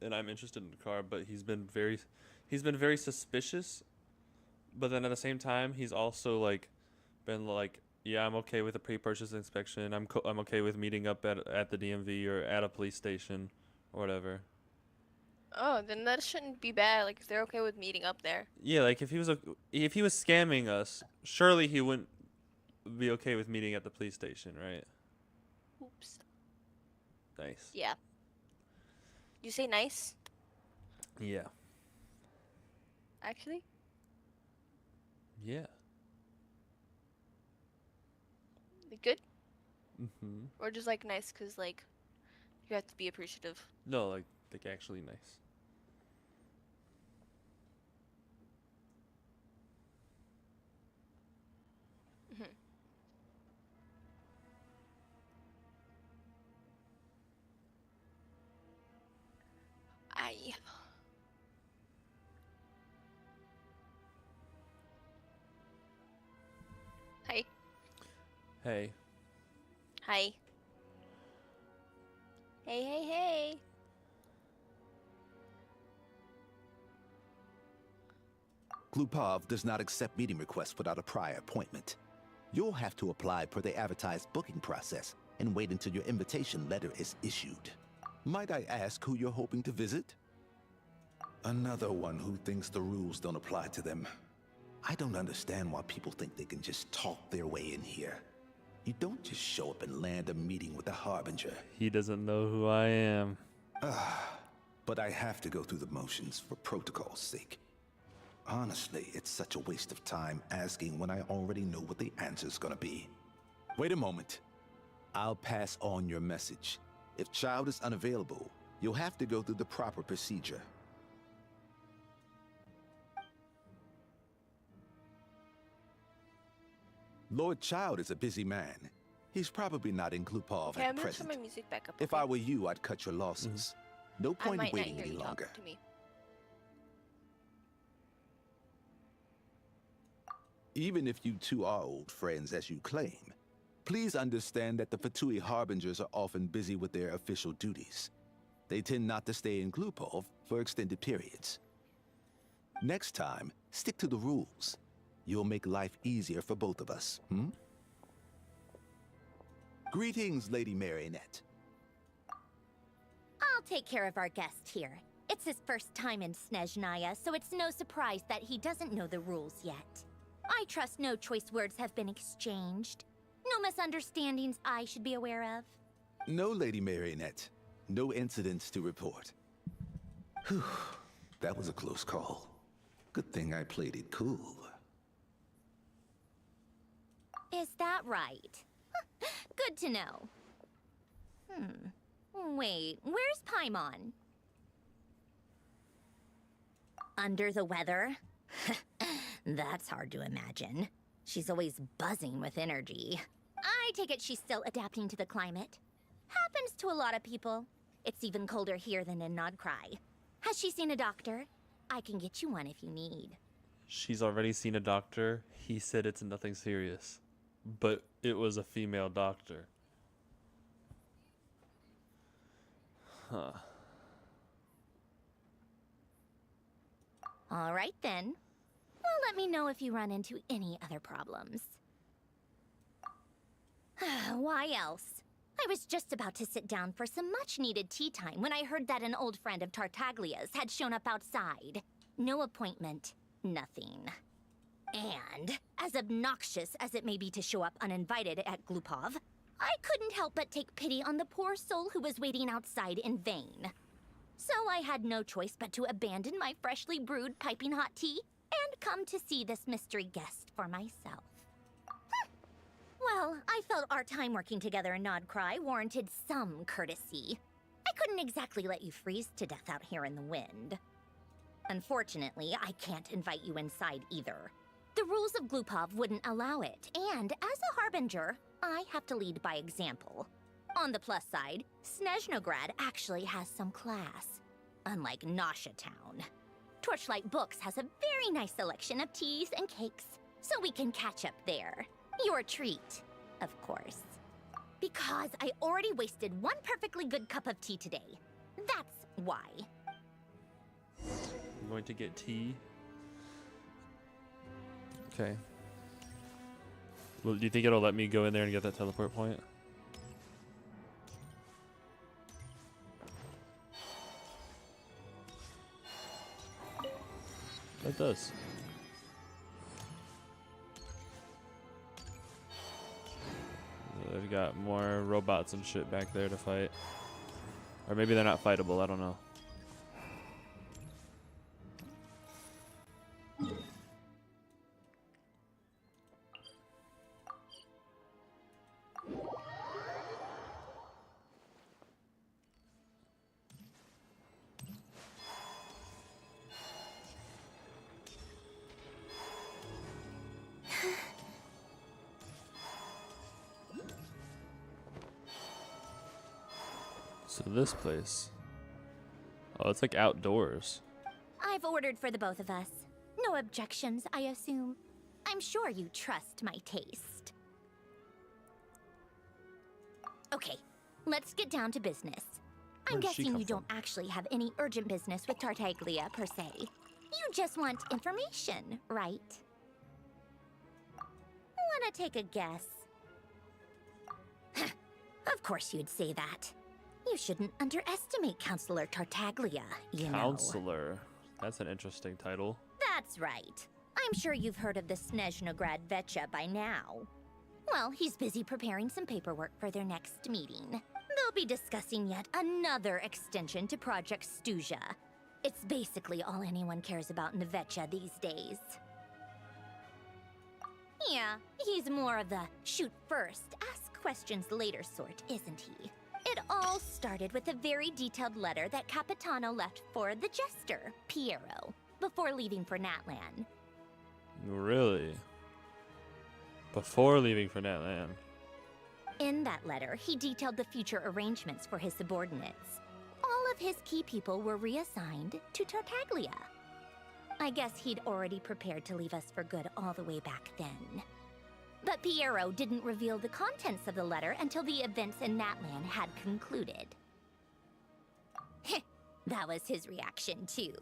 and I'm interested in the car, but he's been very suspicious. But then at the same time, he's also like been like, yeah, I'm okay with a pre-purchase inspection. I'm okay with meeting up at the DMV or at a police station or whatever. Oh, then that shouldn't be bad. Like, if they're okay with meeting up there. Yeah, like if he was scamming us, surely he wouldn't be okay with meeting at the police station, right? Oops. Nice. Yeah. You say nice? Yeah. Actually? Yeah. Like, good? Mhm. Or just like nice because like you have to be appreciative. No, like actually nice. Mhm. I. Hi. Hey. Hi. Hey, hey, hey. Glupov does not accept meeting requests without a prior appointment. You'll have to apply per the advertised booking process and wait until your invitation letter is issued. Might I ask who you're hoping to visit? Another one who thinks the rules don't apply to them. I don't understand why people think they can just talk their way in here. You don't just show up and land a meeting with a Harbinger. He doesn't know who I am. But I have to go through the motions for protocol's sake. Honestly, it's such a waste of time asking when I already know what the answer's gonna be. Wait a moment. I'll pass on your message. If Child is unavailable, you'll have to go through the proper procedure. Lord Child is a busy man. He's probably not in Glupov Okay, at I'm gonna present. turn my music back up. If I were you, I'd cut your losses. No I point might in not waiting hear any you longer. talking to me. Even if you two are old friends as you claim, please understand that the Fatui Harbingers are often busy with their official duties. They tend not to stay in Glupov for extended periods. Next time, stick to the rules. You'll make life easier for both of us, hmm? Greetings, Lady Marionette. I'll take care of our guest here. It's his first time in Snezhnaya, so it's no surprise that he doesn't know the rules yet. I trust no choice words have been exchanged. No misunderstandings I should be aware of. No, Lady Marionette. No incidents to report. Whew, that was a close call. Good thing I played it cool. Is that right? Good to know. Wait, where's Paimon? Under the weather? That's hard to imagine. She's always buzzing with energy. I take it she's still adapting to the climate. Happens to a lot of people. It's even colder here than in Nodcry. Has she seen a doctor? I can get you one if you need. She's already seen a doctor. He said it's nothing serious. But it was a female doctor. Huh. All right then. Well, let me know if you run into any other problems. Why else? I was just about to sit down for some much-needed tea time when I heard that an old friend of Tartaglia's had shown up outside. No appointment, nothing. And, as obnoxious as it may be to show up uninvited at Glupov, I couldn't help but take pity on the poor soul who was waiting outside in vain. So I had no choice but to abandon my freshly brewed piping hot tea and come to see this mystery guest for myself. Well, I felt our time working together in Nodcry warranted some courtesy. I couldn't exactly let you freeze to death out here in the wind. Unfortunately, I can't invite you inside either. The rules of Glupov wouldn't allow it, and as a harbinger, I have to lead by example. On the plus side, Snezhnograd actually has some class, unlike Nasha Town. Torchlight Books has a very nice selection of teas and cakes, so we can catch up there. Your treat, of course. Because I already wasted one perfectly good cup of tea today. That's why. I'm going to get tea. Okay. Well, do you think it'll let me go in there and get that teleport point? It does. They've got more robots and shit back there to fight. Or maybe they're not fightable, I don't know. So this place. Oh, it's like outdoors. I've ordered for the both of us. No objections, I assume. I'm sure you trust my taste. Okay, let's get down to business. I'm guessing you don't actually have any urgent business with Tartaglia, per se. You just want information, right? Wanna take a guess? Of course you'd say that. You shouldn't underestimate Counselor Tartaglia, you know. Counselor. That's an interesting title. That's right. I'm sure you've heard of the Snezhnograd Vecha by now. Well, he's busy preparing some paperwork for their next meeting. They'll be discussing yet another extension to Project Stuja. It's basically all anyone cares about in the Vecha these days. Yeah, he's more of the shoot first, ask questions later sort, isn't he? It all started with a very detailed letter that Capitano left for the jester, Piero, before leaving for Natlan. Really? Before leaving for Natlan. In that letter, he detailed the future arrangements for his subordinates. All of his key people were reassigned to Tartaglia. I guess he'd already prepared to leave us for good all the way back then. But Piero didn't reveal the contents of the letter until the events in Natlan had concluded. That was his reaction, too.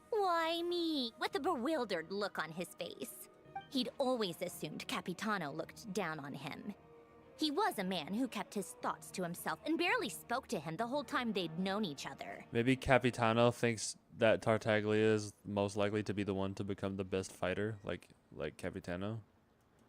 Why me? With a bewildered look on his face. He'd always assumed Capitano looked down on him. He was a man who kept his thoughts to himself and barely spoke to him the whole time they'd known each other. Maybe Capitano thinks that Tartaglia is most likely to be the one to become the best fighter, like Capitano.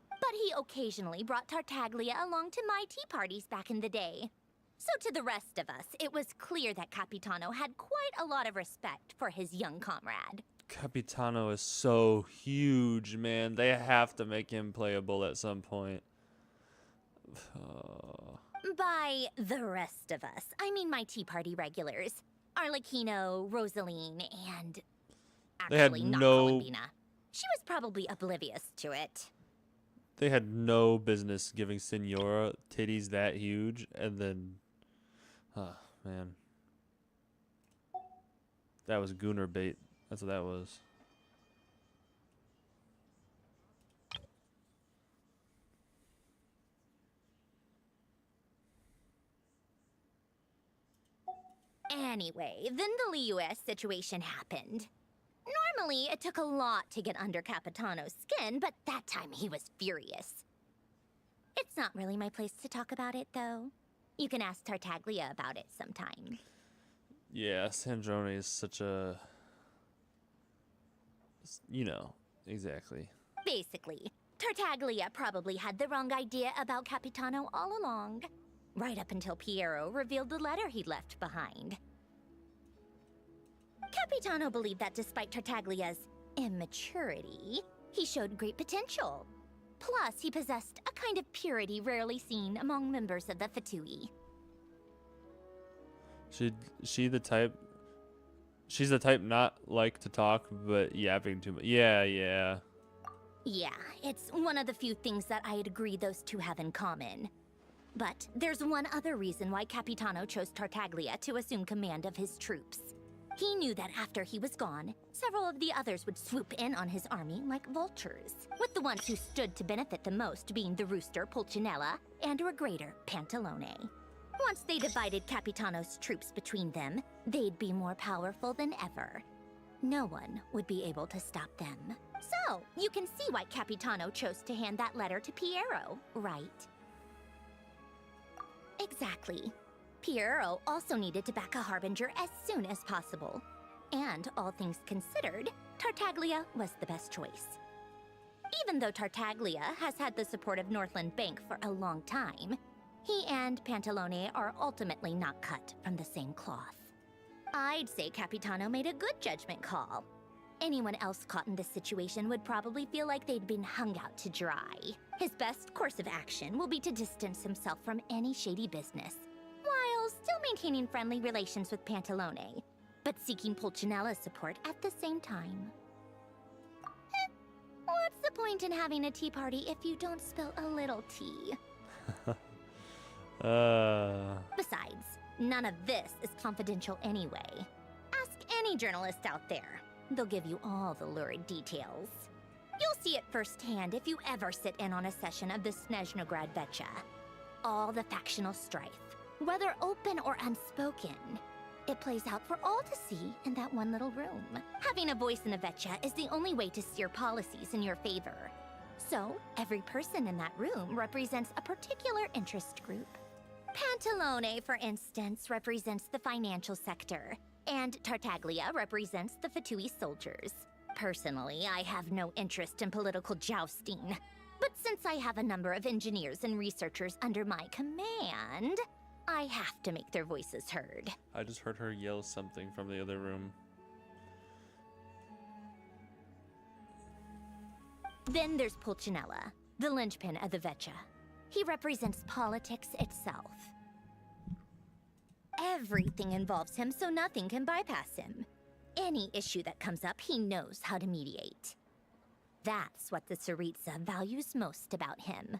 But he occasionally brought Tartaglia along to my tea parties back in the day. So to the rest of us, it was clear that Capitano had quite a lot of respect for his young comrade. Capitano is so huge, man. They have to make him playable at some point. By the rest of us, I mean my tea party regulars. Arlecchino, Rosaline, and... actually, not Columbina. She was probably oblivious to it. They had no business giving Senora titties that huge, and then... man. That was Gooner bait. That's what that was. Anyway, then the Liu-S situation happened. Normally, it took a lot to get under Capitano's skin, but that time he was furious. It's not really my place to talk about it, though. You can ask Tartaglia about it sometime. Yeah, Sandrone is such a... You know, exactly. Basically, Tartaglia probably had the wrong idea about Capitano all along. Right up until Piero revealed the letter he'd left behind. Capitano believed that despite Tartaglia's immaturity, he showed great potential. Plus, he possessed a kind of purity rarely seen among members of the Fatui. She's the type not like to talk, but yapping too much. Yeah. Yeah, it's one of the few things that I'd agree those two have in common. But there's one other reason why Capitano chose Tartaglia to assume command of his troops. He knew that after he was gone, several of the others would swoop in on his army like vultures, with the ones who stood to benefit the most being the rooster Pulcinella and Regrator Pantalone. Once they divided Capitano's troops between them, they'd be more powerful than ever. No one would be able to stop them. So, you can see why Capitano chose to hand that letter to Piero, right? Exactly. Piero also needed to back a Harbinger as soon as possible. And all things considered, Tartaglia was the best choice. Even though Tartaglia has had the support of Northland Bank for a long time, he and Pantalone are ultimately not cut from the same cloth. I'd say Capitano made a good judgment call. Anyone else caught in this situation would probably feel like they'd been hung out to dry. His best course of action will be to distance himself from any shady business, while still maintaining friendly relations with Pantalone, but seeking Pulcinella's support at the same time. What's the point in having a tea party if you don't spill a little tea? Besides, none of this is confidential anyway. Ask any journalist out there. They'll give you all the lurid details. You'll see it firsthand if you ever sit in on a session of the Snezhnograd Vecha. All the factional strife, whether open or unspoken, it plays out for all to see in that one little room. Having a voice in a Vecha is the only way to steer policies in your favor. So, every person in that room represents a particular interest group. Pantalone, for instance, represents the financial sector, and Tartaglia represents the Fatui soldiers. Personally, I have no interest in political jousting, but since I have a number of engineers and researchers under my command, I have to make their voices heard. I just heard her yell something from the other room. Then there's Pulcinella, the linchpin of the Vecha. He represents politics itself. Everything involves him, so nothing can bypass him. Any issue that comes up, he knows how to mediate. That's what the Tsaritsa values most about him.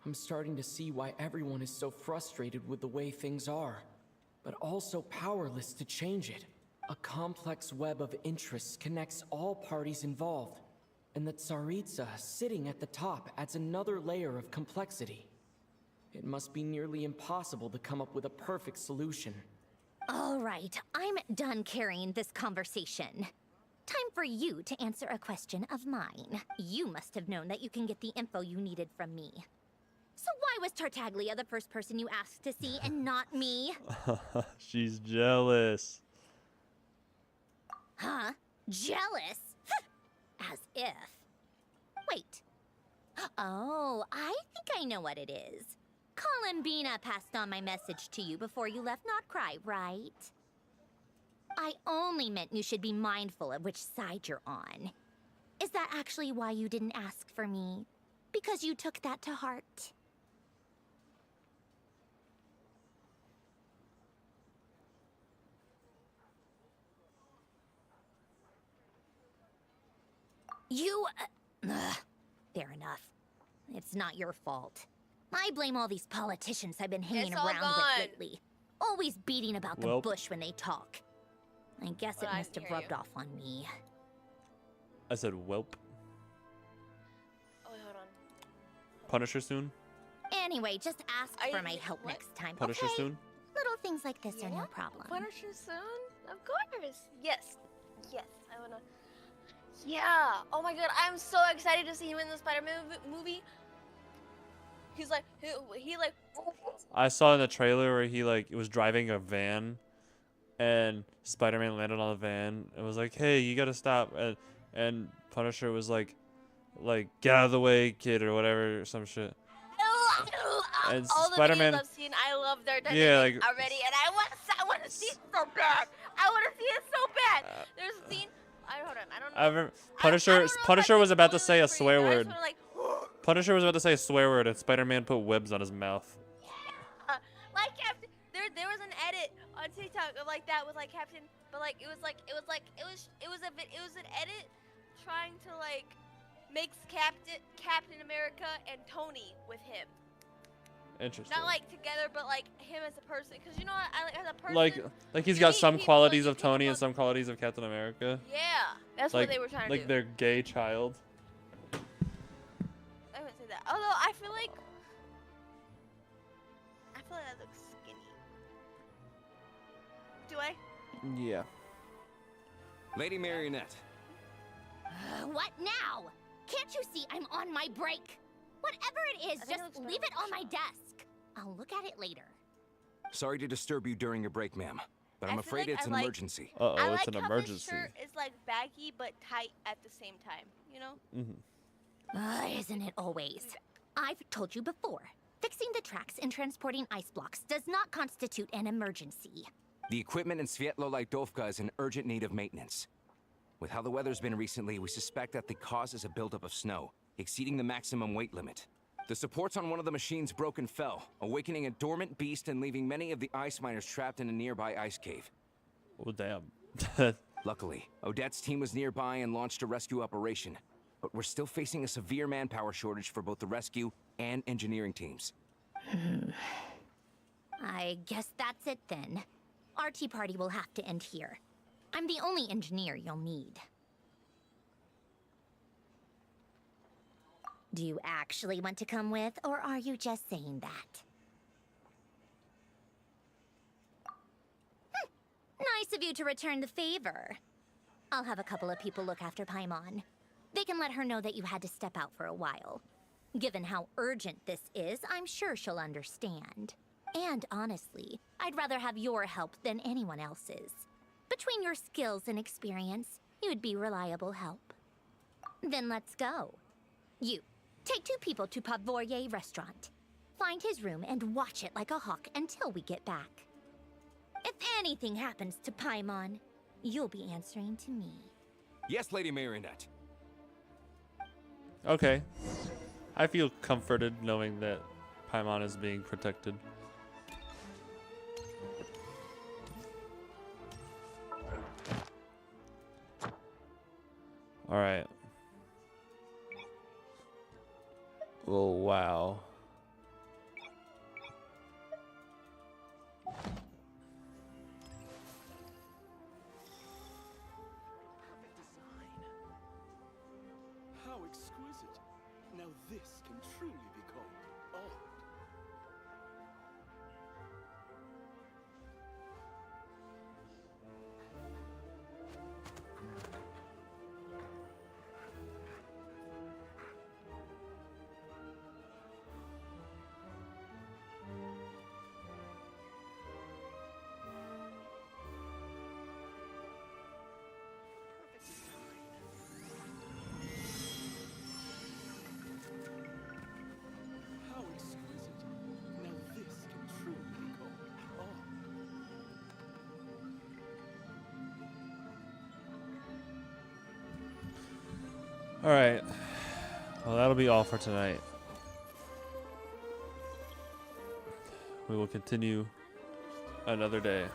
I'm starting to see why everyone is so frustrated with the way things are, but also powerless to change it. A complex web of interests connects all parties involved, and the Tsaritsa sitting at the top adds another layer of complexity. It must be nearly impossible to come up with a perfect solution. All right, I'm done carrying this conversation. Time for you to answer a question of mine. You must have known that you can get the info you needed from me. So why was Tartaglia the first person you asked to see and not me? She's jealous. Huh? Jealous? As if. Wait. Oh, I think I know what it is. Columbina passed on my message to you before you left Notcry, right? I only meant you should be mindful of which side you're on. Is that actually why you didn't ask for me? Because you took that to heart? Fair enough. It's not your fault. I blame all these politicians I've been hanging around with lately. Always beating about the bush when they talk. I guess it must have rubbed off on me. I said whelp. Oh, wait, hold on. Punish her soon? Anyway, just ask for my help next time, Punish her okay? soon? Little things like this are no problem. Punish her soon? Of course. Yes. Yes, I wanna. Yeah. Oh my god, I'm so excited to see him in the Spider-Man movie. He's like, he like. I saw in the trailer where he was driving a van, and Spider-Man landed on the van and was like, "Hey, you gotta stop!" And and Punisher was like, get out of the way, kid, or whatever, or some shit. And all the Spider-Man, videos I've seen, I love their dynamic yeah, like already, and I want to see it so bad. I want to see it so bad. There's a scene. Hold on, I don't know. I remember Punisher was about to say a swear word. Punisher was about to say a swear word, and Spider-Man put webs on his mouth. Like Captain, there was an edit on TikTok of like that with like Captain, but like it was an edit trying to like mix Captain America and Tony with him. Interesting. Not like together, but like him as a person, because you know what, I like as a person. Like he's got some qualities of Tony and some qualities of Captain America. Yeah, that's like, what they were trying to like do. their gay child. I wouldn't say that. Although I feel like that looks skinny. Do I? Yeah. Lady Marionette. What now? Can't you see I'm on my break? Whatever it is, just leave it on my desk. I'll look at it later. Sorry to disturb you during your break, ma'am, but I'm I feel afraid like it's an emergency. Uh-oh, I it's like an how emergency. This shirt is like baggy but tight at the same time. You know? Isn't it always? I've told you before. Fixing the tracks and transporting ice blocks does not constitute an emergency. The equipment in Svietlolaidovka is in urgent need of maintenance. With how the weather's been recently, we suspect that the cause is a buildup of snow, exceeding the maximum weight limit. The supports on one of the machines broke and fell, awakening a dormant beast and leaving many of the ice miners trapped in a nearby ice cave. Oh, damn. Luckily, Odette's team was nearby and launched a rescue operation, but we're still facing a severe manpower shortage for both the rescue and engineering teams. I guess that's it then. Our tea party will have to end here. I'm the only engineer you'll need. Do you actually want to come with, or are you just saying that? Nice of you to return the favor. I'll have a couple of people look after Paimon. They can let her know that you had to step out for a while. Given how urgent this is, I'm sure she'll understand. And honestly, I'd rather have your help than anyone else's. Between your skills and experience, you'd be reliable help. Then let's go. You, take 2 people to Pavorier restaurant. Find his room and watch it like a hawk until we get back. If anything happens to Paimon, you'll be answering to me. Yes, Lady Marionette. Okay. I feel comforted knowing that Paimon is being protected. Alright. Well, wow. How exquisite. Now this can truly be called art. How exquisite. Now this can truly be called art. Alright. Well, that'll be all for tonight. We will continue another day.